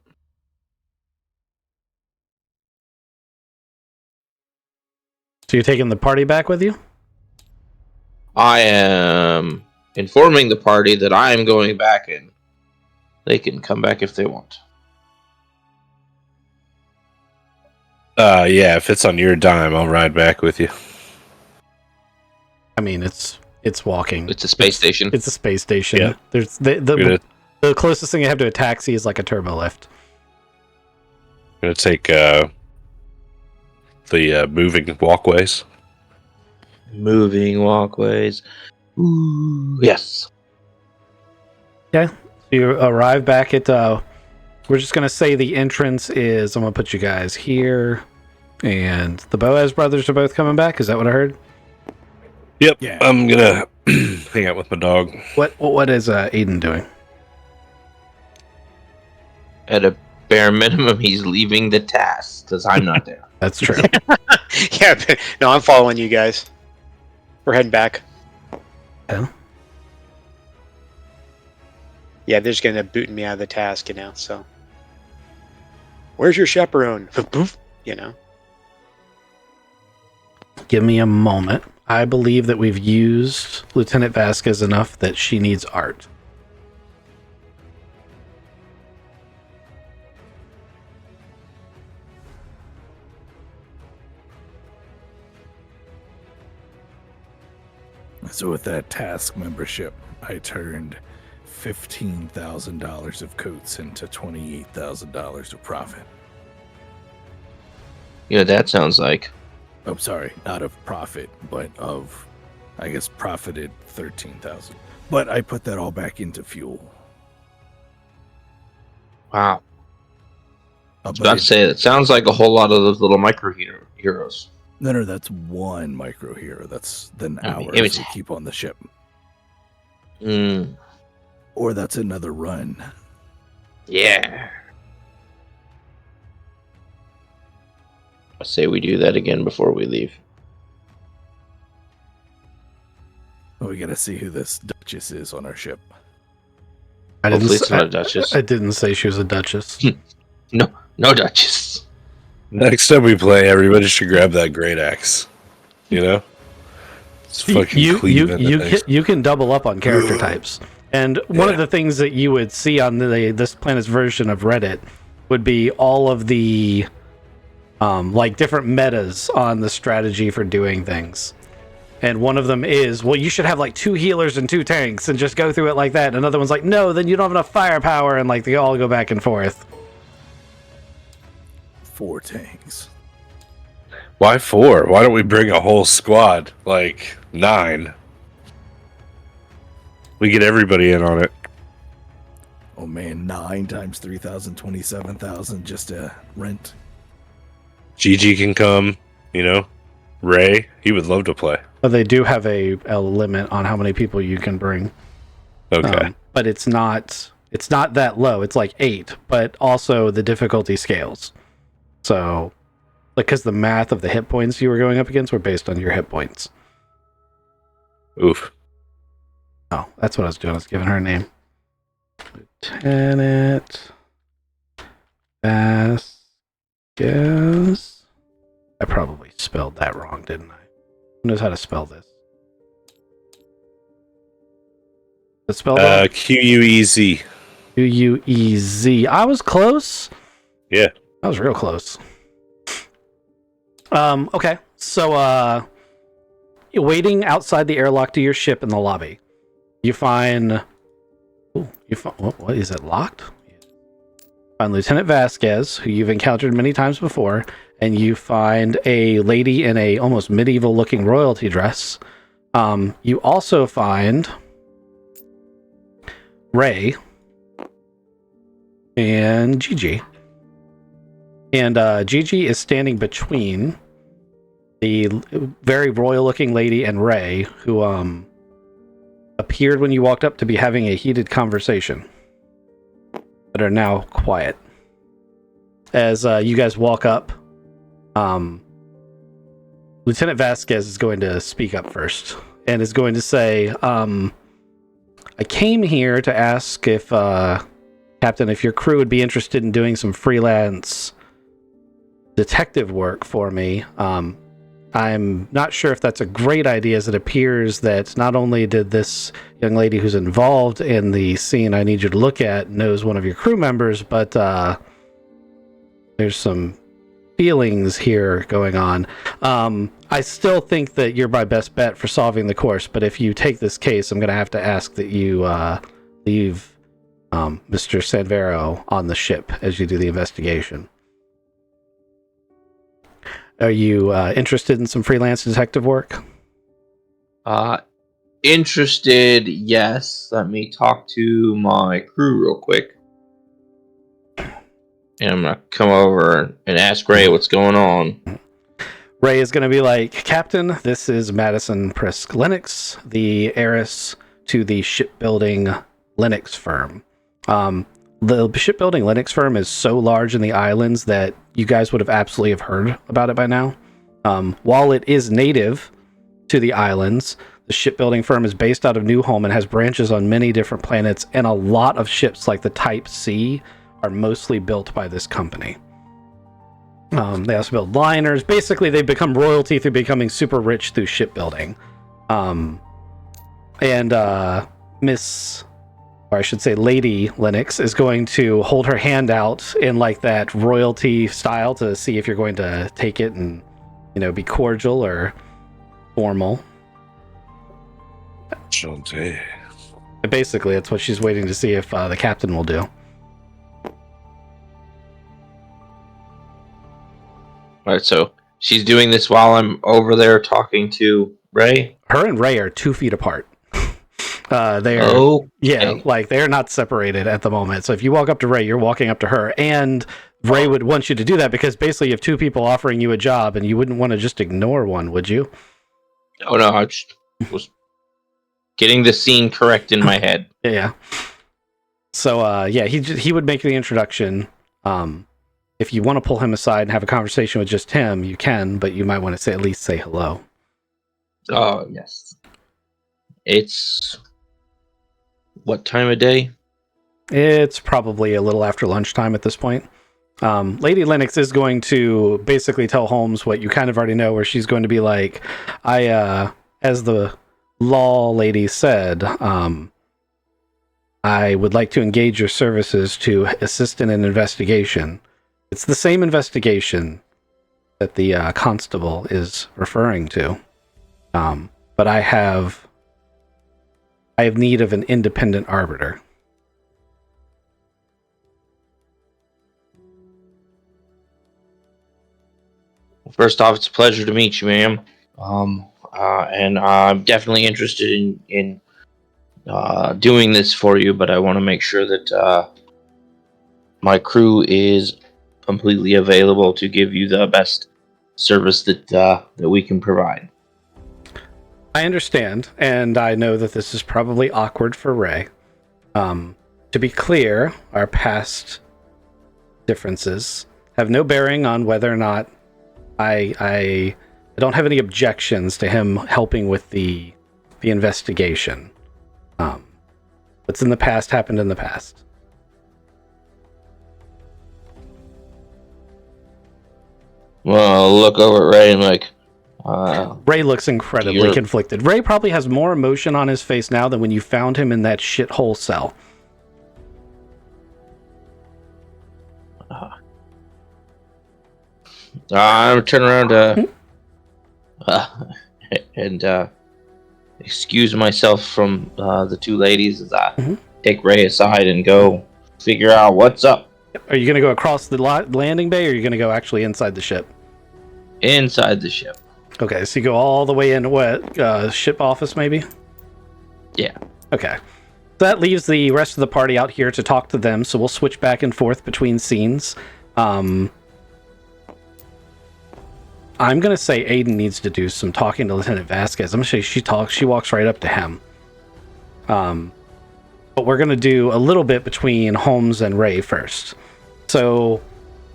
So you're taking the party back with you? I am informing the party that I am going back, and they can come back if they want. Yeah, if it's on your dime, I'll ride back with you. I mean, it's walking. It's a space station. It's a space station. Yeah. There's the closest thing you have to a taxi is like a turbo lift. I'm gonna take the moving walkways. Moving walkways. Ooh, yes. Okay. So you arrive back at we're just gonna say the entrance is, I'm gonna put you guys here, and the Boaz brothers are both coming back. Is that what I heard? Yep. Yeah. I'm gonna hang out with my dog. What is Aiden doing? At a bare minimum, he's leaving the task because I'm not there. That's true. Yeah, but, no, I'm following you guys. We're heading back. Yeah. Yeah, they're just gonna booting me out of the task, so. Where's your chaperone? Give me a moment. I believe that we've used Lieutenant Vasquez enough that she needs art. So with that task membership, I turned $15,000 of coats into $28,000 of profit. You know what that sounds like? Oh, sorry, not of profit, but of I guess profited 13,000. But I put that all back into fuel. Wow. But I'd say it sounds like a whole lot of those little heroes. No, that's one micro hero. That's then I mean, ours it's- we keep on the ship. Mm, Or that's another run. yeah. I say we do that again before we leave. Well, we gotta see who this Duchess is on our ship. Hopefully it's not a Duchess. I didn't say she was a Duchess. No Duchess. Next time we play, everybody should grab that great axe. You know? It's fucking cleaving the things. You can double up on character types. And one of the things that you would see on this planet's version of Reddit would be all of the like different metas on the strategy for doing things. And one of them is, well, you should have like 2 healers and 2 tanks and just go through it like that. And another one's like, no, then you don't have enough firepower, and like they all go back and forth. 4 tanks. Why 4? Why don't we bring a whole squad? Like 9. We get everybody in on it. Oh man, 9 times 3,000, 27,000 just to rent. GG can come, you know. Ray, he would love to play. But they do have a limit on how many people you can bring. Okay. But it's not that low. It's like 8, but also the difficulty scales. So, like, because the math of the hit points you were going up against were based on your hit points. Oof. Oh, that's what I was doing. I was giving her a name. Lieutenant Vasquez. I probably spelled that wrong, didn't I? Who knows how to spell this? Is it spelled wrong? Quez. Quez. I was close. Yeah. I was real close. Okay. So, you're waiting outside the airlock to your ship in the lobby. You find... what is it, locked? Find Lieutenant Vasquez, who you've encountered many times before, and you find a lady in a almost medieval-looking royalty dress. You also find Ray and Gigi. And Gigi is standing between the very royal-looking lady and Ray, who appeared when you walked up to be having a heated conversation, but are now quiet. As you guys walk up, Lieutenant Vasquez is going to speak up first and is going to say, I came here to ask if, Captain, if your crew would be interested in doing some freelance detective work for me. I'm not sure if that's a great idea, as it appears that not only did this young lady who's involved in the scene I need you to look at knows one of your crew members, but there's some feelings here going on. I still think that you're my best bet for solving the course, but if you take this case, I'm going to have to ask that you leave Mr. Sanvero on the ship as you do the investigation. Are you interested in some freelance detective work? Interested, yes. Let me talk to my crew real quick. And I'm gonna come over and ask Ray what's going on. Ray is going to be like, Captain, this is Madison Prisk Linux, the heiress to the shipbuilding Linux firm. The shipbuilding Linux firm is so large in the islands that you guys would have absolutely have heard about it by now. While it is native to the islands, the shipbuilding firm is based out of New Home and has branches on many different planets, and a lot of ships like the Type C are mostly built by this company. They also build liners. Basically, they've become royalty through becoming super rich through shipbuilding. Lady Linux is going to hold her hand out in like that royalty style to see if you're going to take it and, be cordial or formal. Shantae. Basically, that's what she's waiting to see if the captain will do. Alright, so she's doing this while I'm over there talking to Ray? Her and Ray are 2 feet apart. They're Okay. yeah, like they're not separated at the moment. So if you walk up to Ray, you're walking up to her, and Ray would want you to do that because basically you have 2 people offering you a job, and you wouldn't want to just ignore one, would you? Oh no, I just was getting the scene correct in my head. Yeah. So yeah, he would make the introduction. If you want to pull him aside and have a conversation with just him, you can, but you might want to at least say hello. Oh yes. It's what time of day? It's probably a little after lunchtime at this point. Lady Lennox is going to basically tell Holmes what you kind of already know, where she's going to be like, as the law lady said, I would like to engage your services to assist in an investigation. It's the same investigation that the constable is referring to. But I have need of an independent arbiter. First off, it's a pleasure to meet you, ma'am. And I'm definitely interested in doing this for you, but I want to make sure that my crew is completely available to give you the best service that we can provide. I understand, and I know that this is probably awkward for Ray. To be clear, our past differences have no bearing on whether or not I don't have any objections to him helping with the investigation. What's in the past happened in the past. Well, I'll look over at Ray and like, Ray looks incredibly conflicted. Ray probably has more emotion on his face now than when you found him in that shithole cell. I'm gonna turn around and excuse myself from the 2 ladies as I take Ray aside and go figure out what's up. Are you going to go across the landing bay, or are you going to go actually inside the ship? Inside the ship. Okay, so you go all the way into what? Ship office, maybe? Yeah. Okay. That leaves the rest of the party out here to talk to them, so we'll switch back and forth between scenes. I'm going to say Aiden needs to do some talking to Lieutenant Vasquez. I'm going to say she walks right up to him. But we're going to do a little bit between Holmes and Ray first. So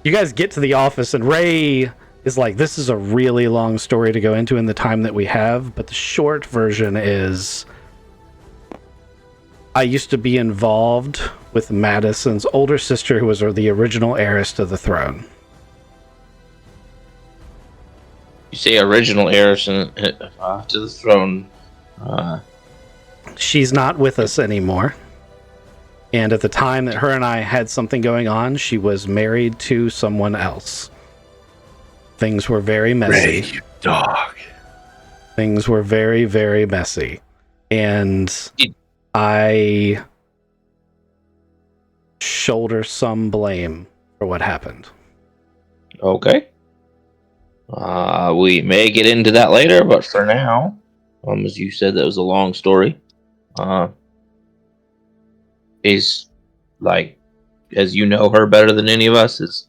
you guys get to the office, and Ray is like, this is a really long story to go into in the time that we have, but the short version is, I used to be involved with Madison's older sister, who was the original heiress to the throne. You say original heiress to the throne. She's not with us anymore. And at the time that her and I had something going on, she was married to someone else. Things were very messy. Ray, you dog. Things were very, very messy. And I shoulder some blame for what happened. Okay. We may get into that later, but for now, as you said, that was a long story. Is like, as you know her better than any of us,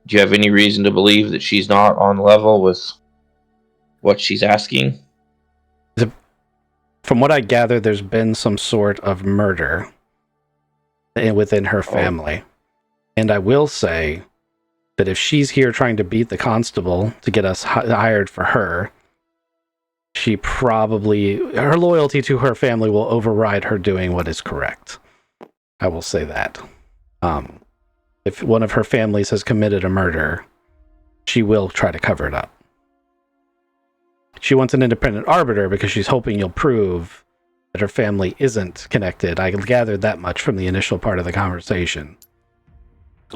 do you have any reason to believe that she's not on level with what she's asking? From what I gather, there's been some sort of murder within her family. And I will say that if she's here trying to beat the constable to get us hired for her, her loyalty to her family will override her doing what is correct. I will say that. If one of her families has committed a murder, she will try to cover it up. She wants an independent arbiter because she's hoping you'll prove that her family isn't connected. I gathered that much from the initial part of the conversation.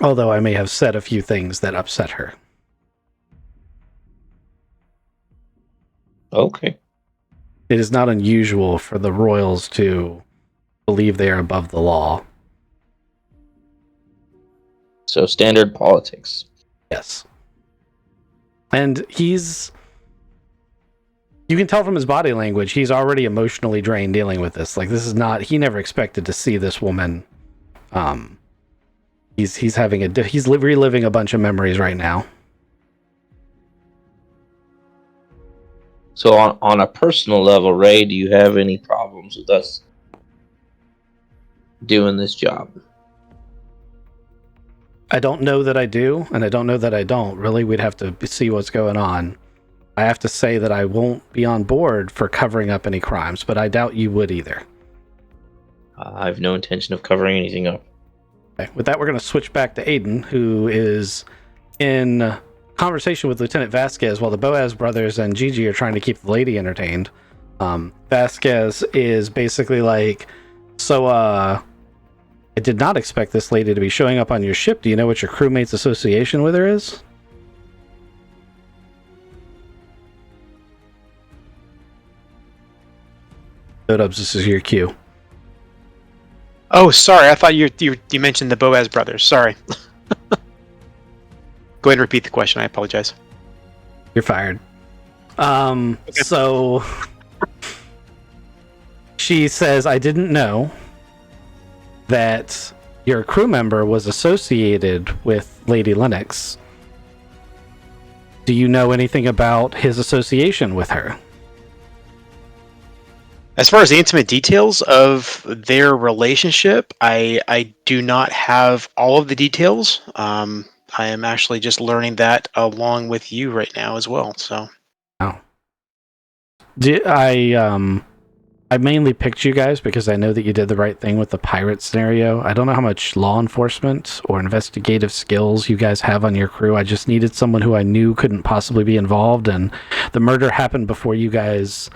Although I may have said a few things that upset her. Okay. It is not unusual for the royals to believe they are above the law. So standard politics. Yes. And he's You can tell from his body language, he's already emotionally drained dealing with this. Like, this is not, he never expected to see this woman. He's having he's reliving a bunch of memories right now. So on a personal level, Ray, do you have any problems with us doing this job? I don't know that I do, and I don't know that I don't. Really, we'd have to see what's going on. I have to say that I won't be on board for covering up any crimes, but I doubt you would either. I have no intention of covering anything up. Okay. With that, we're going to switch back to Aiden, who is in conversation with Lieutenant Vasquez while the Boaz brothers and Gigi are trying to keep the lady entertained. Vasquez is basically like, so, I did not expect this lady to be showing up on your ship. Do you know what your crewmate's association with her is? Dubs, this is your cue. Oh, sorry. I thought you mentioned the Boaz brothers. Sorry. Go ahead and repeat the question. I apologize. You're fired. So she says, I didn't know that your crew member was associated with Lady Lennox. Do you know anything about his association with her? As far as the intimate details of their relationship, I do not have all of the details. I am actually just learning that along with you right now as well. So, I mainly picked you guys because I know that you did the right thing with the pirate scenario. I don't know how much law enforcement or investigative skills you guys have on your crew. I just needed someone who I knew couldn't possibly be involved, and the murder happened before you guys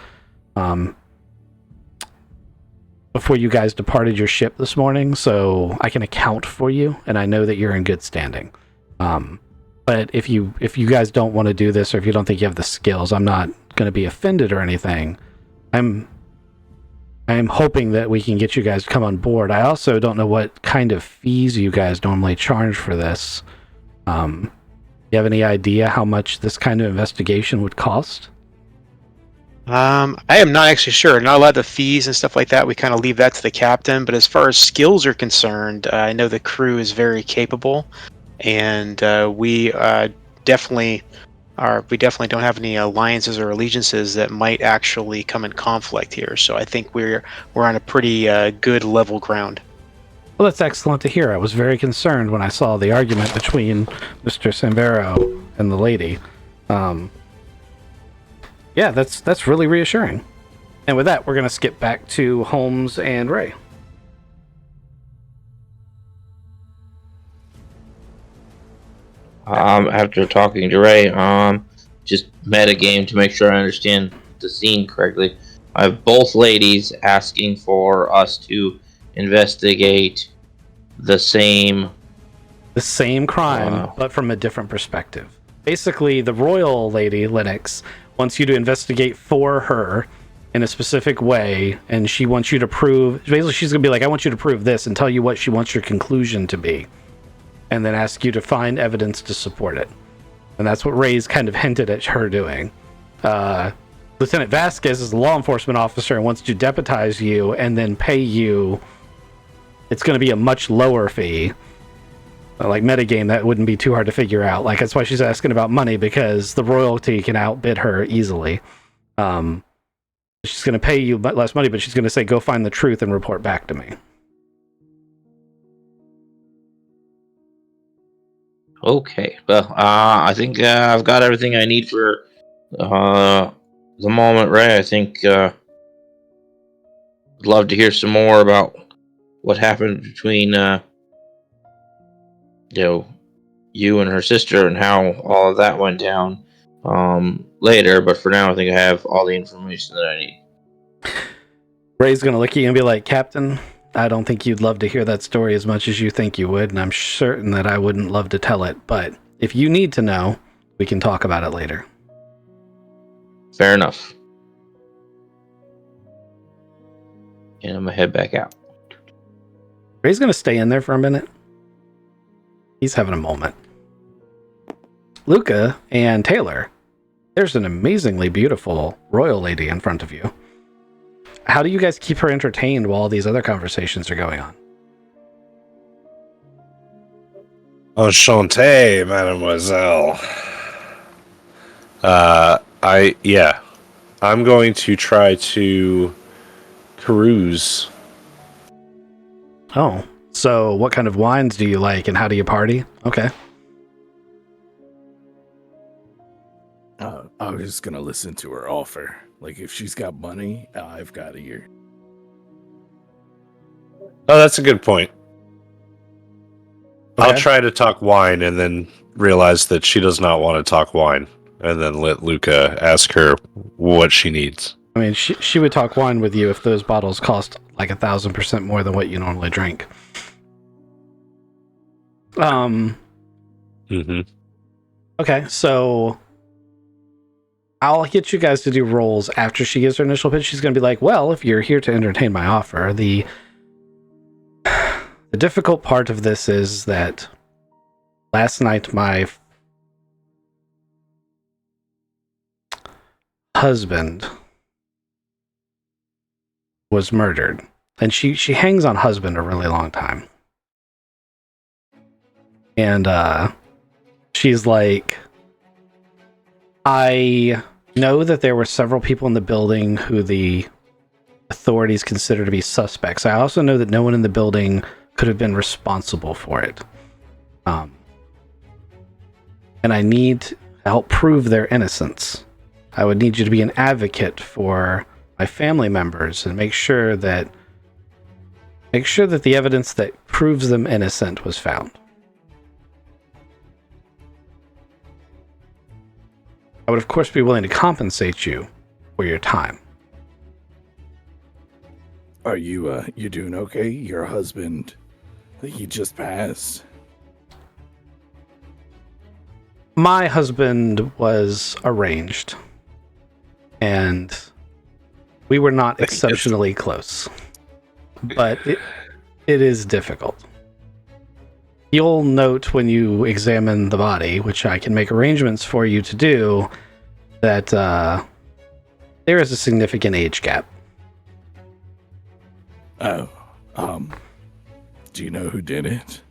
departed your ship this morning, so I can account for you, and I know that you're in good standing. But if you guys don't want to do this, or if you don't think you have the skills, I'm not going to be offended or anything. I'm hoping that we can get you guys to come on board. I also don't know what kind of fees you guys normally charge for this. You have any idea how much this kind of investigation would cost? I am not actually sure. Not a lot of the fees and stuff like that. We kind of leave that to the captain. But as far as skills are concerned, I know the crew is very capable, and we definitely don't have any alliances or allegiances that might actually come in conflict here. So I think we're on a pretty good level ground. Well, that's excellent to hear. I was very concerned when I saw the argument between Mr. Sambero and the lady. Yeah, that's really reassuring. And with that, we're going to skip back to Holmes and Ray. After talking to Ray, just metagame to make sure I understand the scene correctly. I have both ladies asking for us to investigate the same crime, but from a different perspective. Basically, the royal lady, Lennox, wants you to investigate for her in a specific way, and she wants you to prove, basically she's going to be like, I want you to prove this, and tell you what she wants your conclusion to be, and then ask you to find evidence to support it. And that's what Ray's kind of hinted at her doing. Lieutenant Vasquez is a law enforcement officer and wants to deputize you and then pay you. It's going to be a much lower fee. Like metagame, that wouldn't be too hard to figure out. Like, that's why she's asking about money, because the royalty can outbid her easily. She's going to pay you less money, but she's going to say, go find the truth and report back to me. Okay, well, I think I've got everything I need for the moment, Ray. I think I'd love to hear some more about what happened between you and her sister and how all of that went down later. But for now, I think I have all the information that I need. Ray's going to look at you and be like, Captain, I don't think you'd love to hear that story as much as you think you would, and I'm certain that I wouldn't love to tell it, but if you need to know, we can talk about it later. Fair enough. And I'm gonna head back out. Ray's going to stay in there for a minute. He's having a moment. Luca and Taylor, There's an amazingly beautiful royal lady in front of you. How do you guys keep her entertained while all these other conversations are going on? Enchanté, mademoiselle. I'm going to try to carouse. Oh, so what kind of wines do you like and how do you party? Okay. I was just gonna listen to her offer. Like, if she's got money, I've got ear. Oh, that's a good point. Okay. I'll try to talk wine and then realize that she does not want to talk wine, and then let Luca ask her what she needs. I mean, she would talk wine with you if those bottles cost like 1,000% more than what you normally drink. Mm-hmm. Okay, so I'll get you guys to do rolls after she gives her initial pitch. She's going to be like, well, if you're here to entertain my offer, the difficult part of this is that last night my husband was murdered. And she hangs on husband a really long time. And she's like, I know that there were several people in the building who the authorities consider to be suspects. I also know that no one in the building could have been responsible for it. And I need to help prove their innocence. I would need you to be an advocate for my family members and make sure that the evidence that proves them innocent was found. I would, of course, be willing to compensate you for your time. Are you doing okay? Your husband, he just passed. My husband was arranged, and we were not exceptionally close. But it is difficult. You'll note when you examine the body, which I can make arrangements for you to do, that there is a significant age gap. Oh, do you know who did it?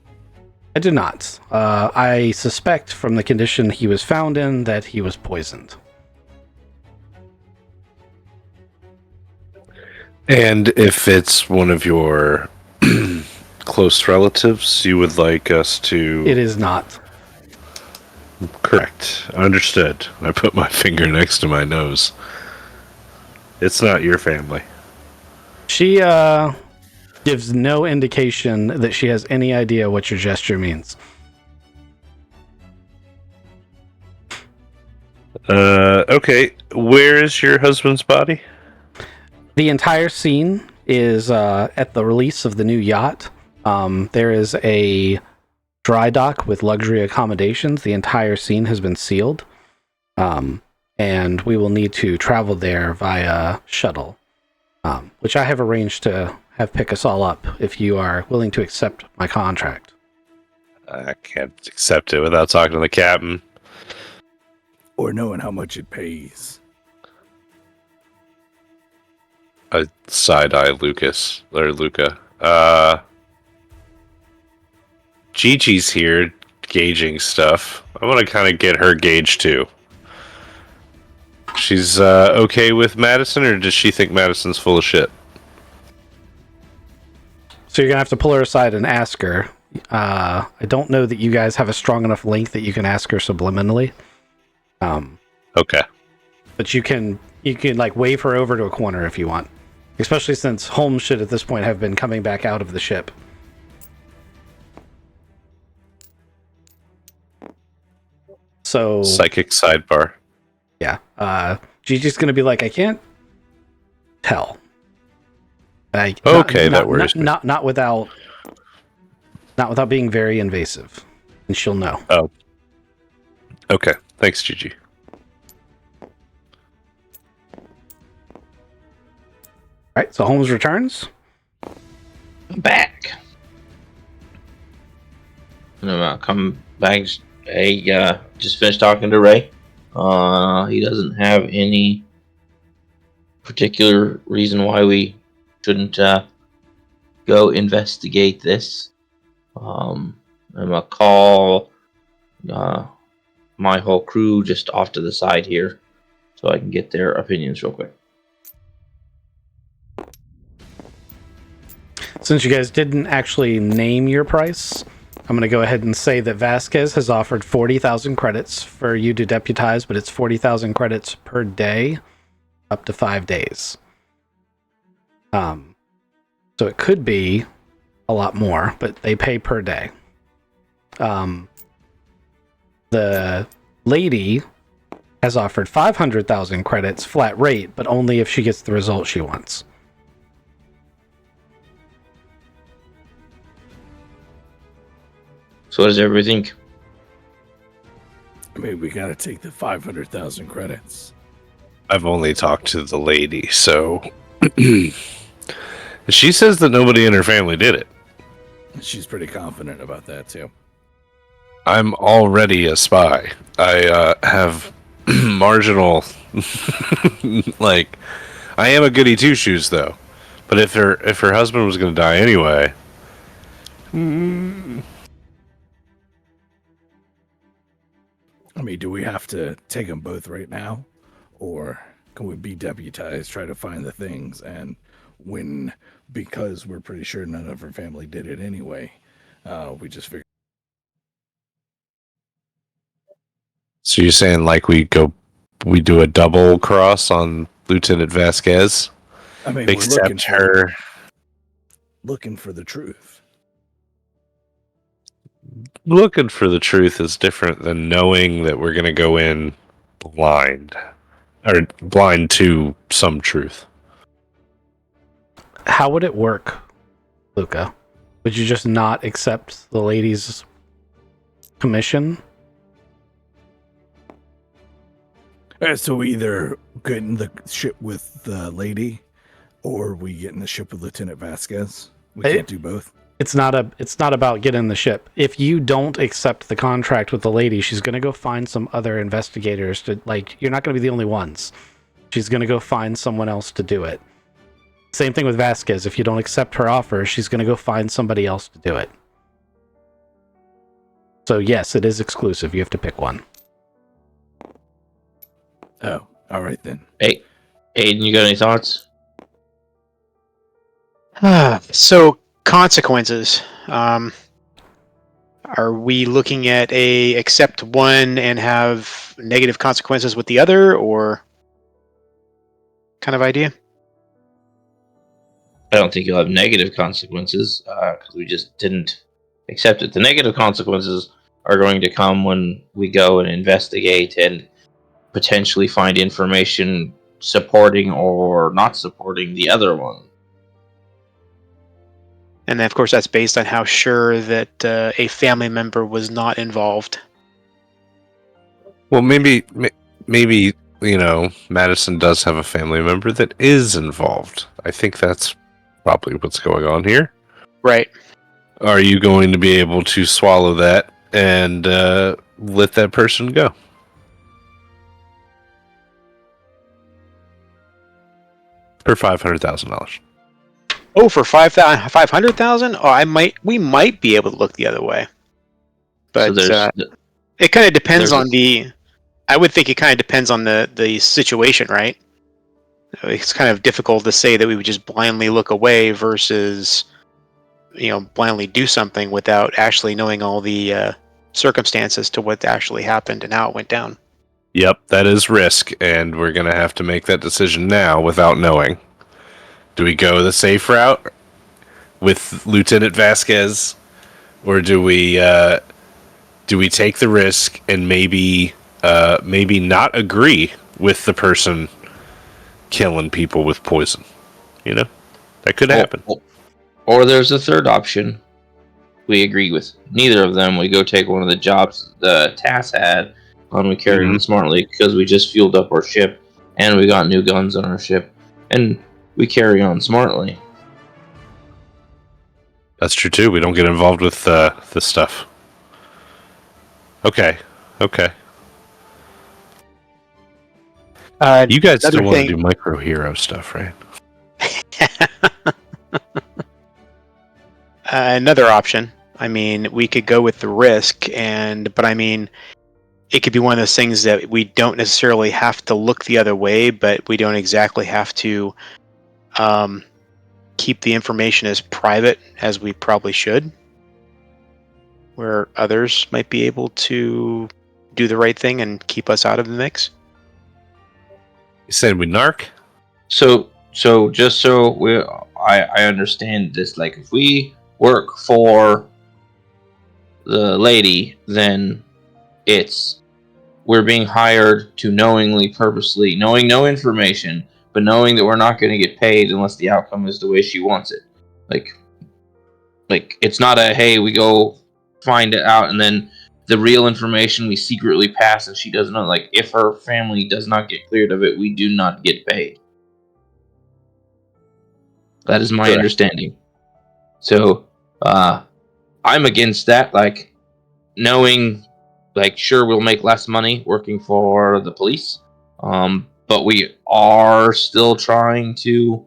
I do not. I suspect from the condition he was found in that he was poisoned. And if it's one of your close relatives, you would like us to... It is not. Correct. Understood. I put my finger next to my nose. It's not your family. She gives no indication that she has any idea what your gesture means. Okay. Where is your husband's body? The entire scene is at the release of the new yacht. There is a dry dock with luxury accommodations. The entire scene has been sealed. And we will need to travel there via shuttle, which I have arranged to have pick us all up if you are willing to accept my contract. I can't accept it without talking to the captain. Or knowing how much it pays. I side-eye Luca. Gigi's here gauging stuff. I want to kind of get her gauged too. She's okay with Madison, or does she think Madison's full of shit? So you're going to have to pull her aside and ask her. I don't know that you guys have a strong enough link that you can ask her subliminally. Okay. But you can like wave her over to a corner if you want. Especially since Holmes should at this point have been coming back out of the ship. So Psychic sidebar. Yeah. Gigi's going to be like, I can't tell. Like, that worries me. Not without being very invasive. And she'll know. Oh. Okay. Thanks, Gigi. All right, so Holmes returns. I'm back. And I'm come back. Hey, just finished talking to Ray. He doesn't have any particular reason why we shouldn't go investigate this. I'm gonna call my whole crew just off to the side here so I can get their opinions real quick. Since you guys didn't actually name your price, I'm going to go ahead and say that Vasquez has offered 40,000 credits for you to deputize, but it's 40,000 credits per day, up to 5 days. So it could be a lot more, but they pay per day. The lady has offered 500,000 credits flat rate, but only if she gets the result she wants. So what does everybody think? I mean, we gotta take the 500,000 credits. I've only talked to the lady, so she says that nobody in her family did it. She's pretty confident about that too. I'm already a spy. I have marginal, like, I am a goody two shoes though. But if her husband was going to die anyway, I mean, do we have to take them both right now? Or can we be deputized, try to find the things, and when, because we're pretty sure none of her family did it anyway, we just figure. So you're saying like we do a double cross on Lieutenant Vasquez? I mean, we're Except her looking for the truth. looking for the truth is different than knowing that we're going to go in blind or blind to some truth. How would it work, Luca? Would you just not accept the lady's commission? So we either get in the ship with the lady, or we get in the ship with Lieutenant Vasquez. We can't do both. It's not about getting the ship. If you don't accept the contract with the lady, she's going to go find some other investigators to, like, you're not going to be the only ones. She's going to go find someone else to do it. Same thing with Vasquez. If you don't accept her offer, she's going to go find somebody else to do it. So yes, it is exclusive. You have to pick one. Oh, all right then. Hey, Aiden, you got any thoughts? So consequences. Are we looking at a accept one and have negative consequences with the other, or kind of idea? I don't think you'll have negative consequences because we just didn't accept it. The negative consequences are going to come when we go and investigate and potentially find information supporting or not supporting the other one. And then, of course, that's based on how sure that a family member was not involved. Well, maybe Madison does have a family member that is involved. I think that's probably what's going on here. Right. Are you going to be able to swallow that and let that person go? For $500,000. Oh, for 500,000? Oh, we might be able to look the other way. But So it kind of depends there's on I would think it kind of depends on the situation, right? It's kind of difficult to say that we would just blindly look away versus, blindly do something without actually knowing all the circumstances to what actually happened and how it went down. Yep, that is risk, and we're going to have to make that decision now without knowing. Do we go the safe route with Lieutenant Vasquez, or do we take the risk and maybe not agree with the person killing people with poison? That could happen. Or there's a third option. We agree with neither of them. We go take one of the jobs the TAS had on we carry on smartly because we just fueled up our ship and we got new guns on our ship and we carry on smartly. That's true too. We don't get involved with this stuff. Okay. You guys Another still want to thing- do micro hero stuff, right? Another option. I mean, we could go with the risk, but I mean, it could be one of those things that we don't necessarily have to look the other way, but we don't exactly have to keep the information as private as we probably should, where others might be able to do the right thing and keep us out of the mix. You said we narc? So just so I understand this, like if we work for the lady, then we're being hired to knowingly, purposely, knowing no information, but knowing that we're not going to get paid unless the outcome is the way she wants it. Like it's not a, hey, we go find it out and then the real information we secretly pass and she doesn't know. Like if her family does not get cleared of it, we do not get paid. That is my Correct. understanding. So I'm against that. Like knowing, like sure we'll make less money working for the police, but we are still trying to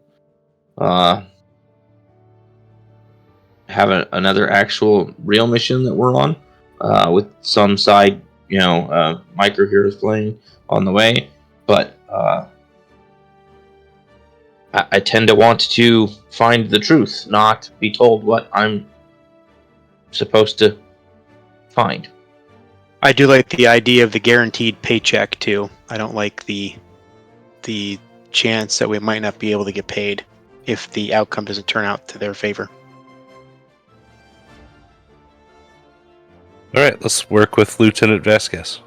have another actual real mission that we're on, with some side, micro heroes playing on the way. But I tend to want to find the truth, not be told what I'm supposed to find. I do like the idea of the guaranteed paycheck too. I don't like the chance that we might not be able to get paid if the outcome doesn't turn out to their favor. All right, let's work with Lieutenant Vasquez.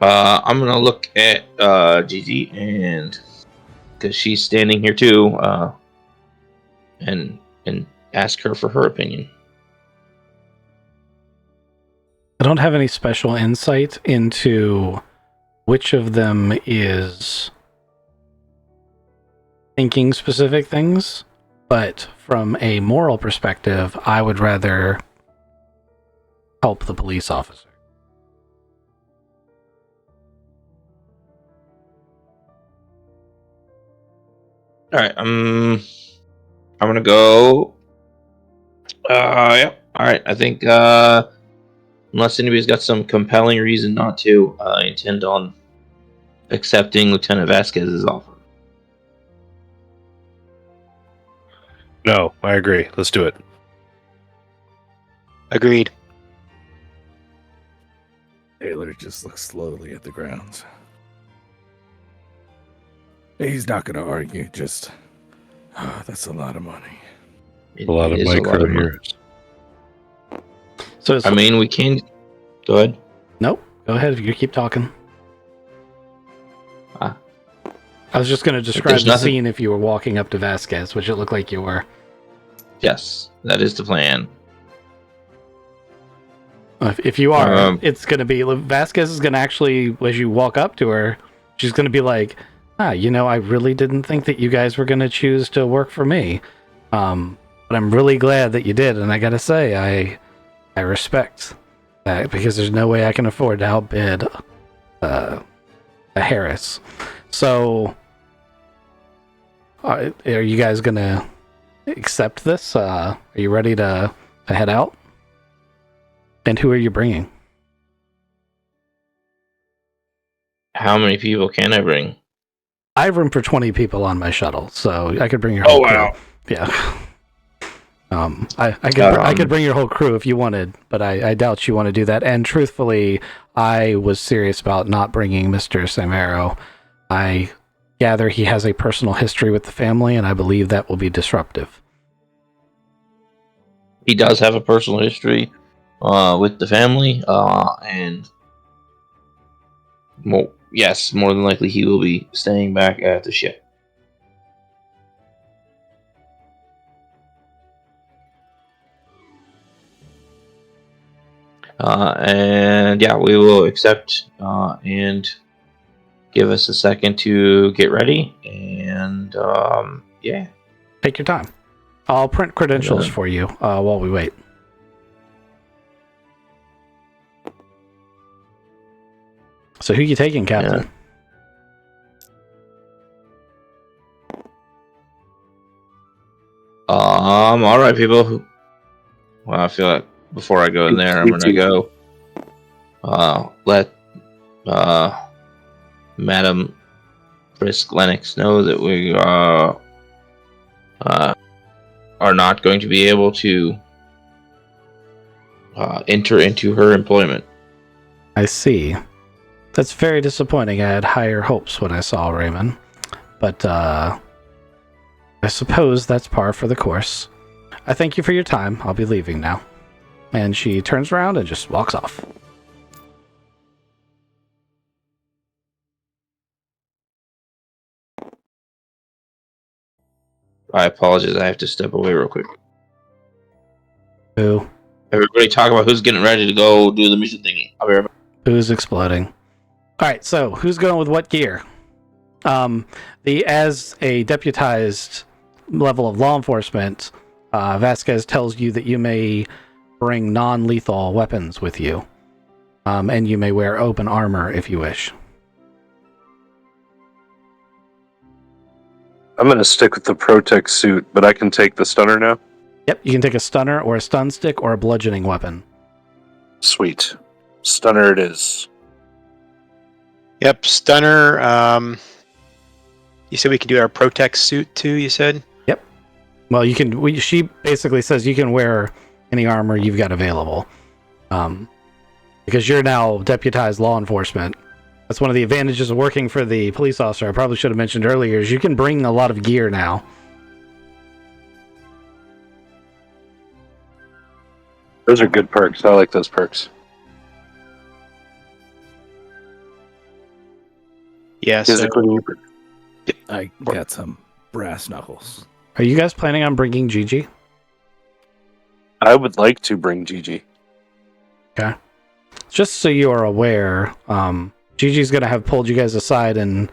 I'm gonna look at Gigi, and because she's standing here too, and ask her for her opinion. I don't have any special insight into which of them is thinking specific things, but from a moral perspective, I would rather help the police officer. All right, I'm gonna go. Yeah. All right, I think unless anybody's got some compelling reason not to, I intend on accepting Lieutenant Vasquez's offer. No, I agree. Let's do it. Agreed. Taylor just looks slowly at the grounds. He's not going to argue, just, that's a lot of money. A lot of It is micro money. heroes. So it's, I mean, we can. Go ahead. nope, go ahead, you keep talking. Ah. I was just going to describe there's the nothing- scene if you were walking up to Vasquez, which it looked like you were. Yes, that is the plan. If you are, Um, it's going to be, Vasquez is going to actually, as you walk up to her, she's going to be like, I really didn't think that you guys were going to choose to work for me. But I'm really glad that you did. And I got to say, I respect that because there's no way I can afford to outbid a Harris. So, are you guys going to accept this? Are you ready to head out? And who are you bringing? How many people can I bring? I have room for 20 people on my shuttle, so I could bring your Oh, whole wow. crew. Yeah. I could bring your whole crew if you wanted, but I doubt you want to do that. And truthfully, I was serious about not bringing Mr. Samaro. I gather he has a personal history with the family, and I believe that will be disruptive. He does have a personal history with the family, and more than likely he will be staying back at the ship. And yeah, we will accept and give us a second to get ready. And yeah, Take your time. I'll print credentials Yeah. for you while we wait. So who you taking, Captain? All right, people. Well, I feel like before I go in there, I'm gonna go. Let Madam Frisk Lennox know that we are not going to be able to enter into her employment. I see. That's very disappointing. I had higher hopes when I saw Raymond. But I suppose that's par for the course. I thank you for your time. I'll be leaving now. And she turns around and just walks off. I apologize. I have to step away real quick. Who? Everybody talk about who's getting ready to go do the mission thingy. I'll be right back. Who's exploding? All right, so who's going with what gear? As a deputized level of law enforcement, Vasquez tells you that you may bring non-lethal weapons with you, and you may wear open armor if you wish. I'm going to stick with the Protect suit, but I can take the stunner now? Yep, you can take a stunner or a stun stick or a bludgeoning weapon. Sweet. Stunner it is. Yep, stunner. You said we can do our Protect suit too, you said? Yep. Well, you can. She basically says you can wear any armor you've got available, because you're now deputized law enforcement. That's one of the advantages of working for the police officer. I probably should have mentioned earlier is you can bring a lot of gear now. Those are good perks. I like those perks. Yeah, so Physically, I got some brass knuckles. Are you guys planning on bringing Gigi? I would like to bring Gigi. Okay. Just so you are aware, Gigi's going to have pulled you guys aside and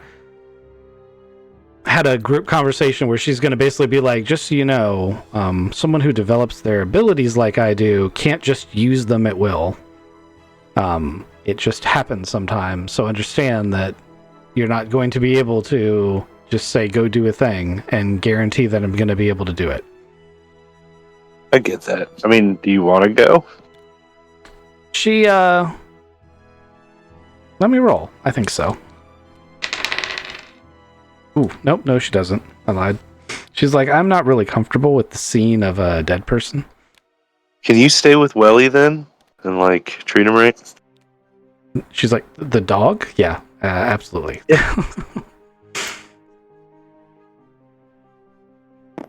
had a group conversation where she's going to basically be like, just so you know, someone who develops their abilities like I do can't just use them at will. It just happens sometimes. So understand that you're not going to be able to just say, go do a thing and guarantee that I'm going to be able to do it. I get that. I mean, do you want to go? She, let me roll. I think so. Ooh, nope, no, she doesn't. I lied. She's like, I'm not really comfortable with the scene of a dead person. Can you stay with Welly then? And, like, treat him right? She's like, the dog? Yeah, absolutely.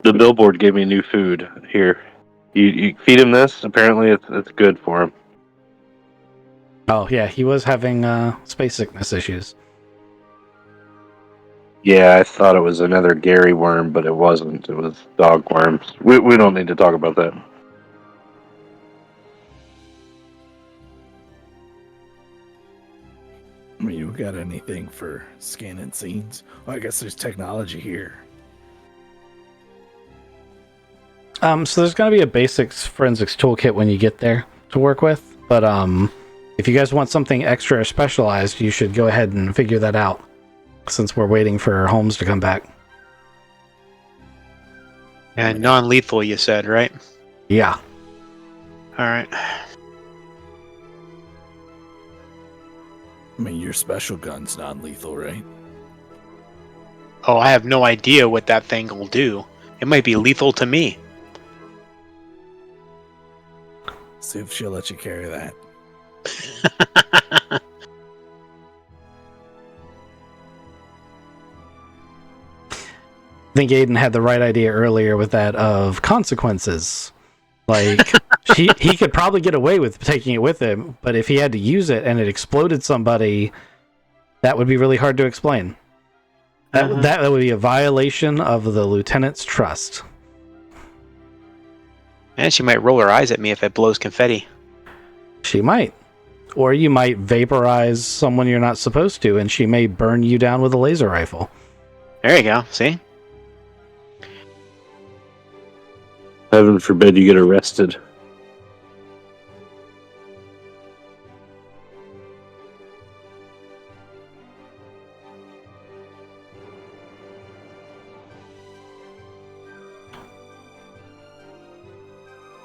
The billboard gave me new food. Here. You feed him this. Apparently it's good for him. Oh, yeah, he was having space sickness issues. Yeah, I thought it was another Gary worm, but it wasn't. It was dog worms. We don't need to talk about that. I mean, you got anything for scanning scenes? Well, I guess there's technology here. So there's going to be a basics forensics toolkit when you get there to work with, but if you guys want something extra or specialized, you should go ahead and figure that out, since we're waiting for Holmes to come back. and non-lethal, you said, right? Yeah. All right. I mean, your special gun's non-lethal, right? Oh, I have no idea what that thing will do. It might be lethal to me. See if she'll let you carry that. I think Aiden had the right idea earlier with that of consequences. Like, he could probably get away with taking it with him, but if he had to use it and it exploded somebody, that would be really hard to explain. That would be a violation of the lieutenant's trust. And she might roll her eyes at me if it blows confetti. She might. Or you might vaporize someone you're not supposed to, and she may burn you down with a laser rifle. There you go. See? Heaven forbid you get arrested.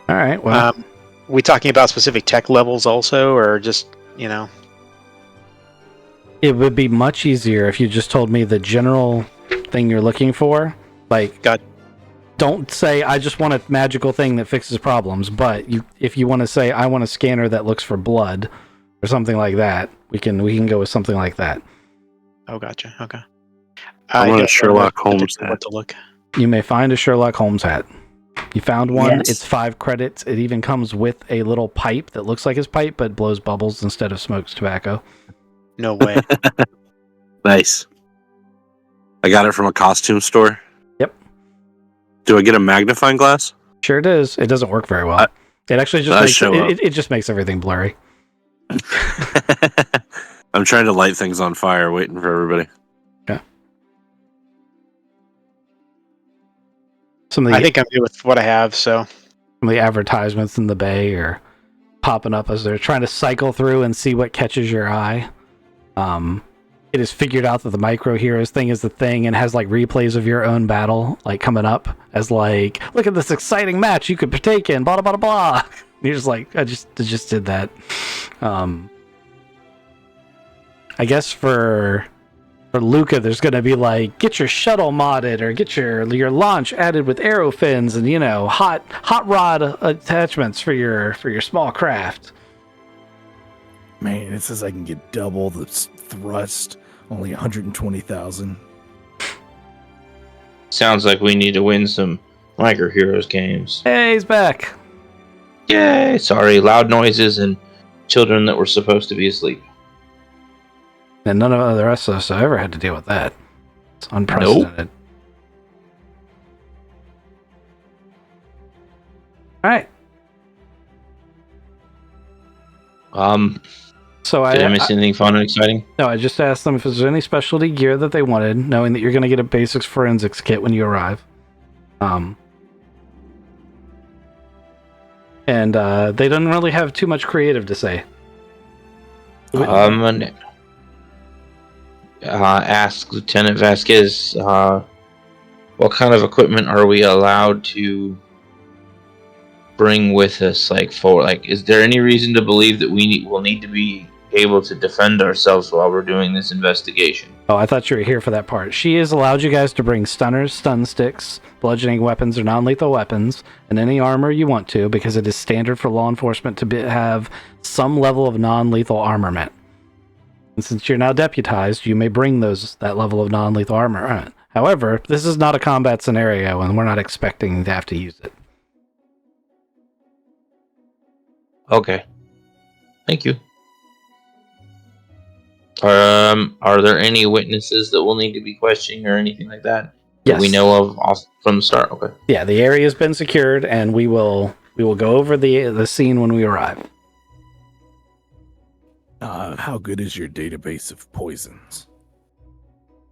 All right. Well, We talking about specific tech levels also, or just, you know? it would be much easier if you just told me the general thing you're looking for. Like, don't say I just want a magical thing that fixes problems, but if you want to say I want a scanner that looks for blood or something like that, we can go with something like that. Oh, gotcha. Okay. I want a Sherlock Holmes what hat. to look. You may find a Sherlock Holmes hat. You found one. Yes. It's 5 credits. It even comes with a little pipe that looks like his pipe, but blows bubbles instead of smokes tobacco. No way. Nice. I got it from a costume store. Yep. Do I get a magnifying glass? Sure does. It doesn't work very well. It actually just it just makes everything blurry. I'm trying to light things on fire, waiting for everybody. Yeah. I think I'm good with what I have, so. Some of the advertisements in the bay are popping up as they're trying to cycle through and see what catches your eye. It has figured out that the Micro Heroes thing is the thing and has like replays of your own battle like coming up as like, look at this exciting match you could partake in, blah blah blah blah. You're just like, I just did that. I guess for Luca, there's gonna be like, get your shuttle modded or get your launch added with arrow fins and hot rod attachments for your small craft. Man, it says I can get double the thrust, only 120,000. Sounds like we need to win some Micro Heroes games. Hey, he's back. Yay! Sorry, loud noises and children that were supposed to be asleep. And none of the rest of us have ever had to deal with that. It's unprecedented. All right. So Did I miss anything fun and exciting? No, I just asked them if there's any specialty gear that they wanted, knowing that you're going to get a basics forensics kit when you arrive. And they don't really have too much creative to say. Ask Lieutenant Vasquez, what kind of equipment are we allowed to bring with us? Is there any reason to believe that will need to be able to defend ourselves while we're doing this investigation? Oh, I thought you were here for that part. She has allowed you guys to bring stunners, stun sticks, bludgeoning weapons or non-lethal weapons, and any armor you want to, because it is standard for law enforcement to have some level of non-lethal armament. And since you're now deputized, you may bring that level of non-lethal armor. However, this is not a combat scenario, and we're not expecting to have to use it. Okay. Thank you. Are there any witnesses that will need to be questioning or anything like that? Yes. That we know of from the start? Okay. Yeah, the area has been secured, and we will go over the scene when we arrive. How good is your database of poisons?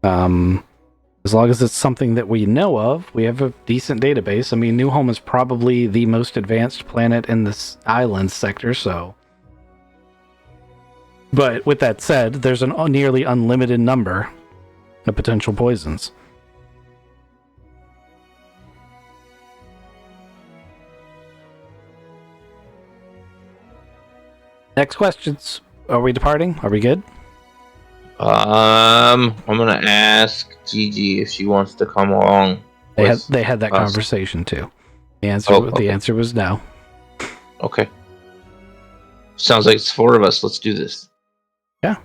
As long as it's something that we know of, we have a decent database. I mean, New Home is probably the most advanced planet in this island sector, so... But with that said, there's a nearly unlimited number of potential poisons. Next questions. Are we departing? Are we good? I'm gonna ask Gigi if she wants to come along. They had that conversation too. The answer was no. Okay. Sounds like it's 4 of us. Let's do this. Yeah.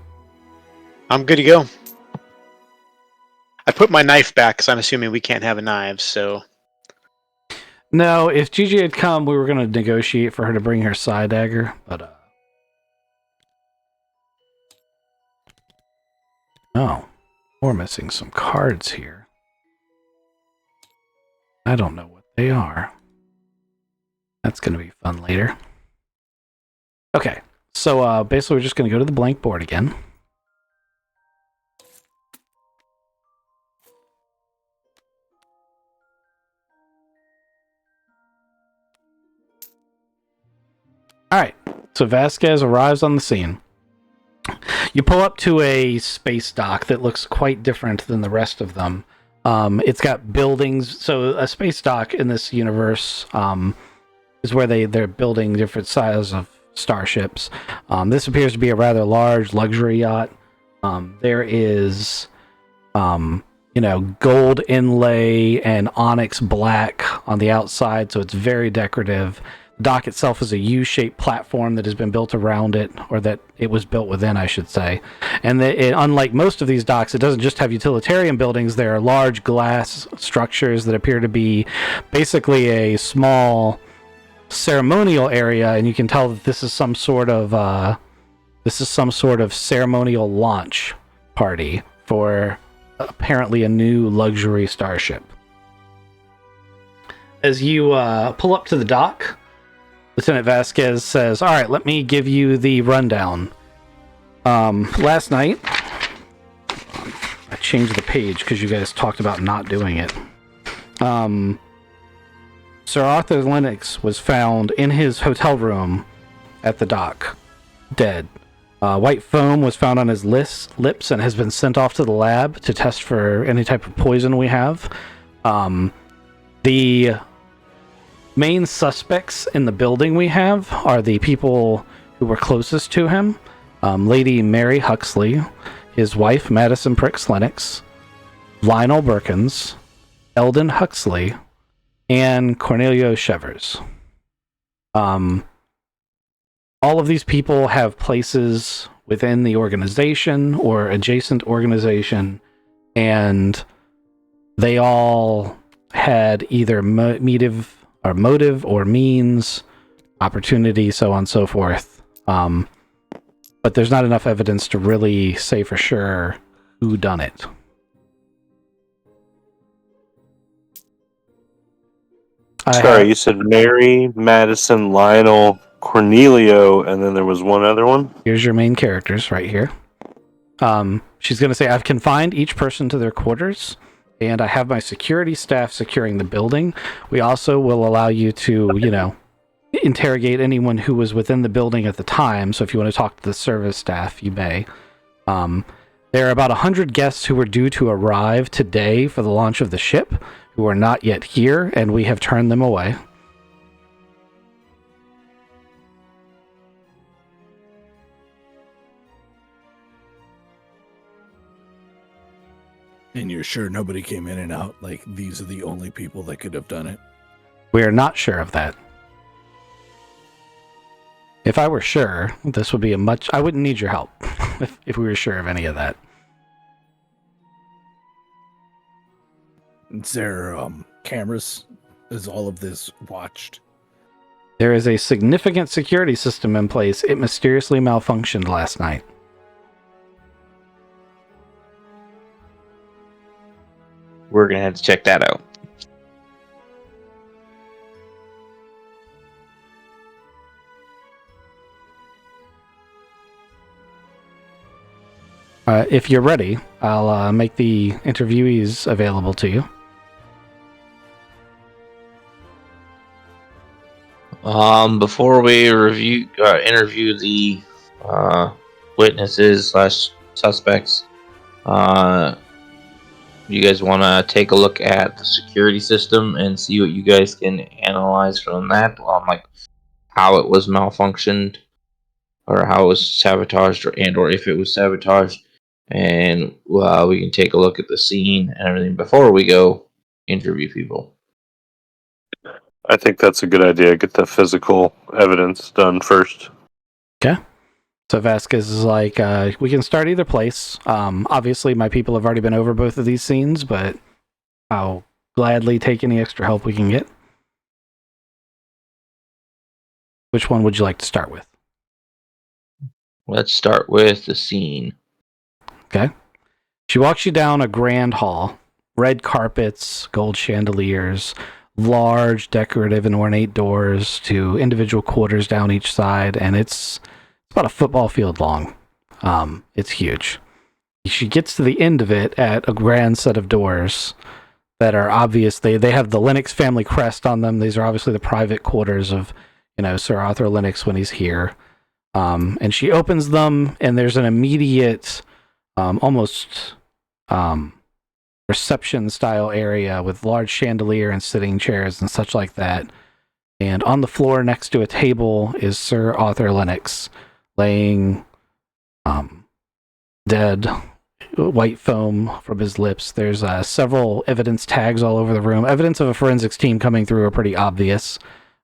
I'm good to go. I put my knife back because I'm assuming we can't have a knife, so... No, if Gigi had come, we were going to negotiate for her to bring her side dagger, but... Oh, we're missing some cards here. I don't know what they are. That's going to be fun later. Okay, so basically we're just going to go to the blank board again. Alright, so Vasquez arrives on the scene. You pull up to a space dock that looks quite different than the rest of them. It's got buildings, so a space dock in this universe is where they're building different sizes of starships. This appears to be a rather large luxury yacht. There is, gold inlay and onyx black on the outside, so it's very decorative. The dock itself is a U-shaped platform that has been built around it, or that it was built within, I should say. And unlike most of these docks, it doesn't just have utilitarian buildings. There are large glass structures that appear to be basically a small ceremonial area, and you can tell that this is some sort of ceremonial launch party for apparently a new luxury starship. As you pull up to the dock, Lieutenant Vasquez says, "All right, let me give you the rundown. Last night, I changed the page because you guys talked about not doing it. Sir Arthur Lennox was found in his hotel room at the dock, dead. White foam was found on his lips and has been sent off to the lab to test for any type of poison we have. The main suspects in the building we have are the people who were closest to him. Lady Mary Huxley, his wife Madison Pricks Lennox, Lionel Birkins, Eldon Huxley, and Cornelio Chevers. All of these people have places within the organization or adjacent organization, and they all had either motive or means, opportunity, so on and so forth. But there's not enough evidence to really say for sure who done it. Sorry, you said Mary, Madison, Lionel, Cornelio, and then there was one other one? Here's your main characters right here. She's going to say, I've confined each person to their quarters, and I have my security staff securing the building. We also will allow you to, interrogate anyone who was within the building at the time. So if you want to talk to the service staff, you may. There are about 100 guests who were due to arrive today for the launch of the ship, who are not yet here, and we have turned them away. And you're sure nobody came in and out? Like, these are the only people that could have done it? We are not sure of that. If I were sure, this would be I wouldn't need your help if we were sure of any of that. Is there cameras? Is all of this watched? There is a significant security system in place. It mysteriously malfunctioned last night. We're gonna have to check that out. If you're ready, I'll make the interviewees available to you. Before we interview the witnesses / suspects, you guys want to take a look at the security system and see what you guys can analyze from that on like how it was malfunctioned or how it was sabotaged or if it was sabotaged, and we can take a look at the scene and everything before we go interview people. I think that's a good idea. Get the physical evidence done first. Okay. So Vasquez is like, we can start either place. Obviously, my people have already been over both of these scenes, but I'll gladly take any extra help we can get. Which one would you like to start with? Let's start with the scene. Okay. She walks you down a grand hall. Red carpets, gold chandeliers, large decorative and ornate doors to individual quarters down each side, and it's about a football field long. It's huge. She gets to the end of it at a grand set of doors that are obvious. They have the Lennox family crest on them. These are obviously the private quarters of, Sir Arthur Lennox when he's here. And she opens them, and there's an immediate, almost reception style area with large chandelier and sitting chairs and such like that. And on the floor next to a table is Sir Arthur Lennox, laying dead, white foam from his lips. There's several evidence tags all over the room. Evidence of a forensics team coming through are pretty obvious.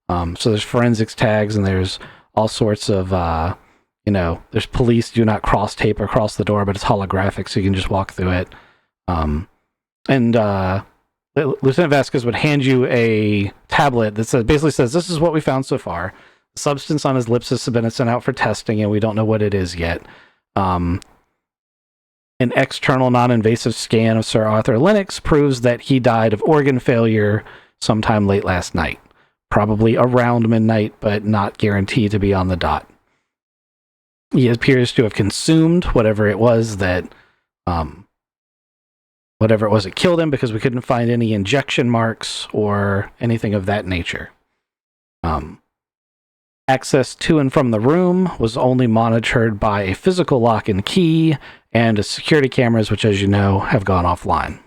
So there's forensics tags, and there's all sorts of, there's police do not cross tape across the door, but it's holographic, so you can just walk through it. Lieutenant Vasquez would hand you a tablet that basically says, this is what we found so far. The substance on his lips has been sent out for testing, and we don't know what it is yet. An external non-invasive scan of Sir Arthur Lennox proves that he died of organ failure sometime late last night. Probably around midnight, but not guaranteed to be on the dot. He appears to have consumed whatever it was that killed him, because we couldn't find any injection marks or anything of that nature. Access to and from the room was only monitored by a physical lock and key and security cameras, which, as you know, have gone offline.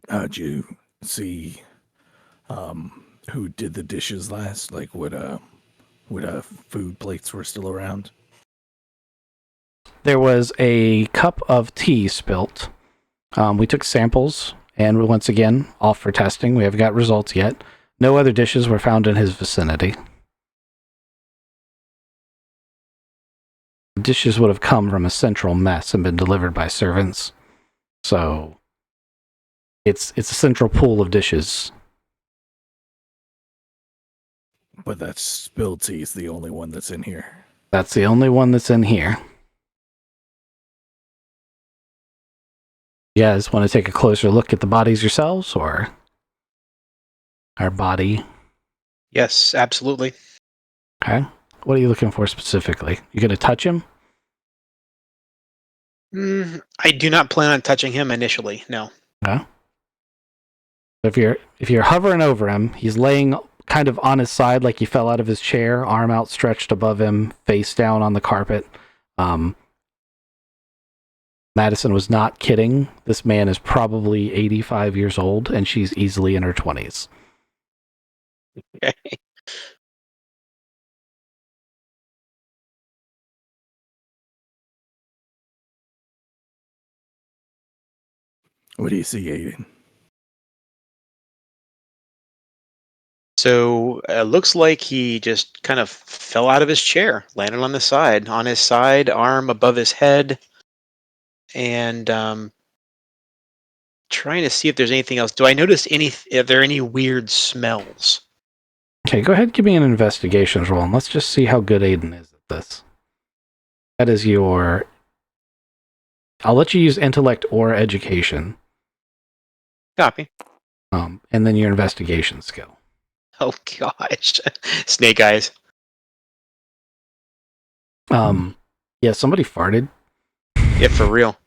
Did you see who did the dishes last? Like what food plates were still around? There was a cup of tea spilt. We took samples, and once again, off for testing. We haven't got results yet. No other dishes were found in his vicinity. The dishes would have come from a central mess and been delivered by servants. So it's a central pool of dishes. But that spilled tea is the only one that's in here. That's the only one that's in here. You guys want to take a closer look at the bodies yourselves, or our body? Yes, absolutely. Okay. What are you looking for specifically? You going to touch him? I do not plan on touching him initially, no. Okay. If you're hovering over him, he's laying kind of on his side, like he fell out of his chair, arm outstretched above him, face down on the carpet. Madison was not kidding. This man is probably 85 years old, and she's easily in her 20s. Okay. What do you see, Aiden? So it looks like he just kind of fell out of his chair, landed on his side, arm above his head, and trying to see if there's anything else. Do I notice are there any weird smells? Okay, go ahead, give me an investigations roll, and let's just see how good Aiden is at this. That is your... I'll let you use intellect or education. Copy. And then your investigation skill. Oh gosh, snake eyes. Yeah, somebody farted. Yeah, for real.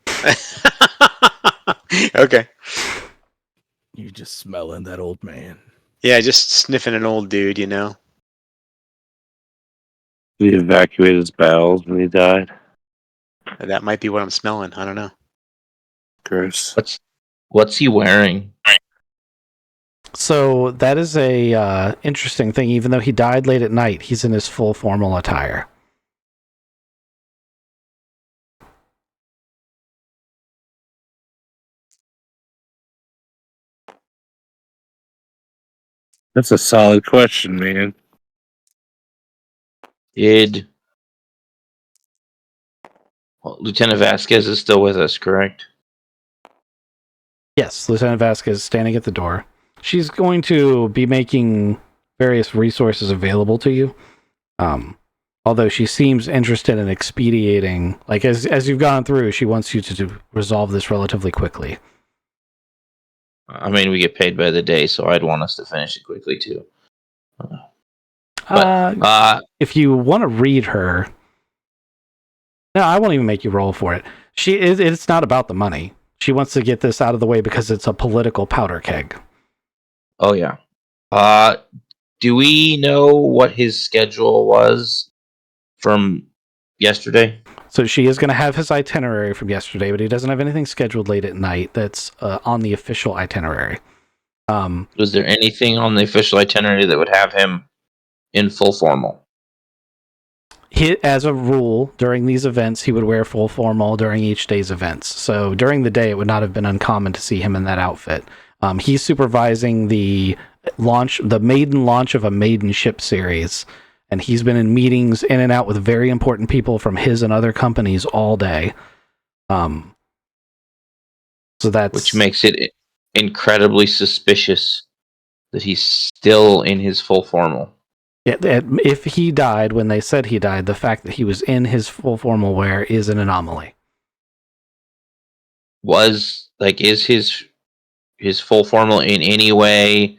Okay. You just smelling that old man. Yeah, just sniffing an old dude, you know. We evacuated his bowels when he died. That might be what I'm smelling. I don't know. Gross. What's he wearing? So that is a interesting thing. Even though he died late at night, he's in his full formal attire. That's a solid question, man. Lieutenant Vasquez is still with us, correct? Yes, Lieutenant Vasquez is standing at the door. She's going to be making various resources available to you. Although she seems interested in expediting, like as you've gone through, she wants you to resolve this relatively quickly. I mean, we get paid by the day, so I'd want us to finish it quickly too. If you want to read her, no, I won't even make you roll for it. It's not about the money. She wants to get this out of the way because it's a political powder keg. Oh yeah. Do we know what his schedule was from yesterday? So she is going to have his itinerary from yesterday, but he doesn't have anything scheduled late at night that's on the official itinerary. Was there anything on the official itinerary that would have him in full formal? As a rule, during these events, he would wear full formal during each day's events. So during the day, it would not have been uncommon to see him in that outfit. He's supervising the maiden launch of a maiden ship series, and he's been in meetings in and out with very important people from his and other companies all day. So which makes it incredibly suspicious that he's still in his full formal. Yeah, if he died when they said he died, the fact that he was in his full formal wear is an anomaly. Is his full formal in any way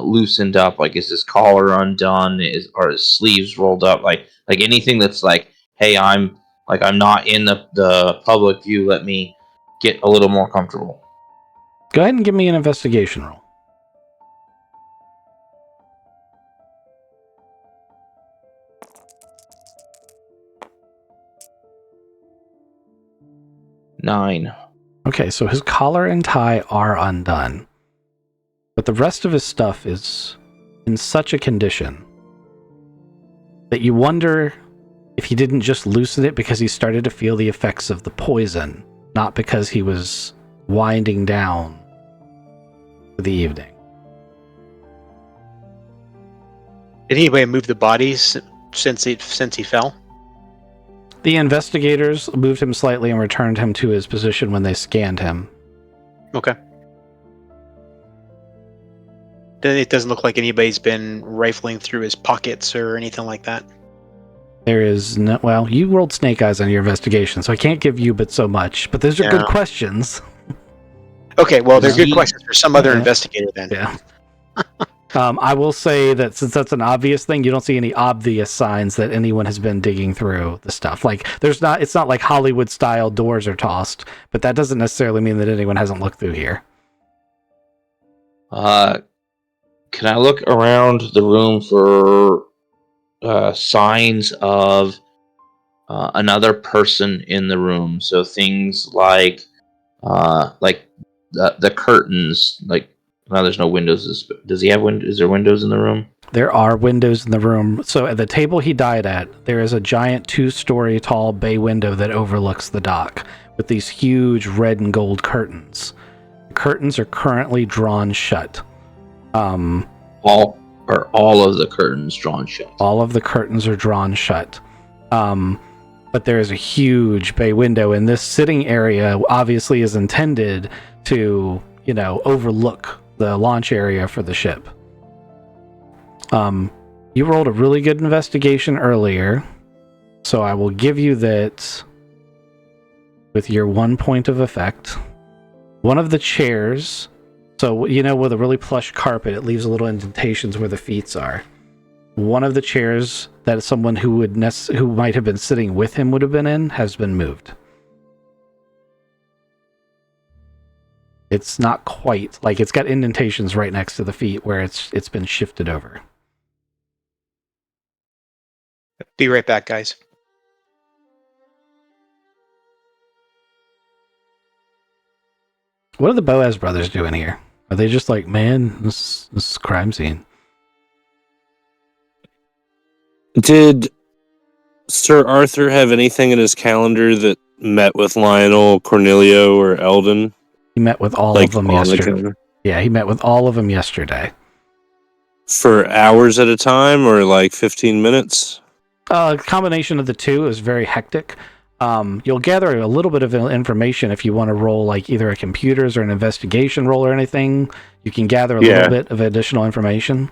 loosened up? Like, is his collar undone? Are his sleeves rolled up? Like anything that's like, hey, I'm not in the public view. Let me get a little more comfortable. Go ahead and give me an investigation roll. Nine. Okay, so his collar and tie are undone, but the rest of his stuff is in such a condition that you wonder if he didn't just loosen it because he started to feel the effects of the poison, not because he was winding down for the evening. Did anybody move the bodies since he fell? The investigators moved him slightly and returned him to his position when they scanned him. Okay. Then it doesn't look like anybody's been rifling through his pockets or anything like that. There is no... Well, you rolled snake eyes on your investigation, so I can't give you but so much. But those are good questions. Okay, well, they're good questions for some other investigator then. Yeah. I will say that since that's an obvious thing, you don't see any obvious signs that anyone has been digging through the stuff. Like, it's not like Hollywood-style doors are tossed, but that doesn't necessarily mean that anyone hasn't looked through here. Can I look around the room for signs of another person in the room? So things like the curtains. Like, no, there's no windows. Does he have windows? Is there windows in the room? There are windows in the room. So at the table he died at, there is a giant 2-story tall bay window that overlooks the dock with these huge red and gold curtains. The curtains are currently drawn shut. All of the curtains drawn shut? All of the curtains are drawn shut. But there is a huge bay window, and this sitting area obviously is intended to, overlook the launch area for the ship. You rolled a really good investigation earlier, so I will give you that with your 1 point of effect. One of the chairs, so with a really plush carpet, it leaves a little indentations where the feet are. One of the chairs that someone who might have been sitting with him would have been in has been moved. It's not quite like it's got indentations right next to the feet where it's been shifted over. Be right back, guys. What are the Boaz brothers doing here? Are they just like, man, this is a crime scene? Did Sir Arthur have anything in his calendar that met with Lionel, Cornelio, or Eldon? He met with all of them yesterday. Yeah, he met with all of them yesterday. For hours at a time, or like 15 minutes? A combination of the two. Is very hectic. You'll gather a little bit of information if you want to roll like either a computers or an investigation roll or anything. You can gather a little bit of additional information.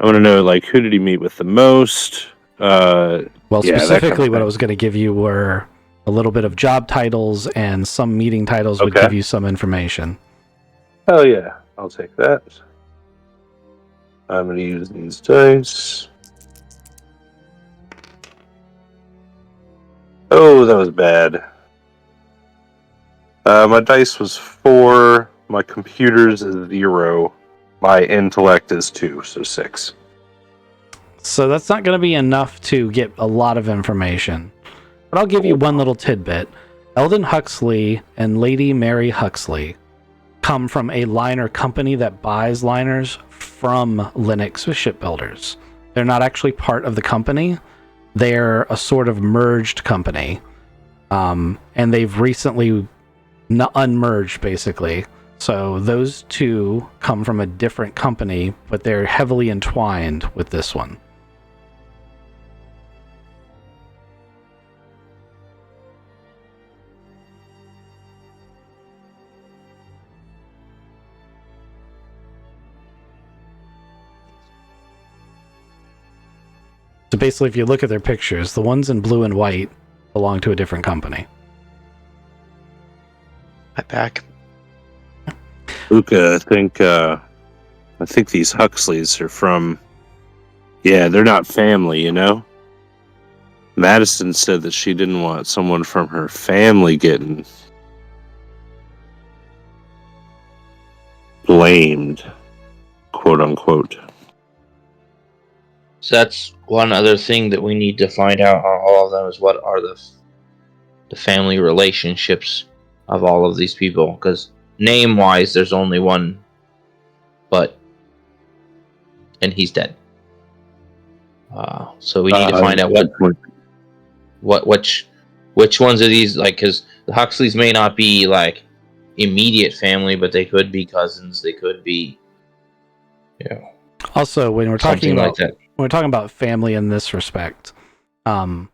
I want to know, like, who did he meet with the most? Specifically what I was going to give you were a little bit of job titles, and some meeting titles would give you some information. Hell yeah, I'll take that. I'm going to use these dice. Oh, that was bad. My dice was 4, my computers is 0, my intellect is 2, so 6. So that's not going to be enough to get a lot of information. But I'll give you one little tidbit. Eldon Huxley and Lady Mary Huxley come from a liner company that buys liners from Linux shipbuilders. They're not actually part of the company. They're a sort of merged company. And they've recently unmerged, basically. So those two come from a different company, but they're heavily entwined with this one. So basically, if you look at their pictures, the ones in blue and white belong to a different company. My back. Luca, I think these Huxleys are from. Yeah, they're not family, you know. Madison said that she didn't want someone from her family getting blamed, quote unquote. So that's one other thing that we need to find out on all of them is what are the family relationships of all of these people. Because name-wise, there's only one, and he's dead. So we need to find out which ones of these, like, because the Huxleys may not be like immediate family, but they could be cousins. They could be, Also, when we're talking something about like that. when we're talking about family in this respect, it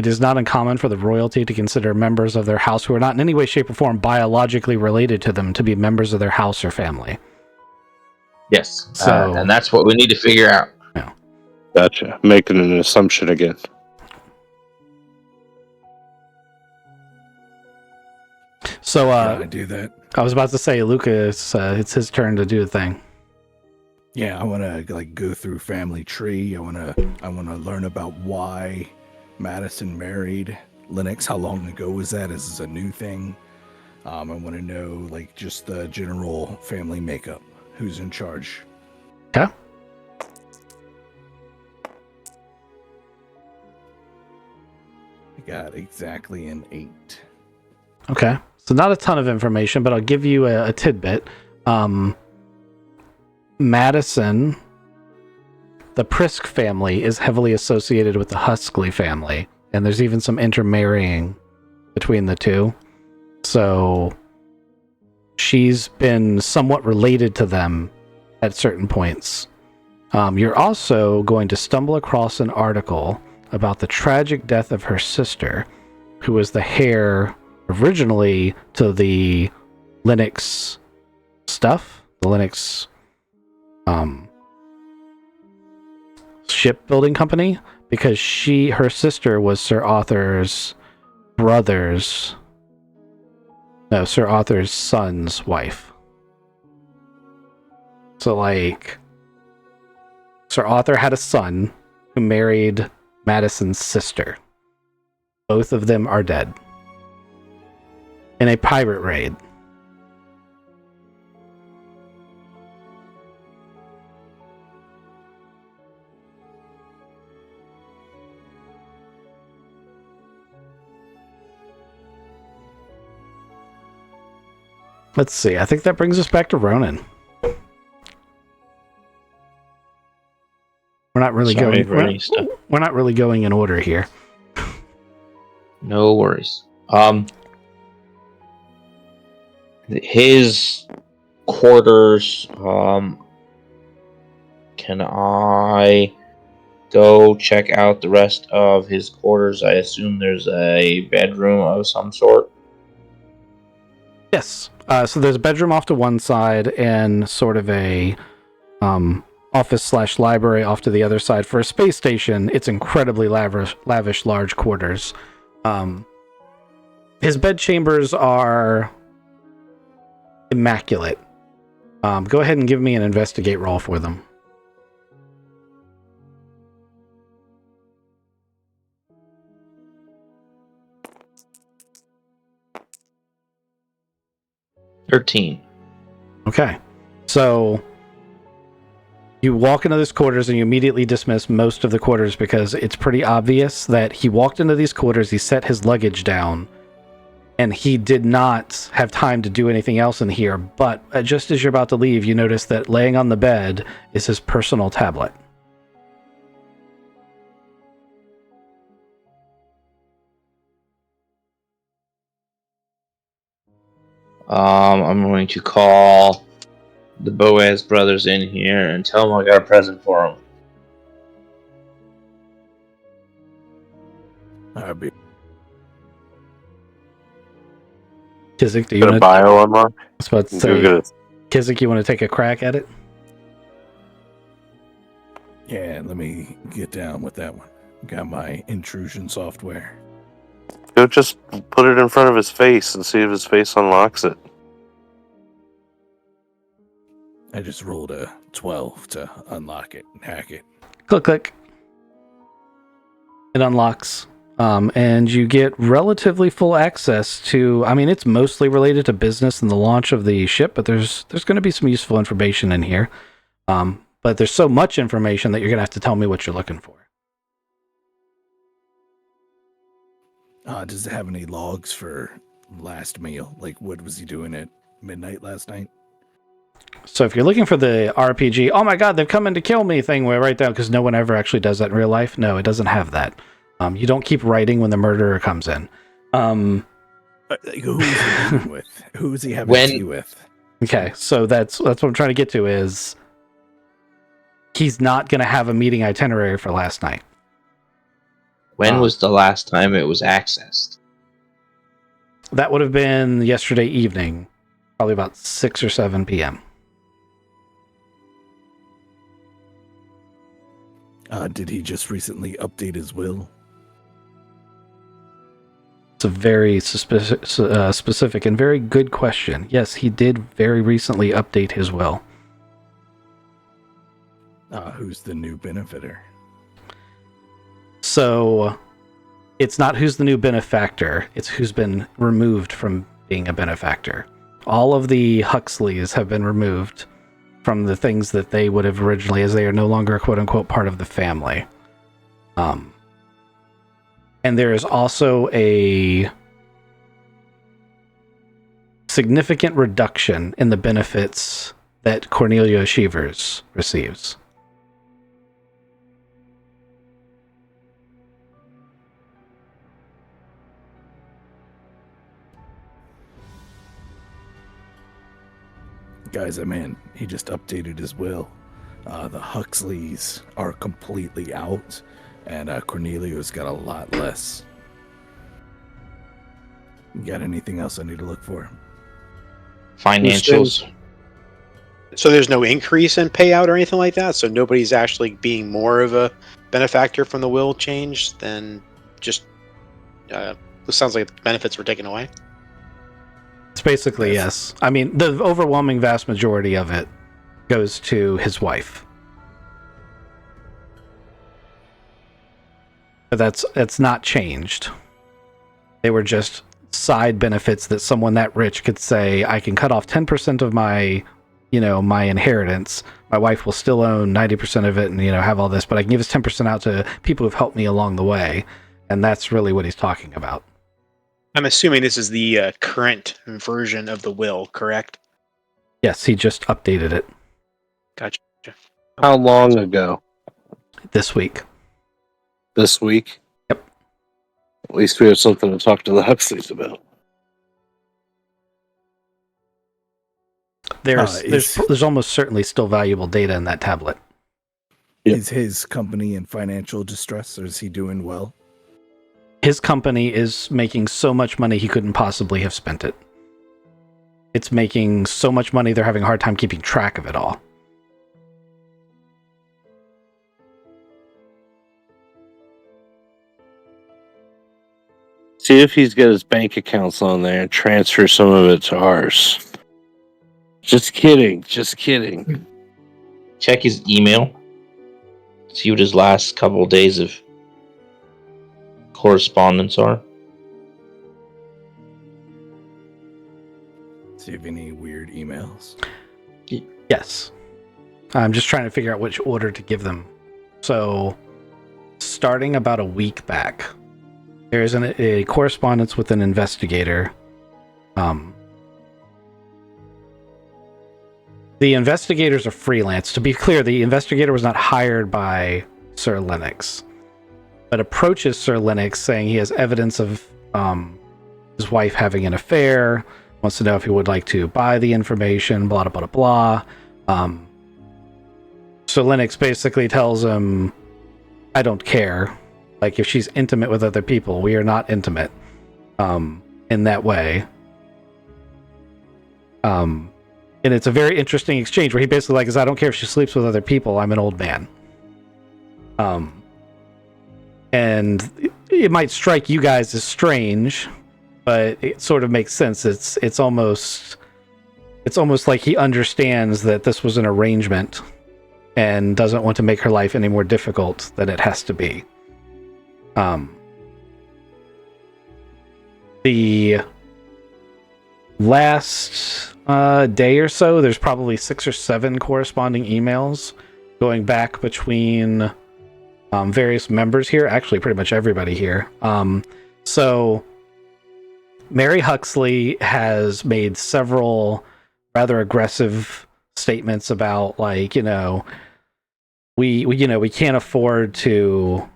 is not uncommon for the royalty to consider members of their house who are not in any way, shape, or form biologically related to them to be members of their house or family. Yes, So- and that's what we need to figure out. Gotcha. Making an assumption again. So, I do that. I was about to say, Lucas, it's his turn to do the thing. Yeah, I want to like go through family tree. I want to learn about why Madison married Linux. How long ago was that? Is this a new thing? I want to know like just the general family makeup. Who's in charge? Okay. I got exactly an 8. Okay. So not a ton of information, but I'll give you a tidbit. Madison, the Prisk family, is heavily associated with the Huxley family, and there's even some intermarrying between the two. So she's been somewhat related to them at certain points. You're also going to stumble across an article about the tragic death of her sister, who was the heir originally to the Linux stuff, the Linux shipbuilding company, because her sister was Sir Arthur's son's wife. So like, Sir Arthur had a son who married Madison's sister. Both of them are dead in a pirate raid. Let's see. I think that brings us back to Ronan. We're not really Sorry going. for any stuff. We're not really going in order here. No worries. His quarters. Can I go check out the rest of his quarters? I assume there's a bedroom of some sort. Yes. So there's a bedroom off to one side and sort of a office/library off to the other side. For a space station, it's incredibly lavish large quarters. His bed chambers are immaculate. Go ahead and give me an investigate roll for them. $13. Okay. So You walk into these quarters and you immediately dismiss most of the quarters because it's pretty obvious that he walked into these quarters, he set his luggage down, and he did not have time to do anything else in here. But just as you're about to leave, you notice that laying on the bed is his personal tablet. I'm going to call the Boaz brothers in here and tell them I got a present for them. I'll be Kizik, do you Got a want to... bio unlock. I was about to You're say, gonna- Kizik, you want to take a crack at it? Yeah, let me get down with that one. Got my intrusion software. Go just put it in front of his face and see if his face unlocks it. I just rolled a 12 to unlock it and hack it. Click, click. It unlocks. And you get relatively full access to, I mean, it's mostly related to business and the launch of the ship, but there's going to be some useful information in here. But there's so much information that you're going to have to tell me what you're looking for. Does it have any logs for last meal? Like, what was he doing at midnight last night? So if you're looking for the RPG, oh my god, they've come in to kill me thing, where right down, because no one ever actually does that in real life. No, it doesn't have that. You don't keep writing when the murderer comes in. Who is he meeting with? Who is he having tea with? Okay, so that's what I'm trying to get to is he's not going to have a meeting itinerary for last night. When was the last time it was accessed? That would have been yesterday evening, probably about 6 or 7 p.m. Did he just recently update his will? It's a very specific and very good question. Yes, he did very recently update his will. Who's the new benefactor? So it's not who's the new benefactor, it's who's been removed from being a benefactor. All of the Huxleys have been removed from the things that they would have originally, as they are no longer quote unquote part of the family. And there is also a significant reduction in the benefits that Cornelia Shevers receives. Guys, I'm in. He just updated his will. The Huxleys are completely out, and Cornelia's got a lot less. You got anything else I need to look for? Financials. So there's no increase in payout or anything like that. So nobody's actually being more of a benefactor from the will change than just. It sounds like the benefits were taken away. It's basically yes. I mean, the overwhelming vast majority of it goes to his wife. But that's not changed. They were just side benefits that someone that rich could say, I can cut off 10% of my, my inheritance. My wife will still own 90% of it and, have all this, but I can give this 10% out to people who've helped me along the way. And that's really what he's talking about. I'm assuming this is the current version of the will, correct? Yes, he just updated it Gotcha. How long ago? this week. This week? Yep. At least we have something to talk to the Huxleys about. There's almost certainly still valuable data in that tablet. Yep. Is his company in financial distress, or is he doing well? His company is making so much money he couldn't possibly have spent it. It's making so much money they're having a hard time keeping track of it all. See if he's got his bank accounts on there and transfer some of it to ours. Just kidding. Check his email. See what his last couple of days of correspondence are. See if any weird emails. Yes. I'm just trying to figure out which order to give them. So, starting about a week back, there's a correspondence with an investigator. The investigator's a freelance. To be clear, the investigator was not hired by Sir Lennox, but approaches Sir Lennox saying he has evidence of his wife having an affair, wants to know if he would like to buy the information, blah, blah, blah, blah. So Lennox basically tells him, I don't care. Like, if she's intimate with other people, we are not intimate in that way. And it's a very interesting exchange where he basically like, I don't care if she sleeps with other people, I'm an old man. And it might strike you guys as strange, but it sort of makes sense. It's almost like he understands that this was an arrangement and doesn't want to make her life any more difficult than it has to be. The last day or so, there's probably 6 or 7 corresponding emails going back between various members here. Actually, pretty much everybody here. So Mary Huxley has made several rather aggressive statements about, like, we can't afford to,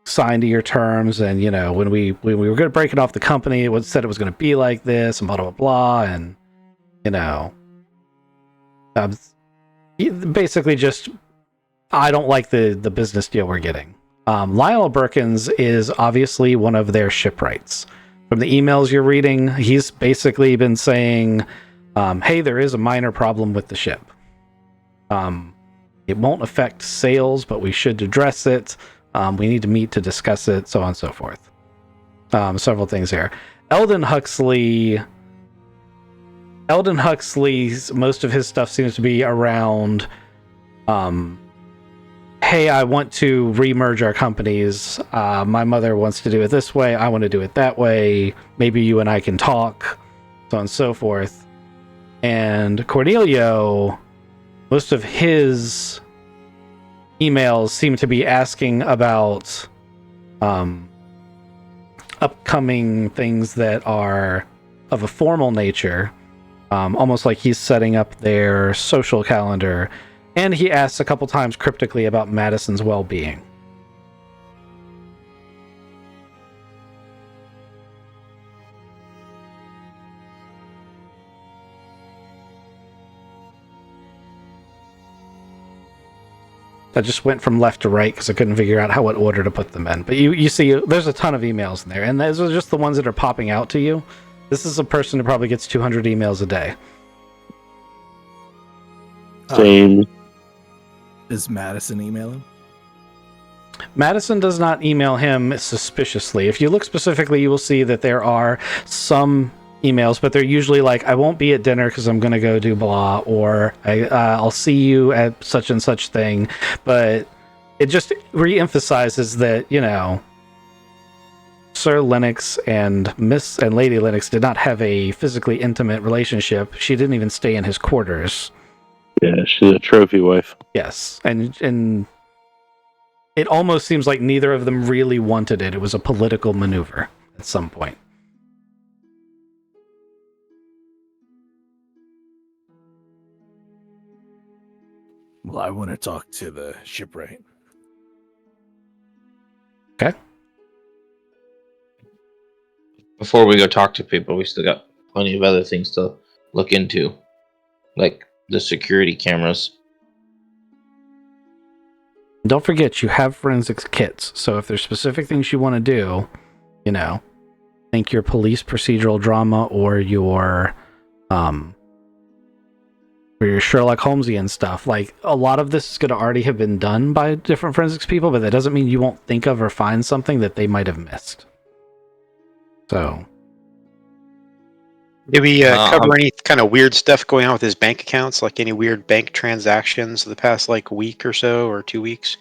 sign to your terms, and when we were going to break it off the company, it said it was going to be like this, and blah blah blah, and basically just, I don't like the business deal we're getting. Lionel Birkins is obviously one of their shipwrights. From the emails you're reading, he's basically been saying, hey, there is a minor problem with the ship. It won't affect sales, but we should address it. We need to meet to discuss it, so on and so forth. Several things here. Eldon Huxley's, most of his stuff seems to be around, hey, I want to remerge our companies. My mother wants to do it this way. I want to do it that way. Maybe you and I can talk, so on and so forth. And Cornelio, most of his emails seem to be asking about upcoming things that are of a formal nature, almost like he's setting up their social calendar, and he asks a couple times cryptically about Madison's well-being. I just went from left to right because I couldn't figure out what order to put them in. But you see, there's a ton of emails in there, and those are just the ones that are popping out to you. This is a person who probably gets 200 emails a day. Same. Does Madison email him? Madison does not email him suspiciously. If you look specifically, you will see that there are some emails, but they're usually like, I won't be at dinner because I'm going to go do blah, or I'll see you at such and such thing. But it just re-emphasizes that, Sir Lennox and Miss and Lady Lennox did not have a physically intimate relationship. She didn't even stay in his quarters. Yeah, she's a trophy wife. Yes, and it almost seems like neither of them really wanted it. It was a political maneuver at some point. Well, I want to talk to the shipwright. Okay. Before we go talk to people, we still got plenty of other things to look into, like the security cameras. Don't forget, you have forensics kits, so if there's specific things you want to do, think your police procedural drama or your Sherlock Holmesian stuff. Like, a lot of this is going to already have been done by different forensics people, but that doesn't mean you won't think of or find something that they might have missed. So, did we cover any kind of weird stuff going on with his bank accounts? Like any weird bank transactions the past week or so, or 2 weeks?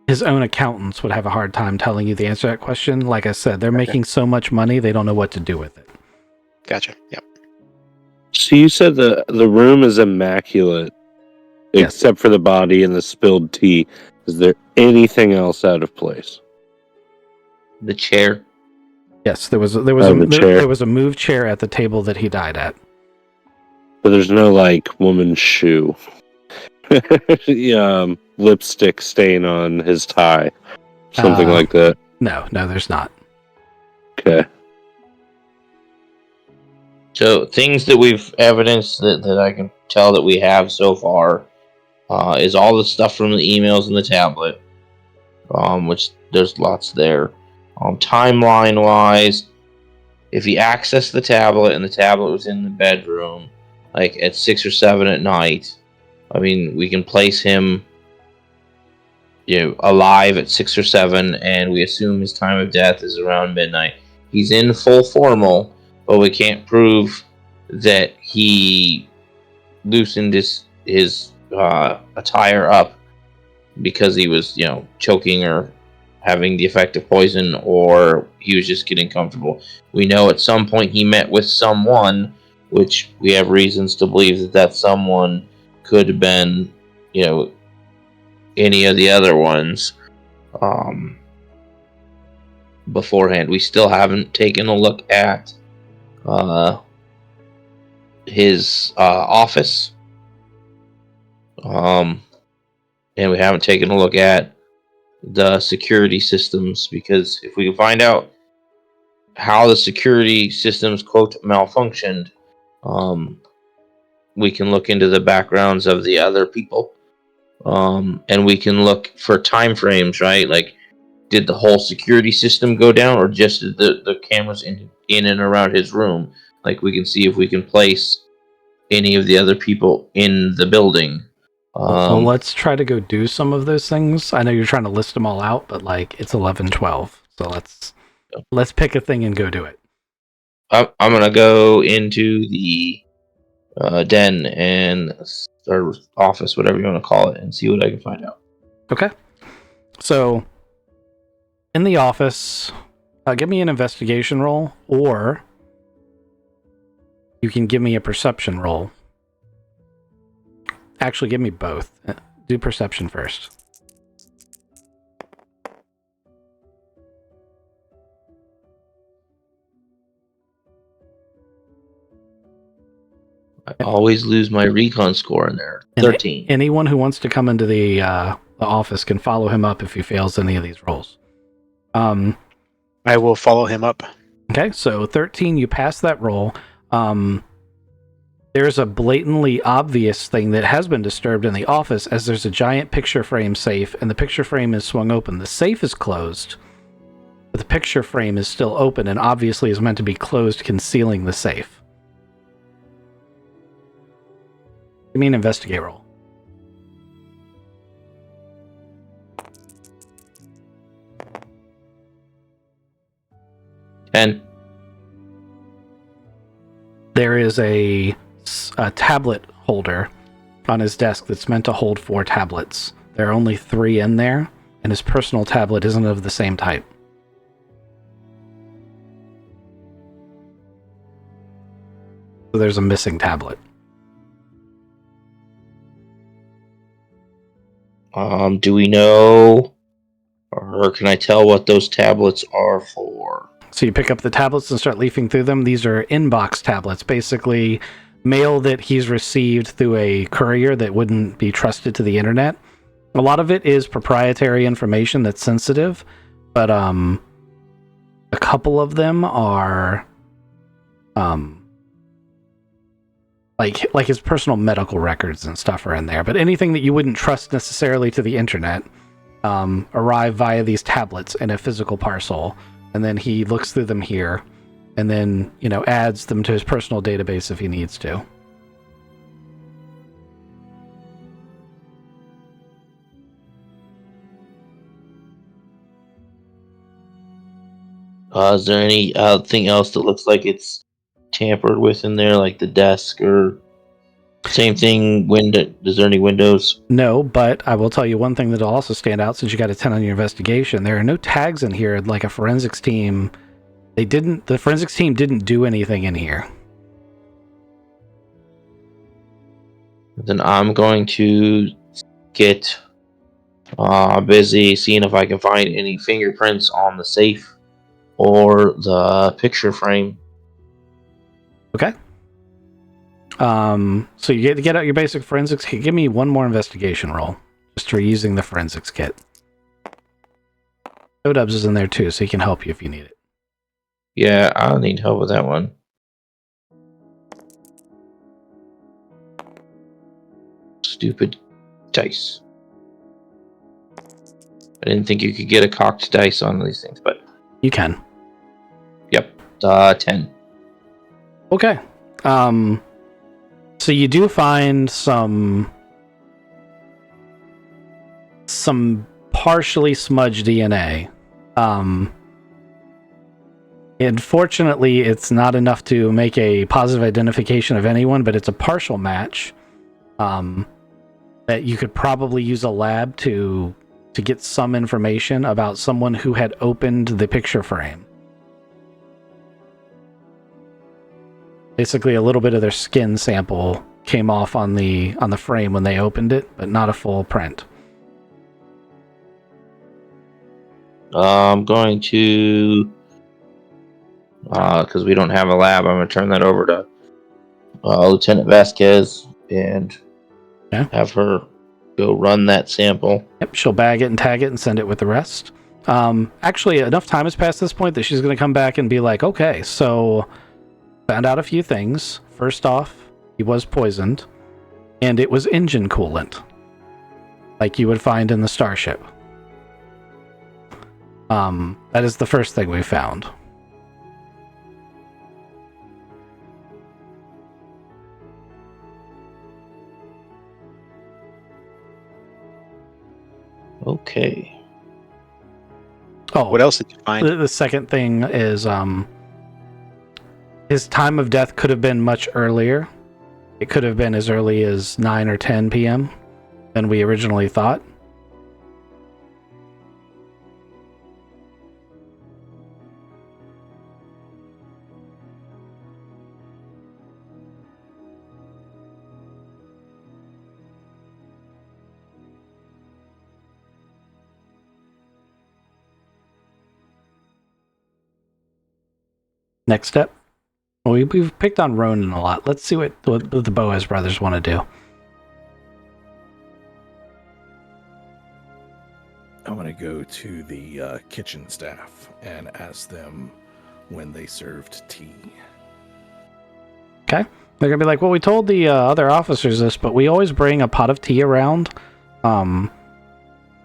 His own accountants would have a hard time telling you the answer to that question. Like I said, they're making so much money, they don't know what to do with it. Gotcha. Yep. So you said the room is immaculate. Yes. except for the body and the spilled tea. Is there anything else out of place? The chair. Yes, there was the chair. there was a moved chair at the table that he died at. But there's no like woman's shoe. Lipstick stain on his tie. Something like that. No, there's not. Okay. So things that we've evidenced that I can tell that we have so far is all the stuff from the emails and the tablet, which there's lots there. Timeline wise, if he accessed the tablet and the tablet was in the bedroom, like at 6 or 7 at night, I mean, we can place him, alive at 6 or 7, and we assume his time of death is around midnight. He's in full formal, but we can't prove that he loosened his attire up because he was, choking or having the effect of poison, or he was just getting comfortable. We know at some point he met with someone, which we have reasons to believe that someone could have been, any of the other ones beforehand. We still haven't taken a look at his office, and we haven't taken a look at the security systems, because if we can find out how the security systems quote malfunctioned, we can look into the backgrounds of the other people, and we can look for time frames, right? Like, did the whole security system go down, or just did the cameras in and around his room? Like, we can see if we can place any of the other people in the building. Well, let's try to go do some of those things. I know you're trying to list them all out, but like it's 11:12, so let's pick a thing and go do it. I'm gonna go into the den or office, whatever you want to call it, and see what I can find out. Okay. So, in the office, give me an investigation roll, or you can give me a perception roll. Actually, give me both. Do perception first. I always lose my recon score in there. 13. Anyone who wants to come into the office can follow him up if he fails any of these rolls. I will follow him up. Okay, so 13, you pass that roll. There's a blatantly obvious thing that has been disturbed in the office, as there's a giant picture frame safe, and the picture frame is swung open. The safe is closed, but the picture frame is still open, and obviously is meant to be closed, concealing the safe. Give me an investigate roll. And there is a tablet holder on his desk that's meant to hold 4 tablets. There are only 3 in there, and his personal tablet isn't of the same type. So there's a missing tablet. Do we know, or can I tell what those tablets are for? So you pick up the tablets and start leafing through them. These are inbox tablets, basically mail that he's received through a courier that wouldn't be trusted to the internet. A lot of it is proprietary information that's sensitive, but a couple of them are like his personal medical records and stuff are in there. But anything that you wouldn't trust necessarily to the internet arrive via these tablets in a physical parcel, and then he looks through them here, and then adds them to his personal database if he needs to. Is there anything else that looks like it's tampered with in there, like the desk, or same thing? Window? Is there any windows? No, but I will tell you one thing that'll also stand out since you got a 10 on your investigation. There are no tags in here like a forensics team. The forensics team didn't do anything in here. Then I'm going to get busy seeing if I can find any fingerprints on the safe or the picture frame. Okay. So you get out your basic forensics kit. Give me one more investigation roll, just for using the forensics kit. O-Dubs is in there too, so he can help you if you need it. Yeah, I'll need help with that one. Stupid dice. I didn't think you could get a cocked dice on these things, but You can. yep, 10. Okay. So you do find some partially smudged DNA. Unfortunately, it's not enough to make a positive identification of anyone, but it's a partial match. That you could probably use a lab to get some information about someone who had opened the picture frame. Basically, a little bit of their skin sample came off on the frame when they opened it, but not a full print. I'm going to, because we don't have a lab, I'm going to turn that over to Lieutenant Vasquez and have her go run that sample. Yep, she'll bag it and tag it and send it with the rest. Actually, enough time has passed this point that she's going to come back and be like, okay, so found out a few things. First off, he was poisoned, and it was engine coolant, like you would find in the Starship. That is the first thing we found. Okay. Oh, What else did you find? the second thing is his time of death could have been much earlier. It could have been as early as 9 or 10 p.m. than we originally thought. Next step. We've picked on Ronan a lot. Let's see what the Boaz brothers want to do. I'm going to go to the kitchen staff and ask them when they served tea. Okay. They're going to be like, well, we told the other officers this, but we always bring a pot of tea around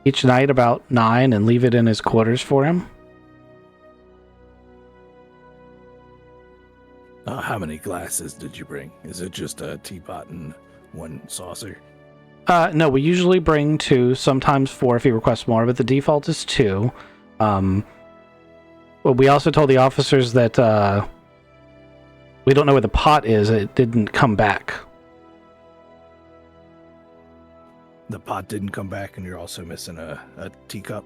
each night about 9 and leave it in his quarters for him. How many glasses did you bring? Is it just a teapot and one saucer? No, we usually bring 2, sometimes 4 if he requests more, but the default is 2. Well, we also told the officers that we don't know where the pot is. It didn't come back. The pot didn't come back, and you're also missing a teacup?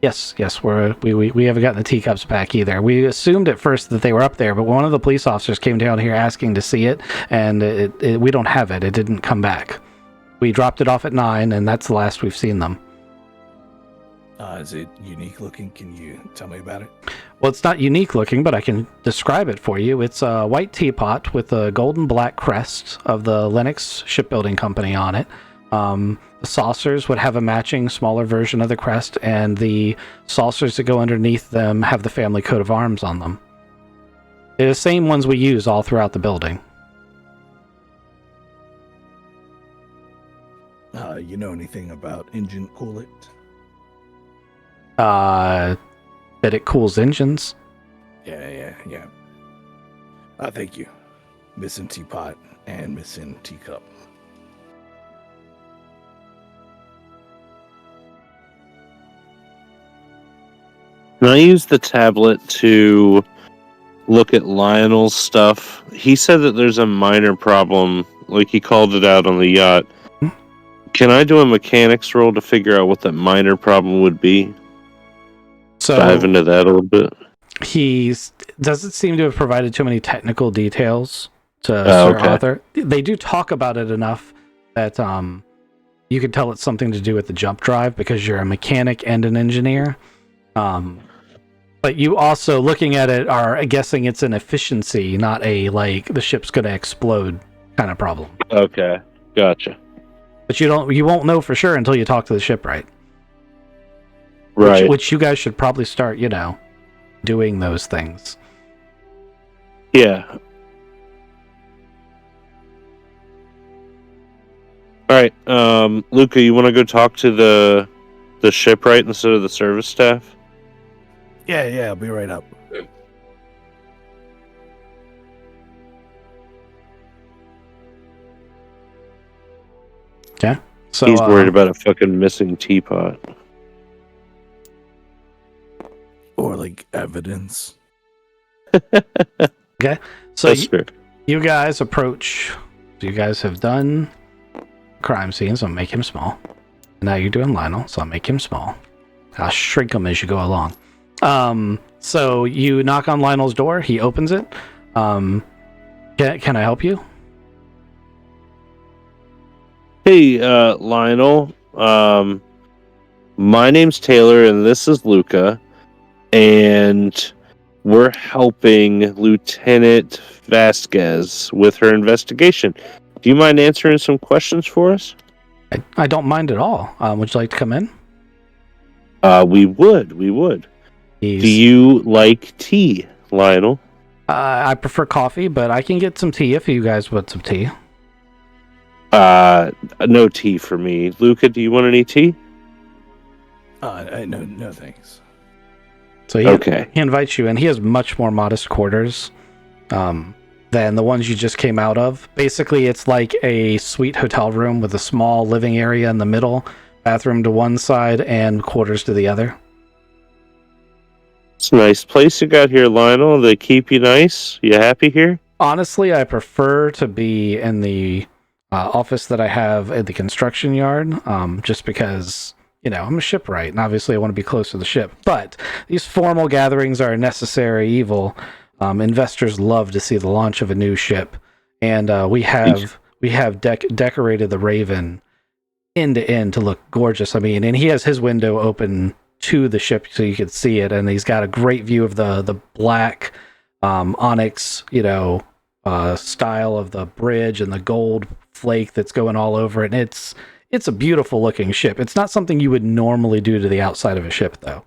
Yes, we haven't gotten the teacups back either. We assumed at first that they were up there, but one of the police officers came down here asking to see it, and we don't have it. It didn't come back. We dropped it off at 9, and that's the last we've seen them. Is it unique looking? Can you tell me about it? Well, it's not unique looking, but I can describe it for you. It's a white teapot with a golden black crest of the Lennox Shipbuilding Company on it. The saucers would have a matching smaller version of the crest, and the saucers that go underneath them have the family coat of arms on them. They're the same ones we use all throughout the building. You know anything about engine coolant? That it cools engines. Yeah. Thank you. Missing teapot and missing teacup. Can I use the tablet to look at Lionel's stuff? He said that there's a minor problem, like he called it out on the yacht. Can I do a mechanics roll to figure out what that minor problem would be? So dive into that a little bit. He doesn't seem to have provided too many technical details to Oh, Sir okay. Arthur. They do talk about it enough that you could tell it's something to do with the jump drive because you're a mechanic and an engineer. But you also, looking at it, are guessing it's an efficiency, not a like the ship's going to explode kind of problem. Okay, gotcha. But you won't know for sure until you talk to the shipwright. Right. Which you guys should probably start, doing those things. Yeah. All right, Luca, you want to go talk to the shipwright instead of the service staff? Yeah, I'll be right up. Okay. So He's worried about a fucking missing teapot. Or like evidence. Okay. So That's fair. you guys approach. So you guys have done crime scenes. I'll make him small. Now you're doing Lionel, so I'll make him small. I'll shrink him as you go along. So you knock on Lionel's door. He opens it. Can I help you? Hey, Lionel. My name's Taylor, and this is Luca. And we're helping Lieutenant Vasquez with her investigation. Do you mind answering some questions for us? I don't mind at all. Would you like to come in? We would. Do you like tea, Lionel? I prefer coffee, but I can get some tea if you guys want some tea. No tea for me. Luca, do you want any tea? No thanks. So he invites you in. He has much more modest quarters than the ones you just came out of. Basically, it's like a suite hotel room with a small living area in the middle, bathroom to one side, and quarters to the other. It's a nice place you got here, Lionel. They keep you nice. You happy here? Honestly, I prefer to be in the office that I have at the construction yard, just because, I'm a shipwright, and obviously I want to be close to the ship. But these formal gatherings are a necessary evil. Investors love to see the launch of a new ship, and we have decorated the Raven end to end to look gorgeous. I mean, and he has his window open to the ship so you can see it, and he's got a great view of the black onyx, style of the bridge and the gold flake that's going all over it. And it's a beautiful looking ship. It's not something you would normally do to the outside of a ship, though.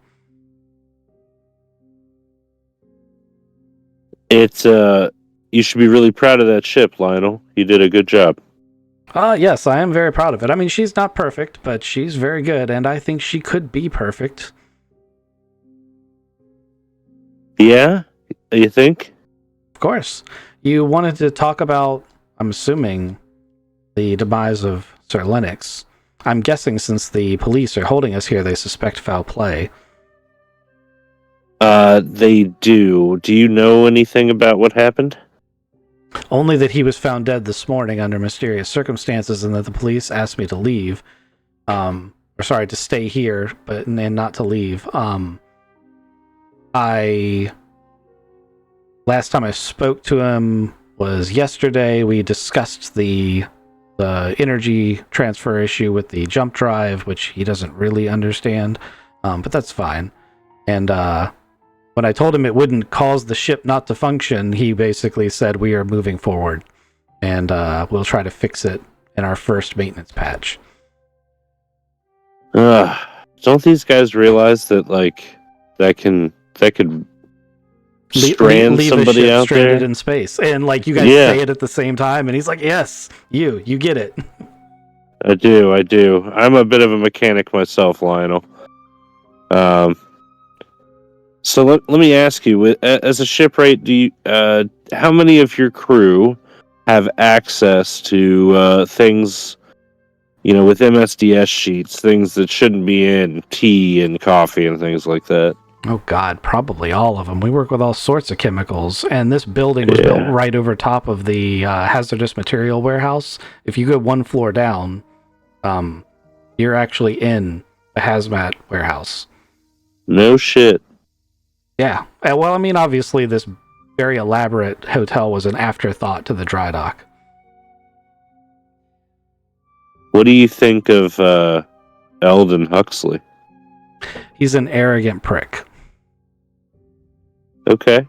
It's you should be really proud of that ship, Lionel. You did a good job. Yes, I am very proud of it. I mean, she's not perfect, but she's very good, and I think she could be perfect. Yeah? You think? Of course. You wanted to talk about, I'm assuming, the demise of Sir Lennox. I'm guessing since the police are holding us here, they suspect foul play. They do. Do you know anything about what happened? Only that he was found dead this morning under mysterious circumstances, and that the police asked me to leave. To stay here, and not to leave. Last time I spoke to him was yesterday. We discussed the energy transfer issue with the jump drive, which he doesn't really understand, but that's fine. And when I told him it wouldn't cause the ship not to function, he basically said we are moving forward, and we'll try to fix it in our first maintenance patch. Don't these guys realize that that could strand leave somebody a ship out stranded there in space? And you guys say it at the same time, and he's like, yes, you get it. I do. I'm a bit of a mechanic myself, Lionel. So let me ask you, as a shipwright, do you how many of your crew have access to things, with MSDS sheets, things that shouldn't be in tea and coffee and things like that? Oh God, probably all of them. We work with all sorts of chemicals, and this building was built right over top of the hazardous material warehouse. If you go one floor down, you're actually in the hazmat warehouse. No shit. Yeah. Well, I mean, obviously, this very elaborate hotel was an afterthought to the dry dock. What do you think of Eldon Huxley? He's an arrogant prick. Okay.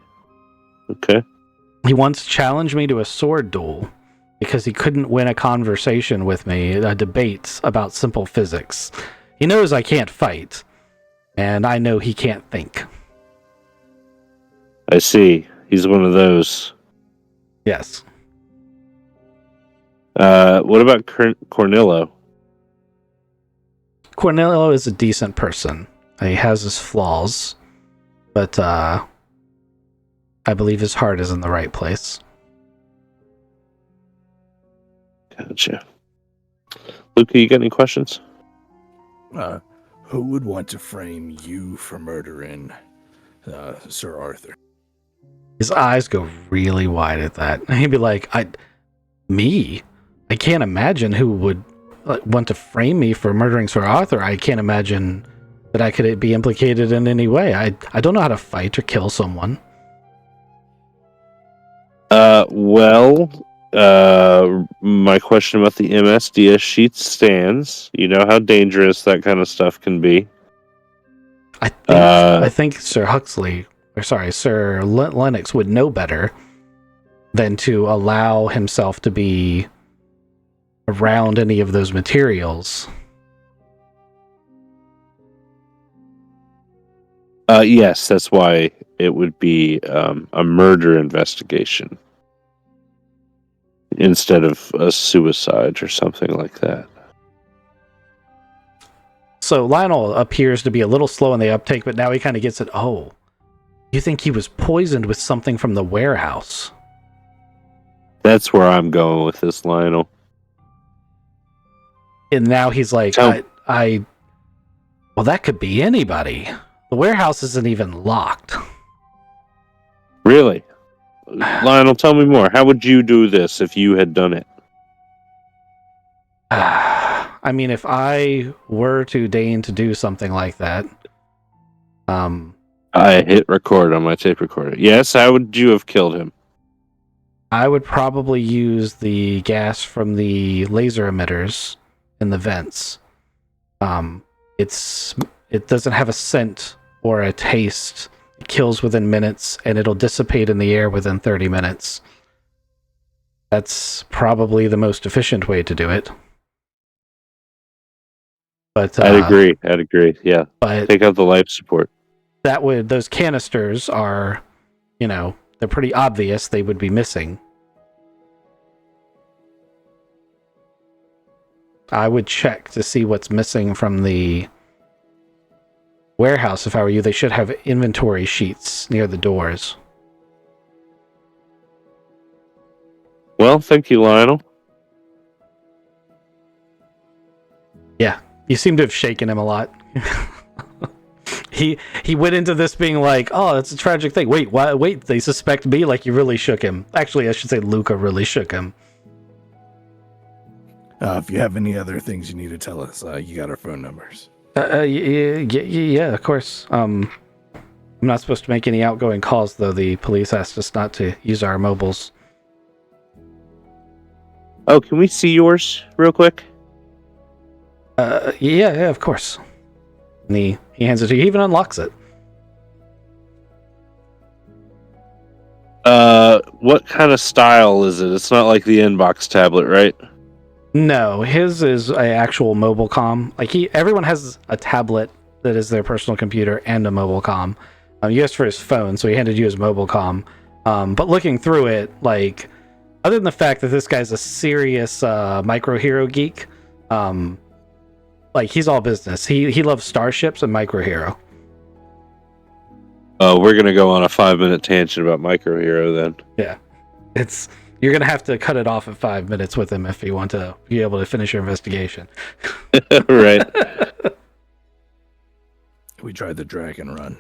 He once challenged me to a sword duel because he couldn't win a conversation with me, a debate about simple physics. He knows I can't fight, and I know he can't think. I see. He's one of those. Yes. What about Cornillo? Cornelio is a decent person. He has his flaws, but I believe his heart is in the right place. Gotcha. Luca, you got any questions? Who would want to frame you for murdering Sir Arthur? His eyes go really wide at that. And he'd be like, me? I can't imagine who would want to frame me for murdering Sir Arthur. I can't imagine that I could be implicated in any way. I don't know how to fight or kill someone. My question about the MSDS sheets stands. You know how dangerous that kind of stuff can be. I think Sir Lennox would know better than to allow himself to be around any of those materials. Yes, that's why it would be a murder investigation instead of a suicide or something like that. So Lionel appears to be a little slow in the uptake, but now he kind of gets it. Oh, you think he was poisoned with something from the warehouse? That's where I'm going with this, Lionel. And now he's like, well, that could be anybody. The warehouse isn't even locked. Really? Lionel, tell me more. How would you do this if you had done it? I mean, if I were to deign to do something like that, I hit record on my tape recorder. Yes, how would you have killed him? I would probably use the gas from the laser emitters in the vents. It doesn't have a scent or a taste. It kills within minutes, and it'll dissipate in the air within 30 minutes. That's probably the most efficient way to do it. But I'd agree. Yeah. But take out the life support. Those canisters are, they're pretty obvious. They would be missing. I would check to see what's missing from the warehouse. If I were you, they should have inventory sheets near the doors. Well, thank you, Lionel. Yeah, you seem to have shaken him a lot. He went into this being like, oh, that's a tragic thing. Wait, they suspect me? Like, you really shook him. Actually, I should say Luca really shook him. If you have any other things you need to tell us, you got our phone numbers. Yeah, of course. I'm not supposed to make any outgoing calls, though. The police asked us not to use our mobiles. Oh, can we see yours real quick? Yeah, of course. And he hands it to you. He even unlocks it. What kind of style is it? It's not like the inbox tablet, right? No, his is an actual mobile comm. Like everyone has a tablet that is their personal computer and a mobile comm. You asked for his phone, so he handed you his mobile comm. But looking through it, like, other than the fact that this guy's a serious micro hero geek, like, he's all business. He loves starships and micro hero. We're gonna go on a 5-minute tangent about Micro Hero then. Yeah, you're gonna have to cut it off at 5 minutes with him if you want to be able to finish your investigation. Right. We tried the Dragon Run.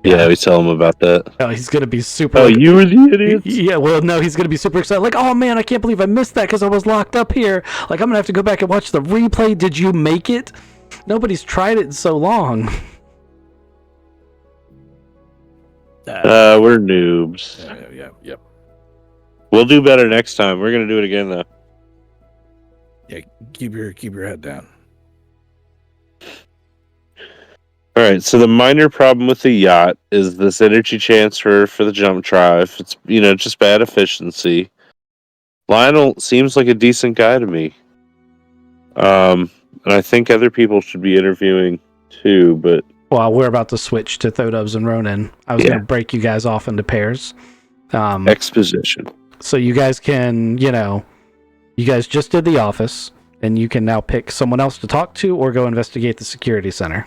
Yeah, we tell him about that. Oh, he's gonna be super. Oh, you were the idiot. Yeah, well, no, he's gonna be super excited. Like, oh man, I can't believe I missed that because I was locked up here. Like, I'm gonna have to go back and watch the replay. Did you make it? Nobody's tried it in so long. We're noobs. Yep. We'll do better next time. We're gonna do it again though. Yeah, keep your head down. All right, so the minor problem with the yacht is this energy transfer for the jump drive. It's just bad efficiency. Lionel seems like a decent guy to me. And I think other people should be interviewing too, but Well, we're about to switch to Thodubs and Ronan. I was going to break you guys off into pairs. exposition. So you guys can, you guys just did the office, and you can now pick someone else to talk to or go investigate the security center.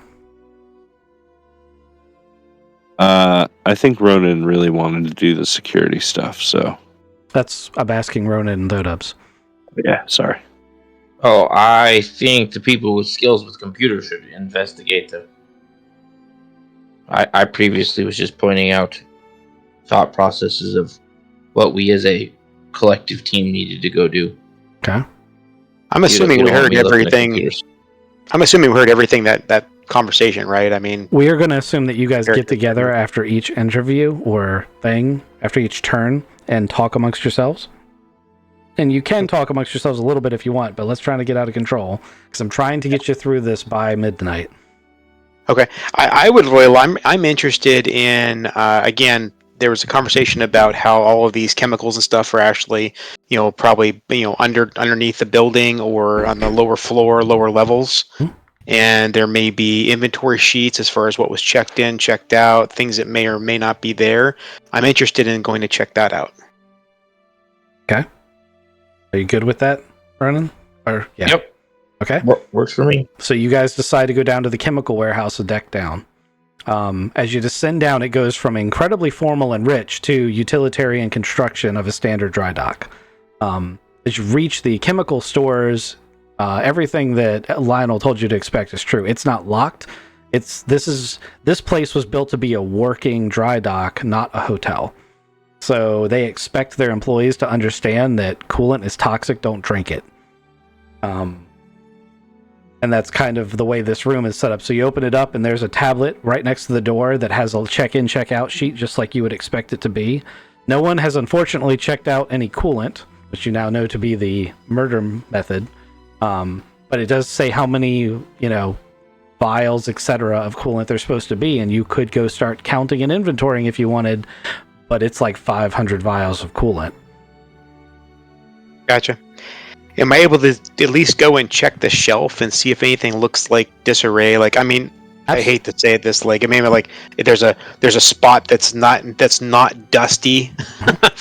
I think Ronan really wanted to do the security stuff, so I'm asking Ronan and Thodubs. yeah, sorry. Oh, I think the people with skills with computers should investigate them. I previously was just pointing out thought processes of what we as a collective team needed to go do. Okay. I'm assuming we heard everything. I'm assuming we heard everything that conversation, right? I mean, We are going to assume that you guys Very get together after each interview or thing, after each turn, and talk amongst yourselves. And you can talk amongst yourselves a little bit if you want, but let's try to get out of control, because I'm trying to get you through this by midnight. okay. I would, Royal. I'm interested in again. There was a conversation about how all of these chemicals and stuff are actually, probably underneath the building or on the lower floor, lower levels. And there may be inventory sheets as far as what was checked in, checked out, things that may or may not be there. I'm interested in going to check that out. Okay. Are you good with that, Ronan? Or yeah. Yep. Okay. Works for me. So you guys decide to go down to the chemical warehouse a deck down. As you descend down, it goes from incredibly formal and rich to utilitarian construction of a standard dry dock. As you reach the chemical stores, everything that Lionel told you to expect is true. It's not locked. This place was built to be a working dry dock, not a hotel. So they expect their employees to understand that coolant is toxic, don't drink it. And that's kind of the way this room is set up. So you open it up and there's a tablet right next to the door that has a check-in, check-out sheet, just like you would expect it to be. No one has unfortunately checked out any coolant, which you now know to be the murder method. But it does say how many, vials, etc. of coolant there's supposed to be, and you could go start counting and inventorying if you wanted, but it's like 500 vials of coolant. Gotcha. Am I able to at least go and check the shelf and see if anything looks like disarray? Like, I mean, I hate to say it this, like, I mean, like, if there's a spot that's not dusty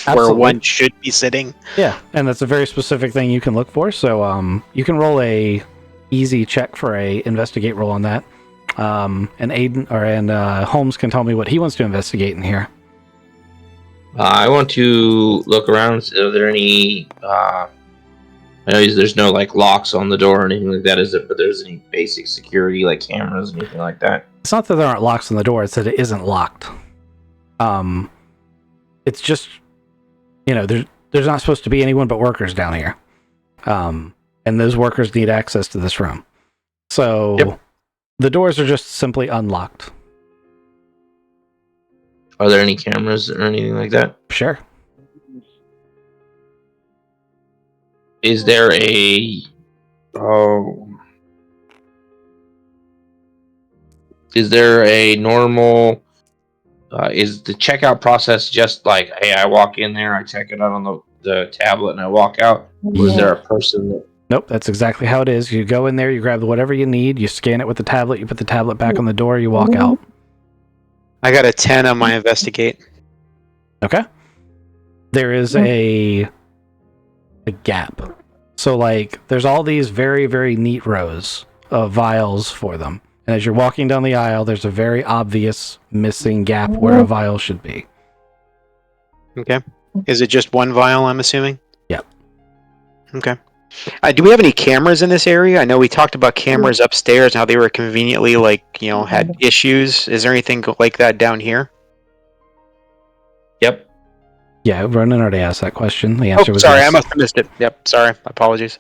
where one should be sitting. Yeah, and that's a very specific thing you can look for. So, you can roll a easy check for a investigate roll on that. And Aiden and Holmes can tell me what he wants to investigate in here. I want to look around. Are there any? I know there's no like locks on the door or anything like that, is it? But there's any basic security like cameras, anything like that? It's not that there aren't locks on the door; it's that it isn't locked. It's just, there's not supposed to be anyone but workers down here, and those workers need access to this room. So, The doors are just simply unlocked. Are there any cameras or anything like that? Sure. Is there a normal is the checkout process just like, hey, I walk in there, I check it out on the tablet and I walk out? Or is there a person that... Nope, that's exactly how it is. You go in there, you grab whatever you need, you scan it with the tablet, you put the tablet back on the door, you walk out. I got a 10 on my investigate. Okay. There is a gap. So, like, there's all these very, very neat rows of vials for them. And as you're walking down the aisle, there's a very obvious missing gap where a vial should be. Okay. Is it just one vial, I'm assuming? Yep. Okay. Do we have any cameras in this area? I know we talked about cameras upstairs and how they were conveniently, had issues. Is there anything like that down here? Yep. Yeah, Ronan already asked that question. The answer was sorry, yes. I must have missed it. Yep, sorry. Apologies.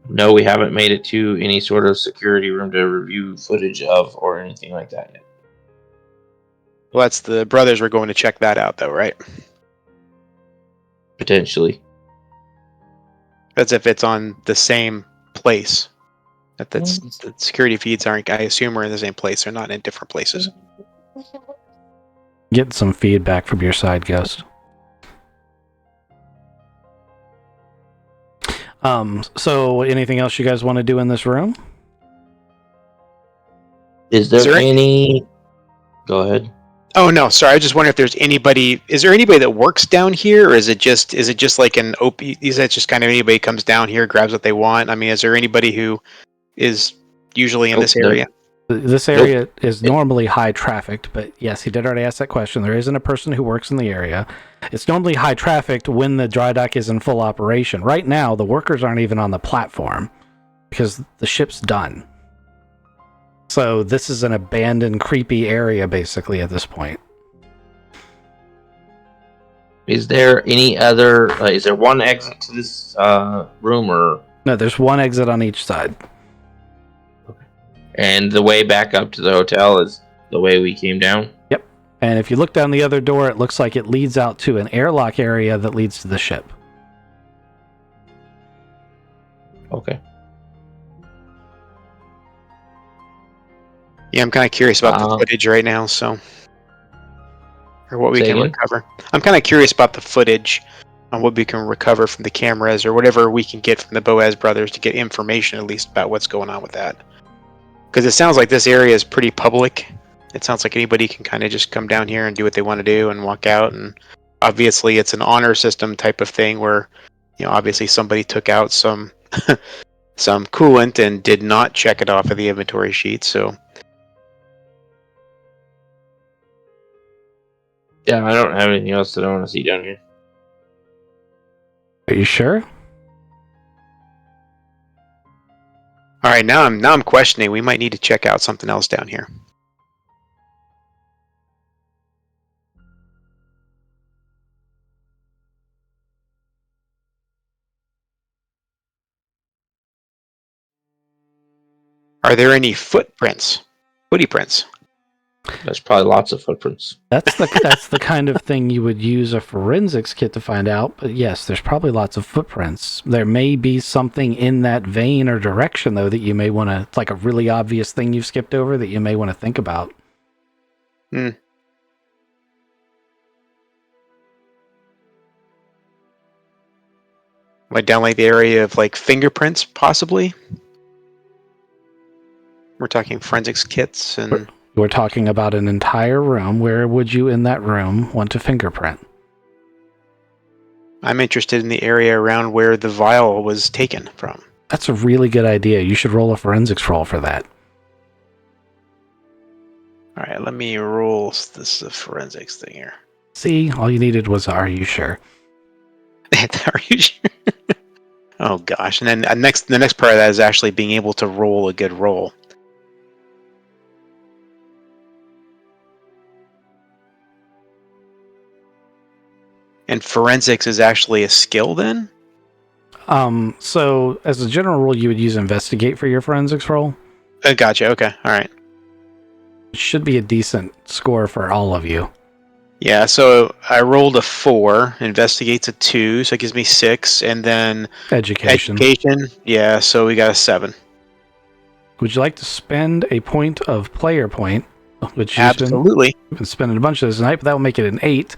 No, we haven't made it to any sort of security room to review footage of or anything like that yet. Well, that's the brothers were going to check that out, though, right? potentially. That's if it's on the same place. The security feeds aren't, I assume, are in the same place. They're not in different places. Get some feedback from your side, Ghost. So anything else you guys want to do in this room? Is there any... Go ahead. Oh no, sorry. I just wonder if there's anybody. Is there anybody that works down here, or is it just like an op? Is that just kind of anybody comes down here, grabs what they want? I mean, is there anybody who is usually in this area? This area is normally high trafficked, but yes, he did already ask that question. There isn't a person who works in the area. It's normally high trafficked when the dry dock is in full operation. Right now, the workers aren't even on the platform because the ship's done. So this is an abandoned, creepy area, basically, at this point. Is there any other... is there one exit to this room, or... No, there's one exit on each side. And the way back up to the hotel is the way we came down? Yep. And if you look down the other door, it looks like it leads out to an airlock area that leads to the ship. Okay. Yeah, I'm kind of curious about the footage right now, so... Or what we can recover. I'm kind of curious about the footage on what we can recover from the cameras, or whatever we can get from the Boaz brothers to get information, at least, about what's going on with that. Because it sounds like this area is pretty public. It sounds like anybody can kind of just come down here and do what they want to do and walk out. And obviously it's an honor system type of thing where, obviously somebody took out some some coolant and did not check it off of the inventory sheet. So yeah, I don't have anything else that I want to see down here. Are you sure? All right, now I'm questioning. We might need to check out something else down here. Are there any footprints? Footy prints? There's probably lots of footprints. That's the kind of thing you would use a forensics kit to find out. But yes, there's probably lots of footprints. There may be something in that vein or direction, though, that you may want to, like a really obvious thing you've skipped over that you may want to think about. Hmm. Like down like the area of like fingerprints, possibly? We're talking forensics kits and... We're talking about an entire room. Where would you in that room want to fingerprint? I'm interested in the area around where the vial was taken from. That's a really good idea. You should roll a forensics roll for that. All right, let me roll this forensics thing here. See, all you needed was, are you sure? Are you sure? Oh gosh, and then the next part of that is actually being able to roll a good roll. And forensics is actually a skill then? So as a general rule, you would use investigate for your forensics roll. Gotcha, okay, alright. It should be a decent score for all of you. Yeah, so I rolled a 4, investigate's a 2, so it gives me 6, and then Education. Yeah, so we got a 7. Would you like to spend a point of player point? Which Absolutely. You've been spending a bunch of this tonight, but that will make it an 8.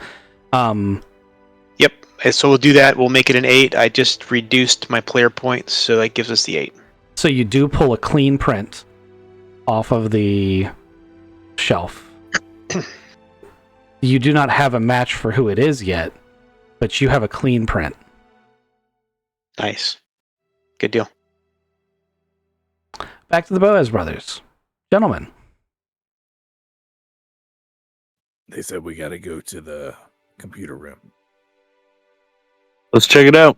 Yep, so we'll do that. We'll make it an 8. I just reduced my player points, so that gives us the 8. So you do pull a clean print off of the shelf. You do not have a match for who it is yet, but you have a clean print. Nice. Good deal. Back to the Boaz brothers. Gentlemen. They said we got to go to the computer room. Let's check it out.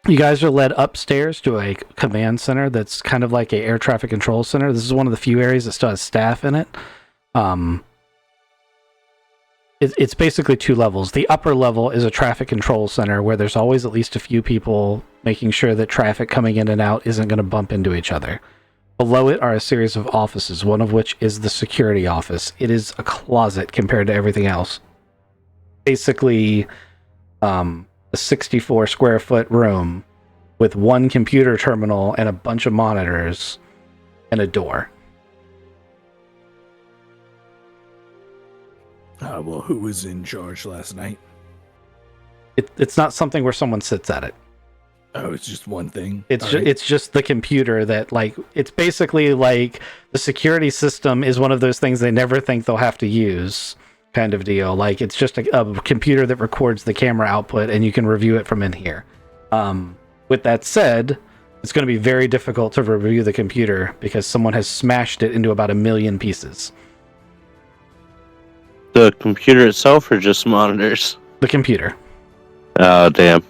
You guys are led upstairs to a command center that's kind of like a air traffic control center. This is one of the few areas that still has staff in it. It's basically 2 levels. The upper level is a traffic control center where there's always at least a few people making sure that traffic coming in and out isn't going to bump into each other. Below it are a series of offices, one of which is the security office. It is a closet compared to everything else. Basically, a 64 square foot room with one computer terminal and a bunch of monitors and a door. Well, who was in charge last night? It's not something where someone sits at it. Oh, it's just one thing. It's just the computer that, like, it's basically like the security system is one of those things they never think they'll have to use, kind of deal. Like, it's just a computer that records the camera output and you can review it from in here. With that said, it's going to be very difficult to review the computer because someone has smashed it into about 1 million pieces. The computer itself or just monitors? The computer. Oh, damn.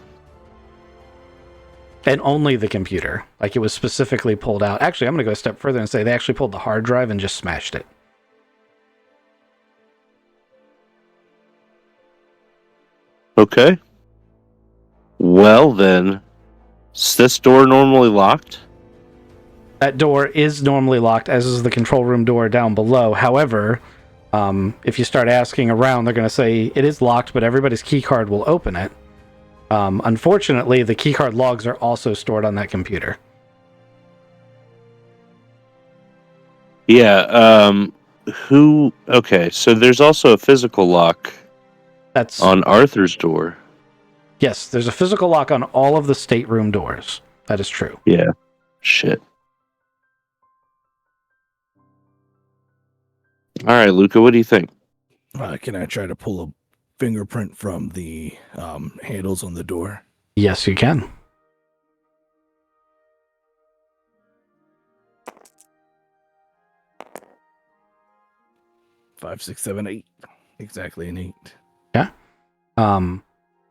And only the computer. Like, it was specifically pulled out. Actually, I'm going to go a step further and say they actually pulled the hard drive and just smashed it. Okay. Well, then, is this door normally locked? That door is normally locked, as is the control room door down below. However, if you start asking around, they're going to say it is locked, but everybody's key card will open it. Unfortunately, the keycard logs are also stored on that computer. Yeah, okay, so there's also a physical lock That's on Arthur's door. Yes, there's a physical lock on all of the stateroom doors. That is true. Yeah. Shit. All right, Luca, what do you think? Can I try to pull a fingerprint from the handles on the door? Yes, you can. Five, 6, 7, 8. Exactly an 8.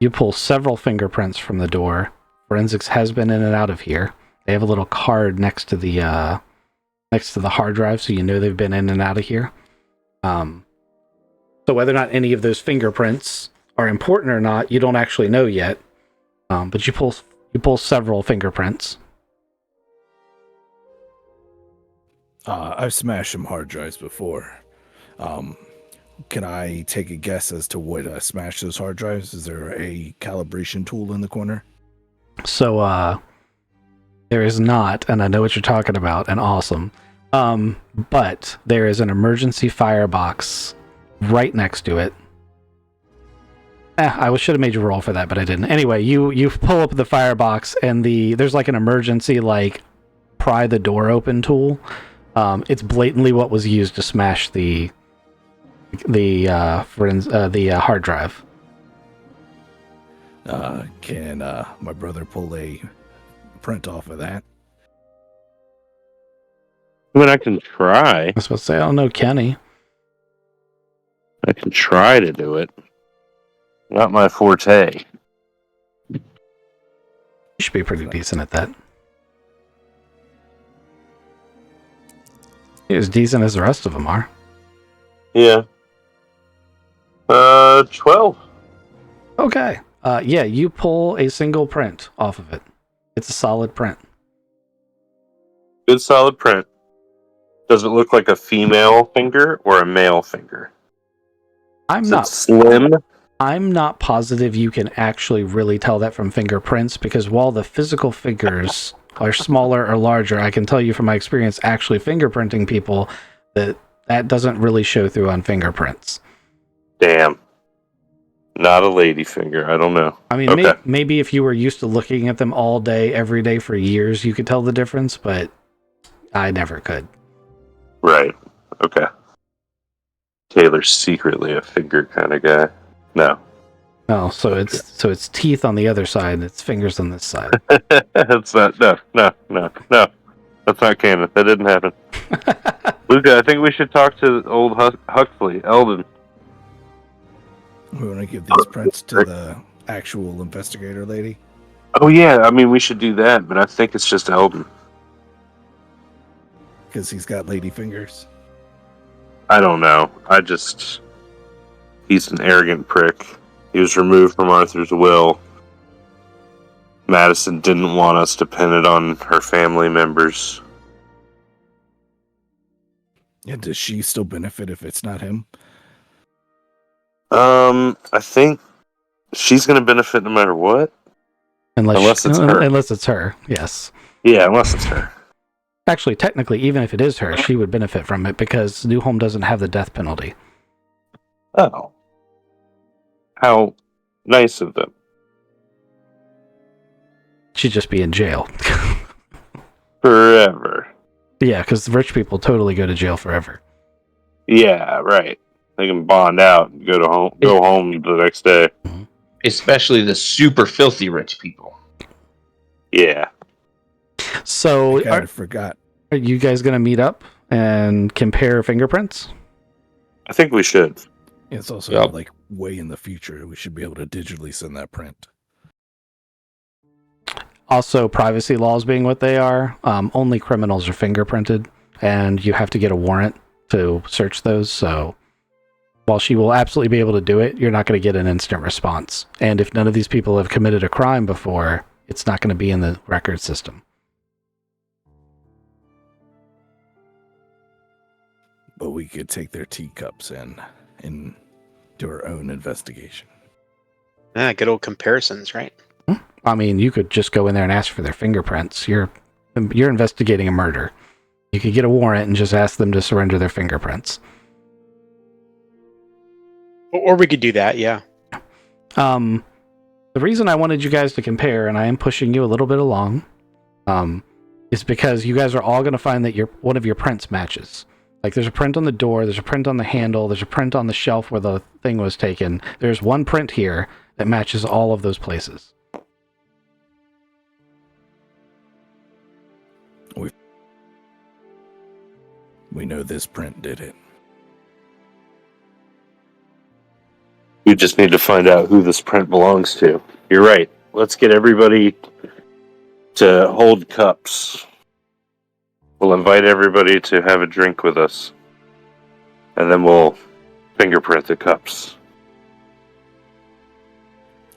You pull several fingerprints from the door. Forensics has been in and out of here. They have a little card next to the hard drive, so you know they've been in and out of here. So whether or not any of those fingerprints are important or not, you don't actually know yet. But you pull several fingerprints. I've smashed some hard drives before. Can I take a guess as to what smashed those hard drives? Is there a calibration tool in the corner? So there is not, and I know what you're talking about, and awesome. But there is an emergency firebox right next to it. I should have made you roll for that, but I didn't. Anyway, you pull up the firebox, and there's like an emergency pry the door open tool. It's blatantly what was used to smash the hard drive. Can my brother pull a print off of that? I mean, I can try. I was supposed to say, I don't know, Kenny. I can try to do it. Not my forte. You should be pretty decent at that. You're as decent as the rest of them are. Yeah. 12. Okay. Yeah, you pull a single print off of it. It's a solid print. Good solid print. Does it look like a female finger or a male finger? I'm Is not it slim? I'm not positive you can actually really tell that from fingerprints, because while the physical fingers are smaller or larger, I can tell you from my experience actually fingerprinting people that doesn't really show through on fingerprints. Damn. Not a lady finger. I don't know. I mean, Okay. maybe if you were used to looking at them all day, every day for years, you could tell the difference, but I never could. Right. Okay. Taylor's secretly a finger kind of guy. No. No, so it's teeth on the other side, it's fingers on this side. That's not. No. That's not canon. That didn't happen. Luca, I think we should talk to old Huxley, Eldon. We want to give these prints to the actual investigator lady? Oh yeah, I mean we should do that, but I think it's just Eldon. Because he's got lady fingers. I don't know. He's an arrogant prick. He was removed from Arthur's will. Madison didn't want us dependent on her family members. Yeah, does she still benefit if it's not him? I think She's going to benefit no matter what? Unless it's her. Unless it's her, yes. Yeah, unless it's her. Actually, technically, even if it is her, she would benefit from it because New Home doesn't have the death penalty. Oh. How nice of them. She'd just be in jail. Forever. Yeah, because rich people totally go to jail forever. Yeah, right. They can bond out and go home the next day. Especially the super filthy rich people. Yeah. So, I kind of forgot. are you guys going to meet up and compare fingerprints? I think we should. It's also Yep. like way in the future. We should be able to digitally send that print. Also, privacy laws being what they are, only criminals are fingerprinted, and you have to get a warrant to search those. So, while she will absolutely be able to do it, you're not going to get an instant response. And if none of these people have committed a crime before, it's not going to be in the record system. But we could take their teacups and do our own investigation. Good old comparisons, right? I mean, you could just go in there and ask for their fingerprints. You're investigating a murder. You could get a warrant and just ask them to surrender their fingerprints. Or we could do that, yeah. The reason I wanted you guys to compare, and I am pushing you a little bit along, is because you guys are all going to find that one of your prints matches. Like, there's a print on the door, there's a print on the handle, there's a print on the shelf where the thing was taken. There's one print here that matches all of those places. We know this print did it. We just need to find out who this print belongs to. You're right. Let's get everybody to hold cups. We'll invite everybody to have a drink with us. And then we'll fingerprint the cups.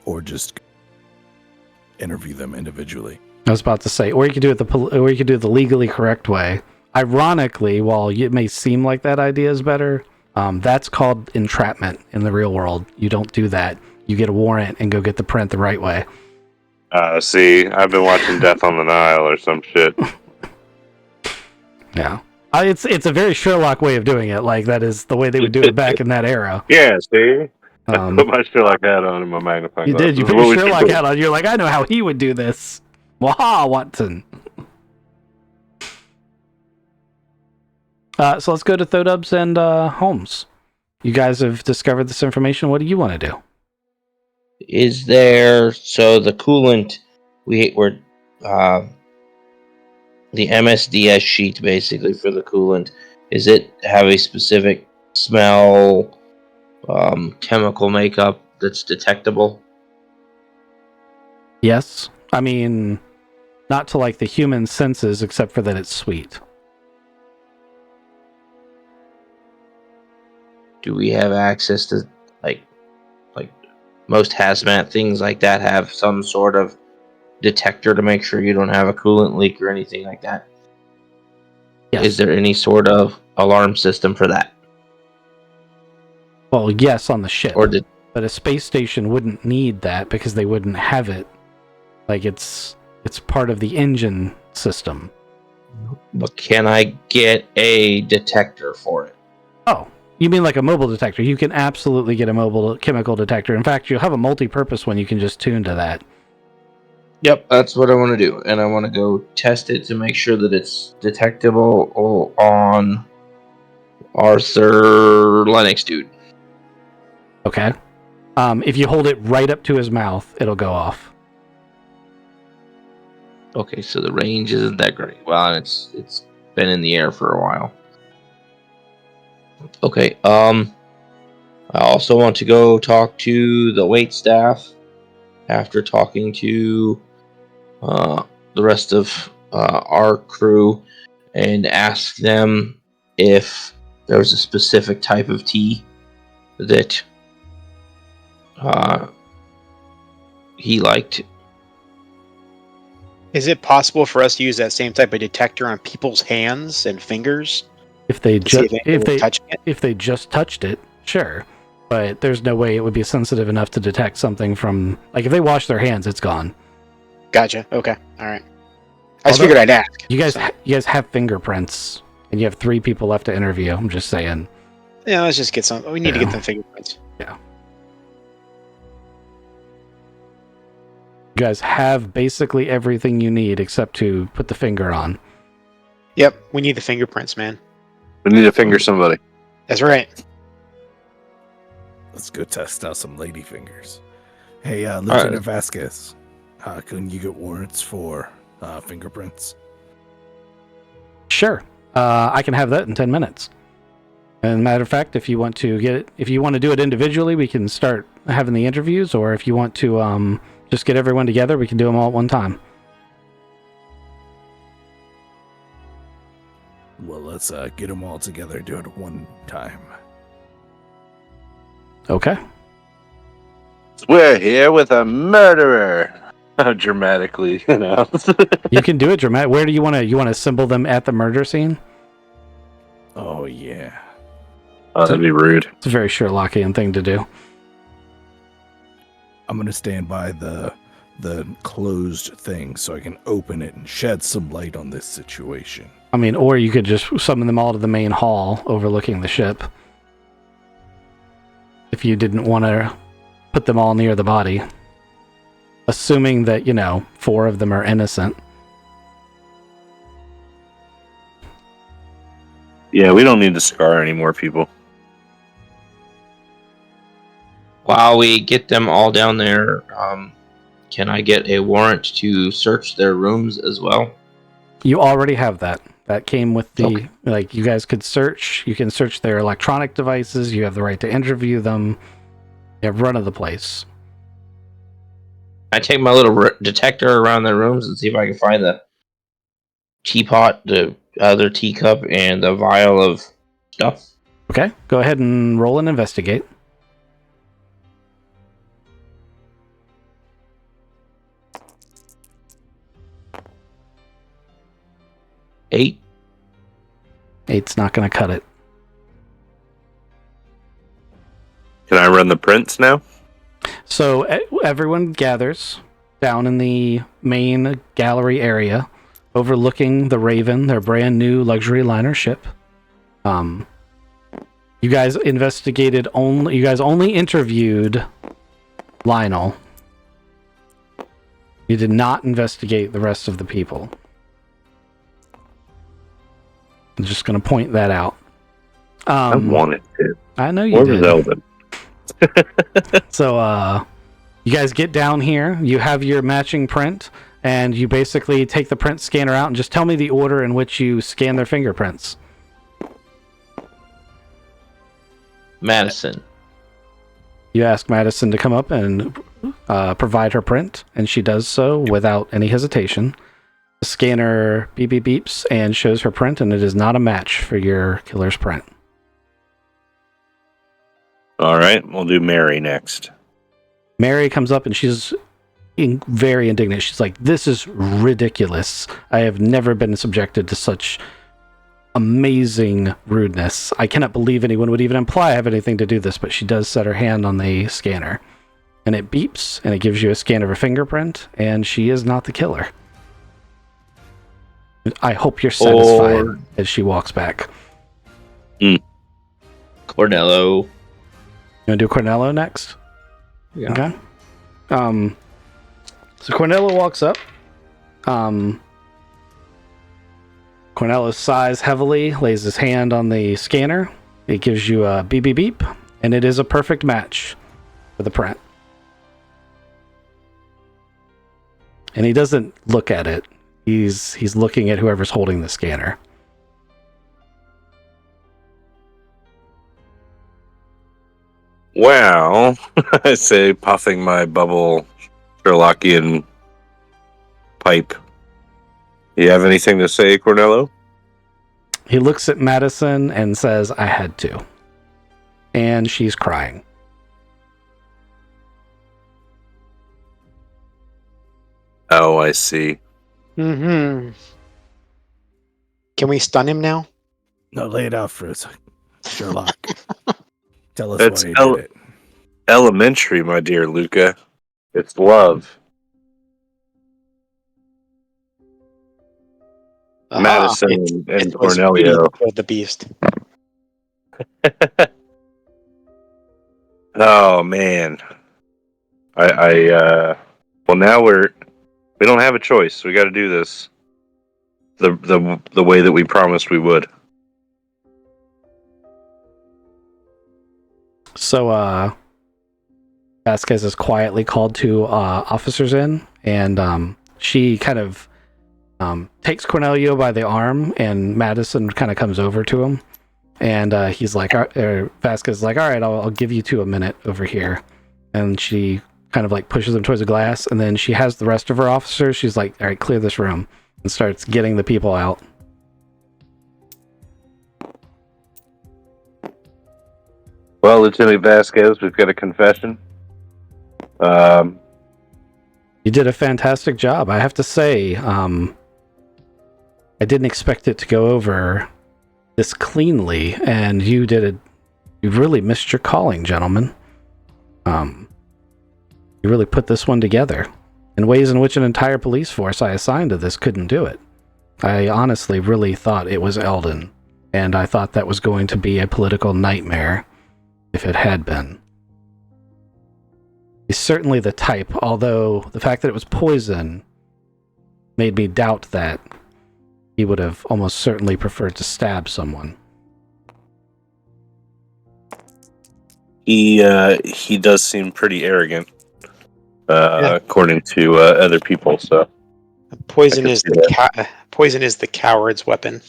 Or just interview them individually. I was about to say, or you could do it the legally correct way. Ironically, while it may seem like that idea is better, that's called entrapment in the real world. You don't do that. You get a warrant and go get the print the right way. See, I've been watching Death on the Nile or some shit. Yeah. It's a very Sherlock way of doing it. Like, that is the way they would do it back in that era. Yeah, see? I Um, put my Sherlock hat on and my magnifying you glass. did. You This put is what your we should Sherlock do. hat on. You're like, I know how he would do this. Waha, Watson. So let's go to Thodubs and Holmes. You guys have discovered this information. What do you want to do? Is there the coolant were the MSDS sheet basically for the coolant? Is it have a specific smell, chemical makeup that's detectable? Yes. I mean, not to like the human senses, except for that it's sweet. Do we have access to like most hazmat things like that have some sort of detector to make sure you don't have a coolant leak or anything like that? Yes. Is there any sort of alarm system for that? Well, yes, on the ship. Or did But a space station wouldn't need that because they wouldn't have it. Like, it's part of the engine system. but can I get a detector for it? Oh, you mean like a mobile detector? You can absolutely get a mobile chemical detector. In fact, you'll have a multi-purpose one you can just tune to that. Yep, that's what I want to do, and I want to go test it to make sure that it's detectable on Arthur Lennox dude. Okay. If you hold it right up to his mouth, it'll go off. Okay, so the range isn't that great. Well, it's been in the air for a while. Okay, I also want to go talk to the wait staff after talking to the rest of our crew and ask them if there was a specific type of tea that he liked. Is it possible for us to use that same type of detector on people's hands and fingers? If they To see just if anyone was touching it? if they just touched it, sure. but there's no way it would be sensitive enough to detect something from, like, if they wash their hands, it's gone. Gotcha. Okay. All right. I just Although- figured I'd ask. You guys, so. you guys have fingerprints, and you have 3 people left to interview. I'm just saying. Yeah, let's just get some. We need to Yeah. get them fingerprints. You guys have basically everything you need except to put the finger on. Yep, we need the fingerprints, man. We need to finger somebody. That's right. Let's go test out some lady fingers. Hey, Lieutenant Vasquez, can you get warrants for fingerprints? Sure, I can have that in 10 minutes. And matter of fact, if you want to do it individually, we can start having the interviews, or if you want to just get everyone together, we can do them all at one time. Well, let's get them all together, do it at one time. Okay. We're here with a murderer. Dramatically, you know. You can do it dramatic. Where do you want to? You want to assemble them at the murder scene? Oh, yeah. Oh, that'd be rude. It's a very Sherlockian thing to do. I'm going to stand by the closed thing so I can open it and shed some light on this situation. I mean, or you could just summon them all to the main hall overlooking the ship. If you didn't want to put them all near the body. Assuming that, 4 of them are innocent. Yeah, we don't need to scar any more people. While we get them all down there, can I get a warrant to search their rooms as well? You already have that. That came with the, Okay. you guys could search. You can search their electronic devices. You have the right to interview them. You have run of the place. I take my little detector around their rooms and see if I can find the teapot, the other teacup, and the vial of stuff. Okay, go ahead and roll and investigate. Eight. 8's not going to cut it. Can I run the prints now? So everyone gathers down in the main gallery area, overlooking the Raven, their brand new luxury liner ship. You guys only interviewed Lionel. You did not investigate the rest of the people. I'm just going to point that out. I wanted to. I know you Or did. Zelda. So, you guys get down here, you have your matching print, and you basically take the print scanner out and just tell me the order in which you scan their fingerprints. Madison. You ask Madison to come up and provide her print, and she does so without any hesitation. The scanner beep beep beeps and shows her print, and it is not a match for your killer's print. All right, we'll do Mary next. Mary comes up and she's very indignant. She's like, "This is ridiculous. I have never been subjected to such amazing rudeness. I cannot believe anyone would even imply I have anything to do this," but she does set her hand on the scanner. And it beeps, and it gives you a scan of her fingerprint, and she is not the killer. I hope you're satisfied as she walks back. Cornello. You want to do Cornello next? Yeah. Okay. So Cornello walks up. Cornello sighs heavily, lays his hand on the scanner. It gives you a beep beep beep, and it is a perfect match for the print. And he doesn't look at it. He's looking at whoever's holding the scanner. Well, I say, puffing my bubble Sherlockian pipe. You have anything to say, Cornello? He looks at Madison and says, "I had to." And she's crying. Oh, I see. Mm-hmm. Can we stun him now? No, lay it out for us, Sherlock. Tell us It's why you El- did it. elementary, my dear Luca. It's love. Aha, Madison and it was Winnie Cornelio. that killed the beast. Oh man. Well, now we don't have a choice. We got to do this the way that we promised we would. So, Vasquez is quietly called two officers in, and she kind of takes Cornelio by the arm, and Madison kind of comes over to him, and he's like, Vasquez is like, all right, I'll give you two a minute over here, and she kind of like pushes him towards the glass, and then she has the rest of her officers. She's like, all right, clear this room, and starts getting the people out. Well, Lieutenant Vasquez, we've got a confession. You did a fantastic job, I have to say. I didn't expect it to go over this cleanly, and you really missed your calling, gentlemen. You really put this one together in ways in which an entire police force I assigned to this couldn't do it. I honestly really thought it was Eldon, and I thought that was going to be a political nightmare if it had been. He's certainly the type, although the fact that it was poison made me doubt that he would have almost certainly preferred to stab someone. He does seem pretty arrogant, according to other people. So Poison is the coward's weapon.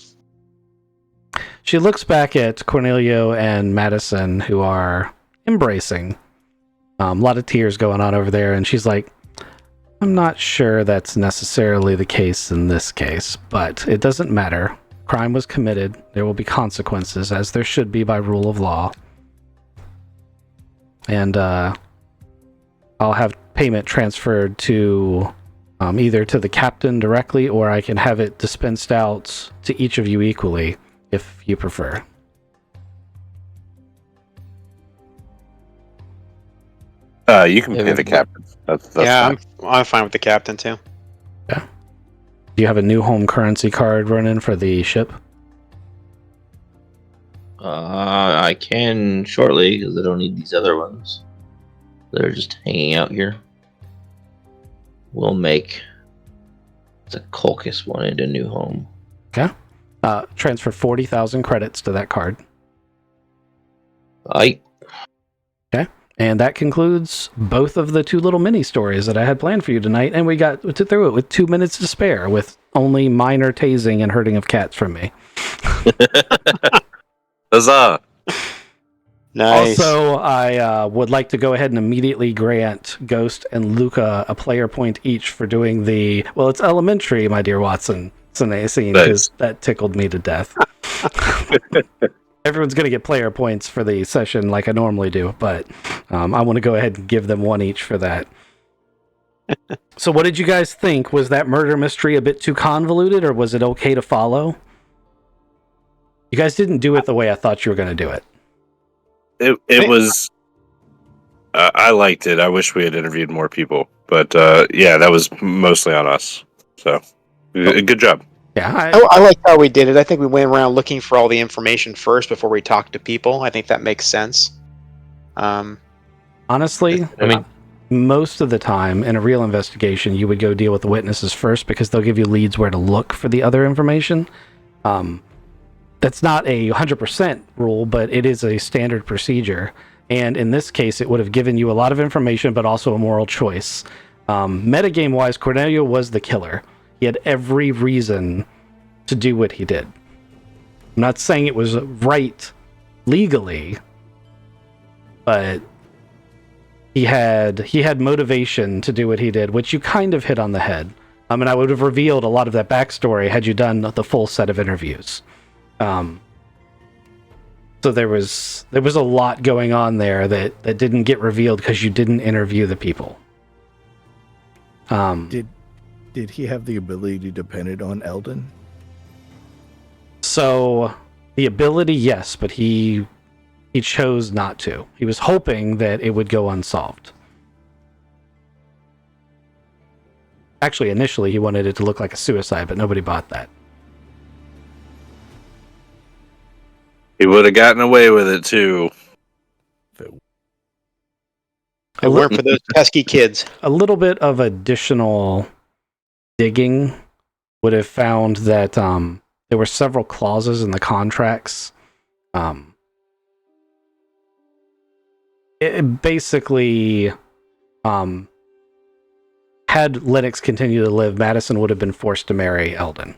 She looks back at Cornelio and Madison, who are embracing. A lot of tears going on over there, and she's like, I'm not sure that's necessarily the case in this case, but it doesn't matter. Crime was committed. There will be consequences, as there should be by rule of law. And I'll have payment transferred to either to the captain directly, or I can have it dispensed out to each of you equally, if you prefer. You can pay the captain. That's yeah, fine. I'm fine with the captain too. Yeah. Do you have a new home currency card running for the ship? I can shortly because I don't need these other ones. They're just hanging out here. We'll make the Colchis one into a new home. Okay. Transfer 40,000 credits to that card. Okay. And that concludes both of the two little mini stories that I had planned for you tonight, and we got through it with 2 minutes to spare, with only minor tasing and hurting of cats from me. Huzzah! Nice. Also, I would like to go ahead and immediately grant Ghost and Luca a player point each for doing the, well, it's elementary, my dear Watson, scene, because that tickled me to death. Everyone's going to get player points for the session like I normally do, but I want to go ahead and give them one each for that. So what did you guys think? Was that murder mystery a bit too convoluted, or was it okay to follow? You guys didn't do it the way I thought you were going to do it. It was. I liked it. I wish we had interviewed more people, but yeah, that was mostly on us. So, good job. Yeah, I like how we did it. I think we went around looking for all the information first before we talked to people. I think that makes sense. honestly, I mean, most of the time in a real investigation, you would go deal with the witnesses first because they'll give you leads where to look for the other information. That's not a 100% rule, but it is a standard procedure. And in this case, it would have given you a lot of information, but also a moral choice. Metagame-wise, Cornelio was the killer. He had every reason to do what he did. I'm not saying it was right legally, but he had motivation to do what he did, which you kind of hit on the head. I mean, I would have revealed a lot of that backstory had you done the full set of interviews. So there was a lot going on there that didn't get revealed because you didn't interview the people. Did he have the ability to depend on Eldon? So the ability, yes, but he he chose not to. He was hoping that it would go unsolved. Actually, initially, he wanted it to look like a suicide, but nobody bought that. He would have gotten away with it too. If it weren't for those pesky kids. A little bit of additional digging would have found that there were several clauses in the contracts. It basically, had Lennox continued to live, Madison would have been forced to marry Eldon.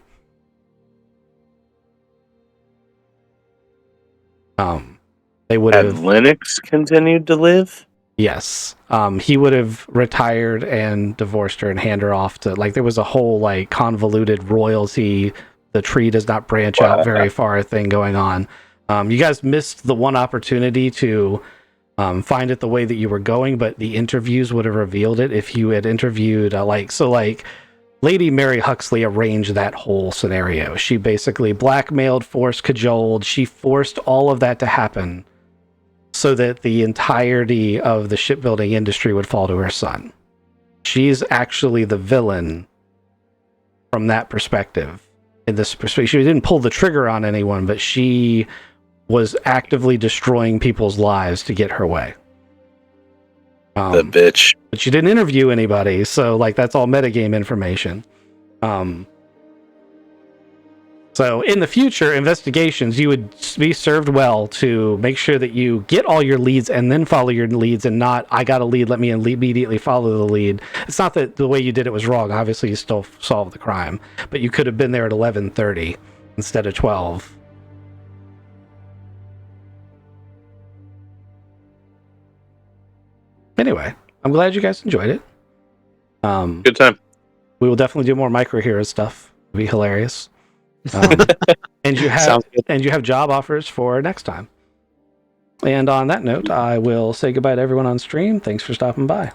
They would Had have. Lennox continued to live? Yes. He would have retired and divorced her and hand her off to, like, there was a whole, like, convoluted royalty, the tree does not branch out very far thing going on. You guys missed the one opportunity to find it the way that you were going, but the interviews would have revealed it if you had interviewed, Lady Mary Huxley arranged that whole scenario. She basically blackmailed, forced, cajoled, she forced all of that to happen so that the entirety of the shipbuilding industry would fall to her son. She's actually the villain from that perspective. In this perspective, she didn't pull the trigger on anyone, but she was actively destroying people's lives to get her way. The bitch. But she didn't interview anybody, so like that's all metagame information. So in the future investigations, you would be served well to make sure that you get all your leads and then follow your leads, and not, I got a lead, let me immediately follow the lead. It's not that the way you did it was wrong. Obviously, you still solved the crime, but you could have been there at 11:30 instead of 12. Anyway, I'm glad you guys enjoyed it. Good time. We will definitely do more micro hero stuff. It'll be hilarious. And you have job offers for next time. And on that note, I will say goodbye to everyone on stream. Thanks for stopping by.